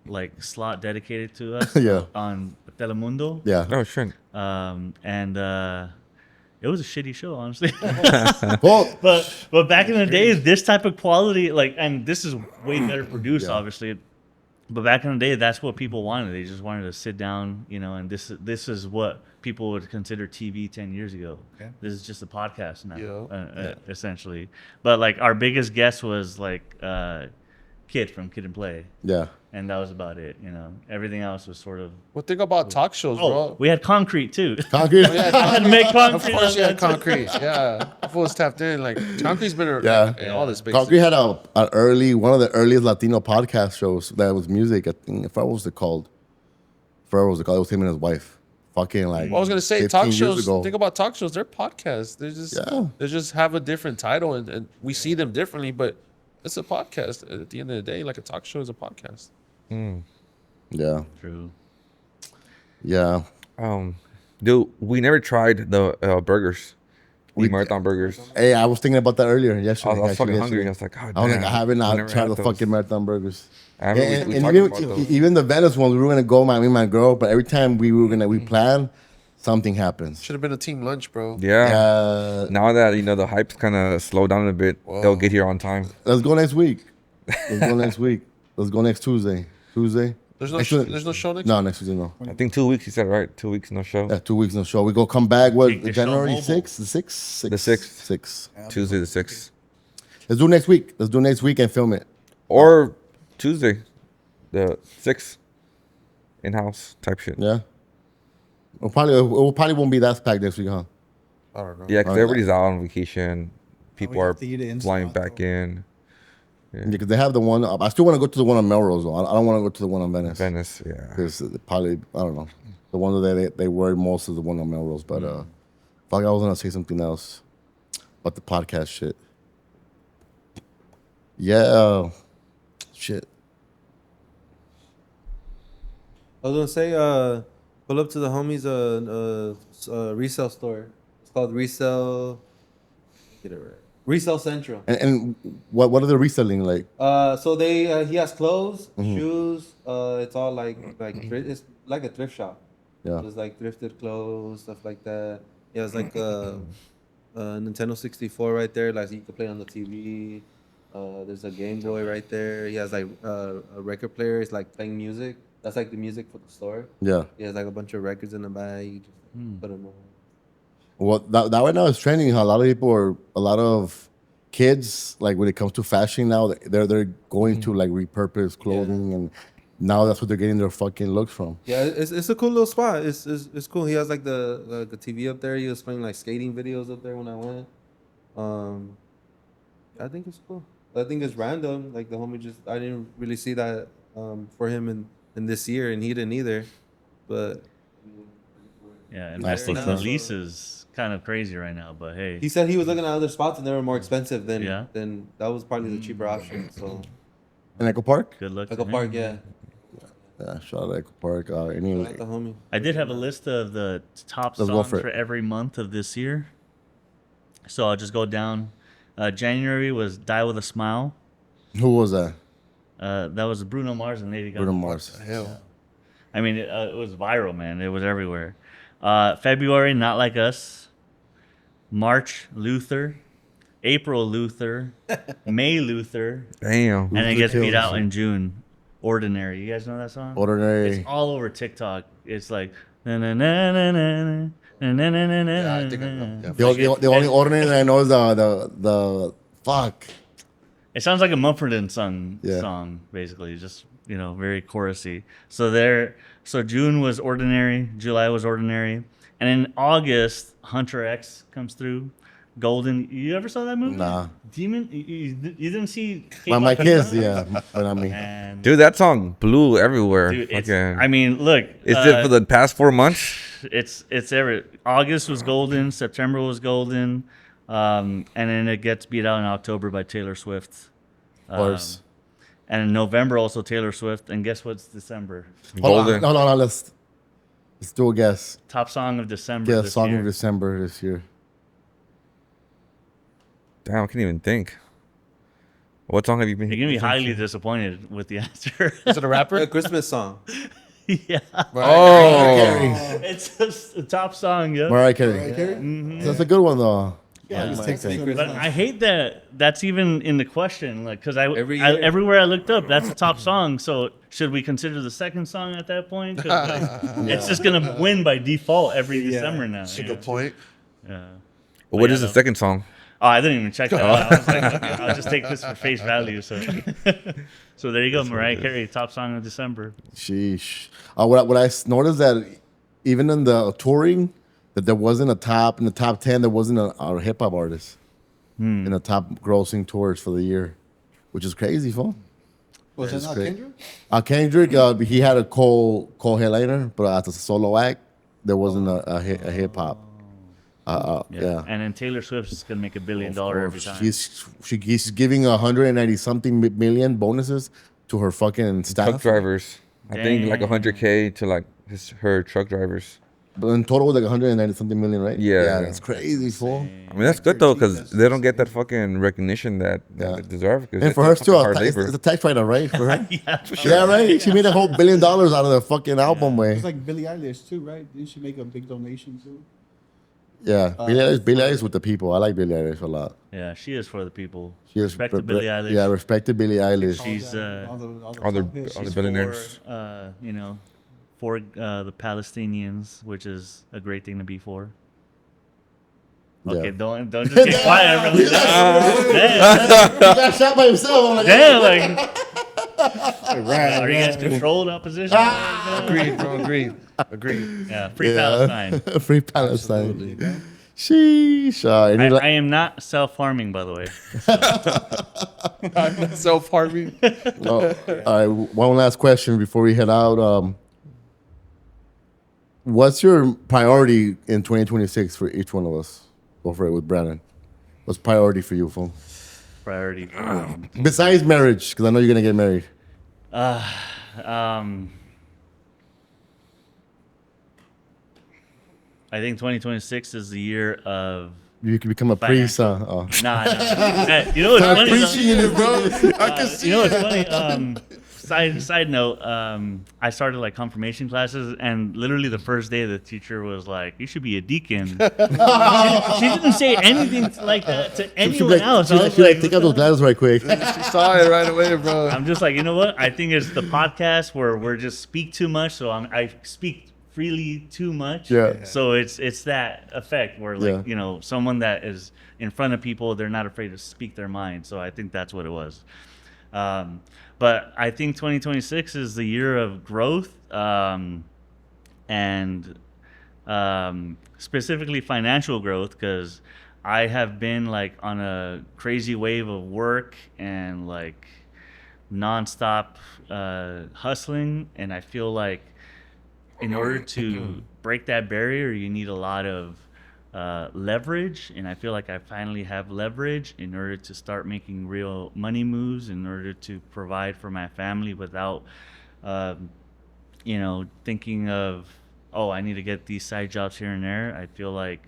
like slot dedicated to us Yeah. on Telemundo. Yeah. Oh, sure. And it was a shitty show, honestly. Well, but back in the day, this type of quality, and this is way better produced, Yeah. obviously. But back in the day, that's what people wanted. They just wanted to sit down, and this is what people would consider TV 10 years ago. Yeah. This is just a podcast now, Yeah. essentially. But like our biggest guest was like Kid from Kid and Play, yeah. and that was about it. Everything else was sort of. Well, think about talk shows, Oh, bro. we had Concrete too. Concrete. I had to make Of Concrete. course, you on had that too. concrete. Yeah, full was tapped in. Like concrete's been Yeah. in all this space. Concrete had one of the earliest Latino podcast shows that was music. I think what was it called? It was him and his wife. Fucking like. Well, I was gonna say 15 talk years shows. ago. Think about talk shows. They're podcasts. They just have a different title, and we see them differently. But it's a podcast. At the end of the day, like a talk show is a podcast. Yeah. True. Yeah. Dude, we never tried the burgers. The marathon burgers. Hey, I was thinking about that earlier. I Yesterday. was fucking actually, hungry. And I yesterday. was like, God I was damn, like, I haven't we never tried had the those. fucking marathon burgers. I remember And, we and talked even, about those. even the Venice ones, we were gonna go, me and my girl, but every time we plan, something happens. Should have been a team lunch, bro. Yeah. Yeah. Now that the hype's kind of slowed down a bit, they'll get here on time. Let's go next week. Let's go next week. Let's go next Tuesday. Tuesday. There's no Next there's no show next. No, next Tuesday no. I think 2 weeks. He said right. 2 weeks no show. Yeah, 2 weeks no show. We go come back. What? Take the show January mobile. 6th? The 6th? The 6th. 6th. Tuesday the 6th. Let's do next week. Let's do next week and film it. Or Tuesday, the 6th. In-house type shit. Yeah. It probably won't be that packed next week, huh? I don't know. Yeah, because Alright. everybody's out on vacation. People we are have to eat it in flying spot, back though. in. Because they have the one. I still want to go to the one on Melrose, though. I don't want to go to the one on Venice. Venice, yeah. Because probably, I don't know. The one that they worry most is the one on Melrose. But fuck, I was going to say something else about the podcast shit. Yeah. Shit. I was gonna say, pull up to the homies resale store. It's called Resell. Get it right. Resell Central. And what are they reselling like? So they he has clothes, shoes. It's all it's like a thrift shop. Yeah. There's like thrifted clothes, stuff like that. He has like a Nintendo 64 right there, like you can play on the TV. There's a Game Boy right there. He has like a record player. It's like playing music. That's like the music for the store. Yeah. He has like a bunch of records in the bag. You just put them on. Well, that right now is trending. How a lot of kids, like when it comes to fashion now, they're going to like repurpose clothing, and now that's what they're getting their fucking looks from. Yeah, it's a cool little spot. It's cool. He has like the TV up there. He was playing like skating videos up there when I went. I think it's cool. I think it's random. Like the homie I didn't really see that for him in this year, and he didn't either. But Yeah, and Nice I think the looking. lease is kind of crazy right now, but hey. he said he was looking at other spots and they were more expensive than Yeah. than that was probably the cheaper option. So In Echo Park? Good luck. like to a him. park, yeah. Yeah, shout out to Echo Park. Shout Anyway, out the homie. I did have a list of the top Let's go songs for for it. every month of this year. So I'll just go down. January was Die With a Smile. who was that? That was Bruno Mars and Lady Gaga. Bruno Mars. Hell. I mean, it was viral, man. It was everywhere. February, Not Like Us. March, Luther. April, Luther. May, Luther. Damn. And it gets beat Kills. out in June. Ordinary. You guys know that song? Ordinary. It's all over TikTok. It's like na na na na na na na na na na. Yeah, I think I know. Yeah. The only ordinary I know is the fuck. It sounds like a Mumford and Son Yeah. song, basically, just very chorusy. So June was Ordinary, July was Ordinary, and in August, Hunter X comes through. Golden. You ever saw that movie? Nah. Demon. You didn't see? My K-pop kids, Demon? yeah, but I mean, And, Dude, that song blew everywhere. dude, it's, Fucking- I mean, look. is it for the past 4 months? It's every August was golden, September was golden, and then it gets beat out in October by Taylor Swift. of course. And in November also Taylor Swift, and guess what's December? Golden. Hold on, let's do a guess. Top song of December. Yeah, this song year. of December this year. Damn, I can't even think. What song have you been? You're gonna be listening highly to? disappointed with the answer. Is it a rapper? A Christmas song. Yeah, Oh, it's a top song, yeah. Mariah Carey. That's a good one though. Yeah, just takes it. But I hate that that's even in the question, like, because Every year. everywhere I looked up, that's the top song. So should we consider the second song at that point? 'Cause, like, it's just gonna win by default every December now. That's a good point. Yeah. what yeah, is the no. second song? Oh, I didn't even check that. I was like, okay, I'll just take this for face value. So, so there you go, Mariah Carey, top song of December. Sheesh. What I noticed that even in the touring, that there wasn't in the top 10, there wasn't a hip hop artist in the top grossing tours for the year, which is crazy, fool. Was it It's not great. Kendrick? Kendrick, he had a co-headliner, but as a solo act, there wasn't a hip hop. Yeah. And then Taylor Swift is gonna make $1 billion every time. She's giving 190 something million bonuses to her fucking Truck staff. drivers. I think like Damn. 100K to like her truck drivers. But in total, like 190 something million, right? Yeah. that's crazy, fool. I mean, that's good though, because they don't get that fucking recognition that Yeah. they deserve. 'Cause And for her it's too, fucking hard it's labor. a tax writer, right? For her? Yeah, Yeah, right. She made a whole $1 billion out of the fucking album, way. It's like Billie Eilish too, right? Didn't she make a big donation too? Yeah, Billie Eilish with the people. I like Billie Eilish a lot. Yeah, she is for the people. She is Respect to Billie Eilish. Yeah, respect to Billie Eilish. She's all All the top hits. all the she's billionaires. for you know, for the Palestinians, which is a great thing to be for. Okay, Yeah. don't just get quiet. Everyone. He got shot by himself. I'm like, Damn, like, Right, are you guys right. controlled opposition? Agreed, bro. Agreed. Yeah, free Palestine. Free Palestine. Sheesh. I am not self-harming, by the way. I'm not self-harming. All right, one last question before we head out. What's your priority in 2026 for each one of us? Go for it with Brandon. What's priority for you, fool? Priority. Besides marriage, because I know you're gonna get married. I think 2026 is the year of. You can become a priest. Nah. Hey, you know what's funny? Preaching in it, bro. I can see You know it. what's funny? Side note, I started like confirmation classes, and literally the first day the teacher was like, "You should be a deacon." She didn't say anything like that to anyone else. I was like, take out those glasses right quick. She saw it right away, bro. I'm just like, you know what? I think it's the podcast where we're just speak too much, so I speak freely too much. Yeah. So it's that effect where like Yeah. someone that is in front of people, they're not afraid to speak their mind. So I think that's what it was. But I think 2026 is the year of growth, and specifically financial growth, because I have been like on a crazy wave of work and like nonstop hustling, and I feel like in order to break that barrier, you need a lot of leverage, and I feel like I finally have leverage in order to start making real money moves, in order to provide for my family without thinking of, oh, I need to get these side jobs here and there. I feel like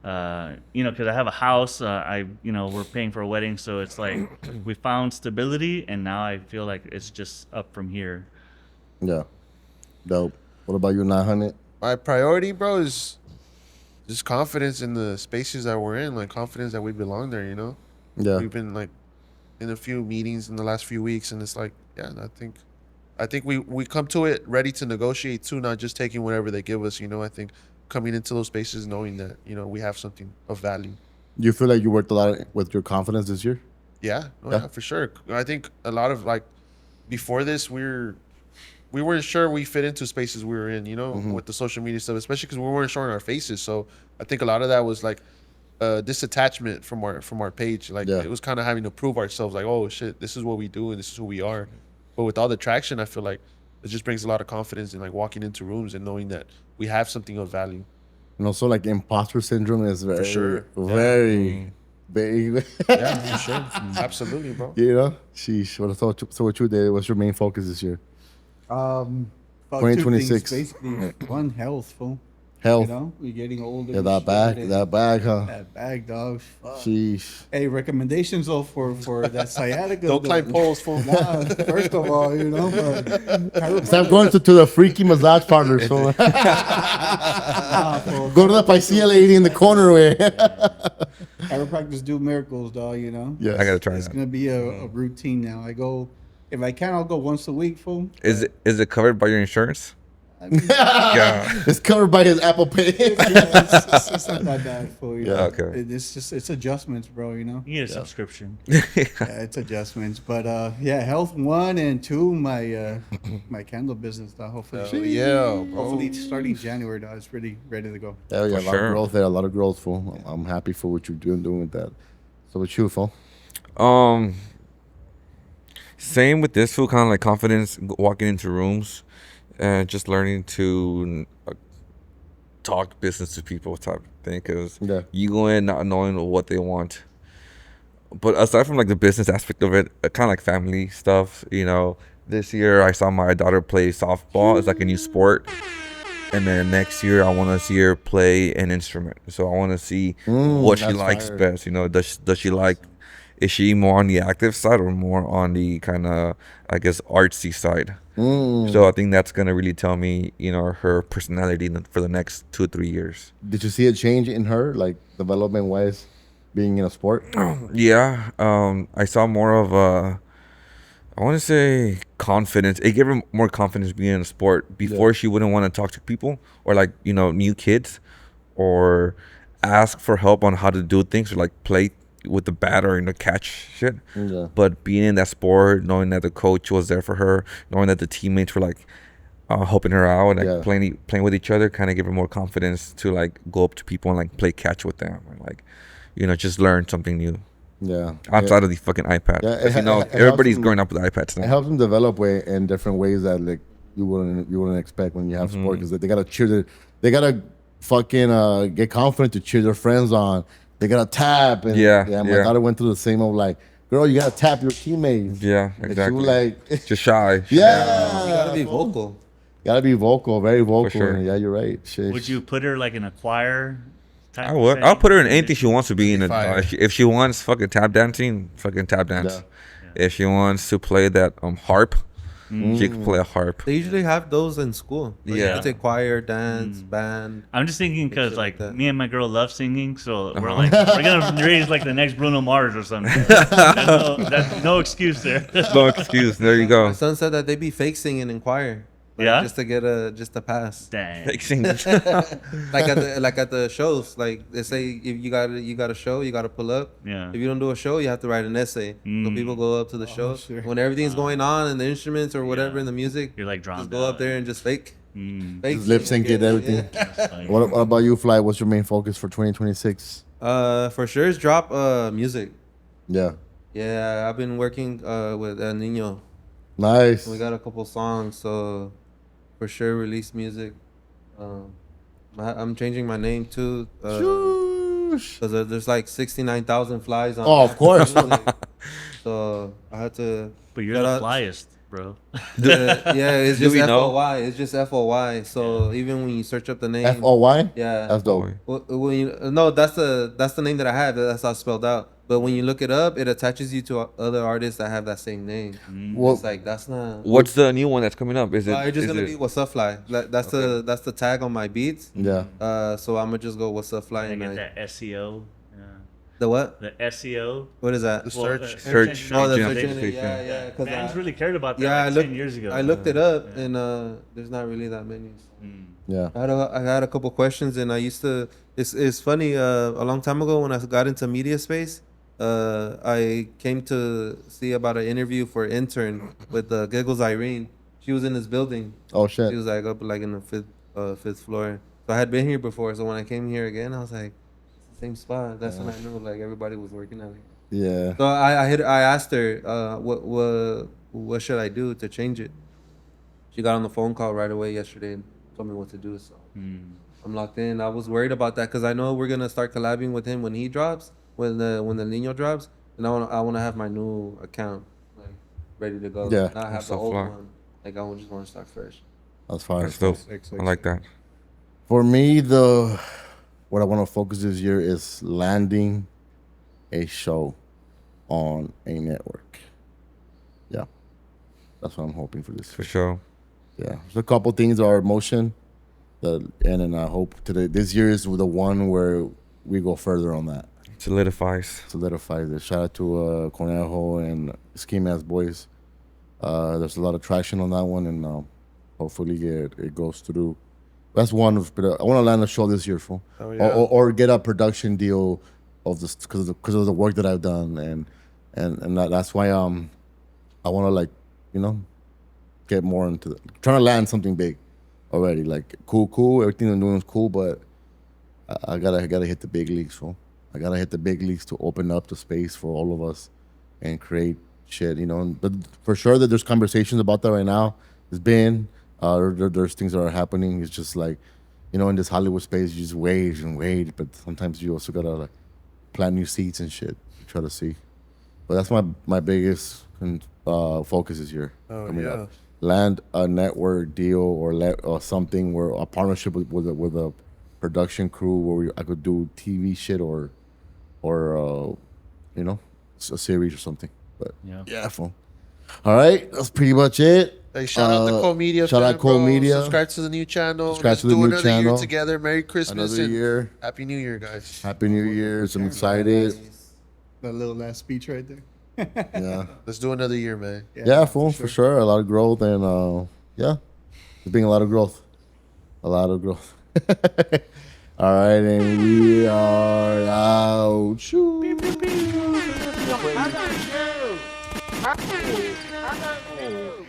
because I have a house, we're paying for a wedding, so it's like we found stability, and now I feel like it's just up from here. Yeah. Dope. What about you, 900? My priority, bro, is just confidence in the spaces that we're in, like confidence that we belong there, you know? Yeah. We've been like in a few meetings in the last few weeks, and it's like, yeah, I think we come to it ready to negotiate too, not just taking whatever they give us, you know? I think coming into those spaces knowing that, you know, we have something of value. You feel like you worked a lot with your confidence this year? Yeah, yeah, for sure. I think a lot of like before this, we weren't sure we fit into spaces we were in, you know, with the social media stuff, especially because we weren't showing our faces. So I think a lot of that was like disattachment from our page. Like it was kind of having to prove ourselves, like, oh shit, this is what we do and this is who we are. But with all the traction, I feel like it just brings a lot of confidence in like walking into rooms and knowing that we have something of value. And also, like, imposter syndrome is very, sure. very big. Yeah, for sure. Absolutely, bro. You know? Sheesh. So what you did, what's your main focus this year? About 2026. 2 things, basically. One, health, fool. Health. You know, we're getting older. Yeah, that bag, huh? That bag, dog. Fuck. Sheesh. Hey, recommendations though for that sciatica. Don't climb poles, fool. Nah, first of all, you know, but Stop going to the freaky massage parlor. So go to the paisilla lady in the corner. Way. chiropractors do miracles, dog. You know. Yeah, I gotta try It's that. gonna be a routine now. I go, if I can, I'll go once a week, fool. Is it covered by your insurance? I mean, Yeah. It's covered by his Apple Pay. it's not that bad, fool. You know? Okay. It's adjustments, bro. You know. You need a subscription. Yeah, it's adjustments, but yeah, health 1 and 2. My candle business, dog. Hopefully, Yeah, bro. hopefully starting January, dog. It's really ready to go. Hell yeah, a For lot sure. of growth there, a lot of growth, fool. I'm happy for what you're doing with that. So what you, fool? Same with this fool, kind of like confidence walking into rooms and just learning to talk business to people type of thing, because you go in not knowing what they want. But aside from like the business aspect of it, kind of like family stuff, you know, this year I saw my daughter play softball. It's like a new sport. And then next year I want to see her play an instrument. So I want to see what she that's likes fire. best. You know, does she like Is she more on the active side or more on the kind of, I guess, artsy side? So I think that's gonna really tell me, her personality for the next 2 or 3 years. Did you see a change in her, like development wise, being in a sport? Yeah, I saw more of I want to say confidence. It gave her more confidence being in a sport. Before, she wouldn't want to talk to people or like new kids, or ask for help on how to do things or like play with the bat or catch shit. Yeah. But being in that sport, knowing that the coach was there for her, knowing that the teammates were like helping her out and like playing with each other, kind of gave her more confidence to like go up to people and like play catch with them, or like just learn something new. Yeah. Outside of the fucking iPad. Yeah, 'Cause, everybody's growing up with iPads now. It helps them develop in different ways that like you wouldn't expect when you have sport, because they gotta they gotta fucking get confident to cheer their friends on. They gotta tap and my daughter went through the same of like, girl, you gotta tap your teammates. Yeah, And exactly. she was like, just shy. yeah, You gotta be vocal. gotta be vocal, very vocal. sure. And yeah, you're right. Shit. Would you put her like in a choir? Type I would. thing? I'll put her in anything she wants to be in. Fire. If she wants fucking tap dancing, fucking tap dance. If she wants to play that harp, she can play a harp. They usually have those in school. Like, Yeah. it's a choir, dance, band. I'm just thinking because shit like like that. me and my girl love singing, so we're like we're gonna raise like the next Bruno Mars or something. That's no excuse there. No excuse. There you My go. son said that they be fake singing in choir. Like, Yeah? Just to get a pass. Dang. Fake singing. Like at the shows, like they say if you got a show, you got to pull up. Yeah. If you don't do a show, you have to write an essay. So people go up to the show sure. when everything's going on and the instruments or whatever in the music. You're like drawn. Just go up there and just fake. Fake Just lip sync it, everything? What about you, Fly? What's your main focus for 2026? For sure, is drop music. Yeah. Yeah, I've been working with El Nino. Nice. We got a couple songs, so for sure release music. I'm changing my name too. Because there's like 69,000 flies on. Oh, of course. So I had to. But you're shout the out- flyest, bro. Yeah, it's Do just we know? FOY. It's just FOY. So even when you search up the name, FOY? yeah, That's dope. When no, that's the name that I have. That's how it's spelled out. But when you look it up, it attaches you to other artists that have that same name. Well, It's like that's not. What's the new one that's coming up? Is it? It's just is gonna it- be What's Up Fly. That's the tag on my beats. yeah. So I'm gonna just go What's Up Fly I and get I, that SEO. Yeah. the what? The SEO. What is that? The search. Search. Oh, the engine search engine. optimization. Yeah, yeah. Cause Fans I, really cared about that yeah, like I looked 10 years ago. I looked it up and there's not really that many. Yeah. I had a couple questions and I used to. It's funny. A long time ago when I got into media space, I came to see about an interview for intern with Giggles Irene. She was in this building. Oh, She shit. was like up like in the fifth floor. So I had been here before. So when I came here again, I was like, it's the same spot. That's when I knew like everybody was working at it. Yeah. So I asked her, what should I do to change it? She got on the phone call right away yesterday and told me what to do. So I'm locked in. I was worried about that because I know we're gonna start collabing with him when he drops, when the Nino drops, and I wanna have my new account like ready to go. Yeah. Not have the So old fly. one. Like I just want to start fresh. That's fine. That's dope. I like that. For me, what I want to focus this year is landing a show on a network. Yeah. That's what I'm hoping for this For year. sure. Yeah. There's a couple things that are in motion. And then I hope this year is the one where we go further on that. Solidifies. Solidify this. Shout out to Cornejo and Ski Mask Boys. There's a lot of traction on that one, and hopefully it goes through. That's one of. But I want to land a show this year, fool. Oh, yeah. Or get a production deal of this because of the work that I've done, and that's why I want to get more into trying to land something big already. Like cool. Everything I'm doing is cool, but I gotta hit the big leagues, fool. I gotta hit the big leagues to open up the space for all of us and create shit, But for sure that there's conversations about that right now. There's been there's things that are happening. It's just like, in this Hollywood space, you just wait and wait, but sometimes you also gotta like plant new seeds and shit. Try to see. But that's my biggest focus this year. Oh, coming yeah. up. Land a network deal or something where a partnership with a production crew where I could do TV shit or a series or something. But Yeah. yeah, fool. All right, that's pretty much it. Hey, shout out to Cole Media. Shout out fam, Cole bro. Media. Subscribe to the new channel. Subscribe Let's to the do new another year channel. together. Merry Christmas Another and year. Happy New Year, guys. Happy New Year's. I'm excited. That little last speech right there. Yeah. Let's do another year, man. Yeah, fool, for sure. A lot of growth and yeah, there's been a lot of growth. A lot of growth. All right, and we are out. Shoo. How about you?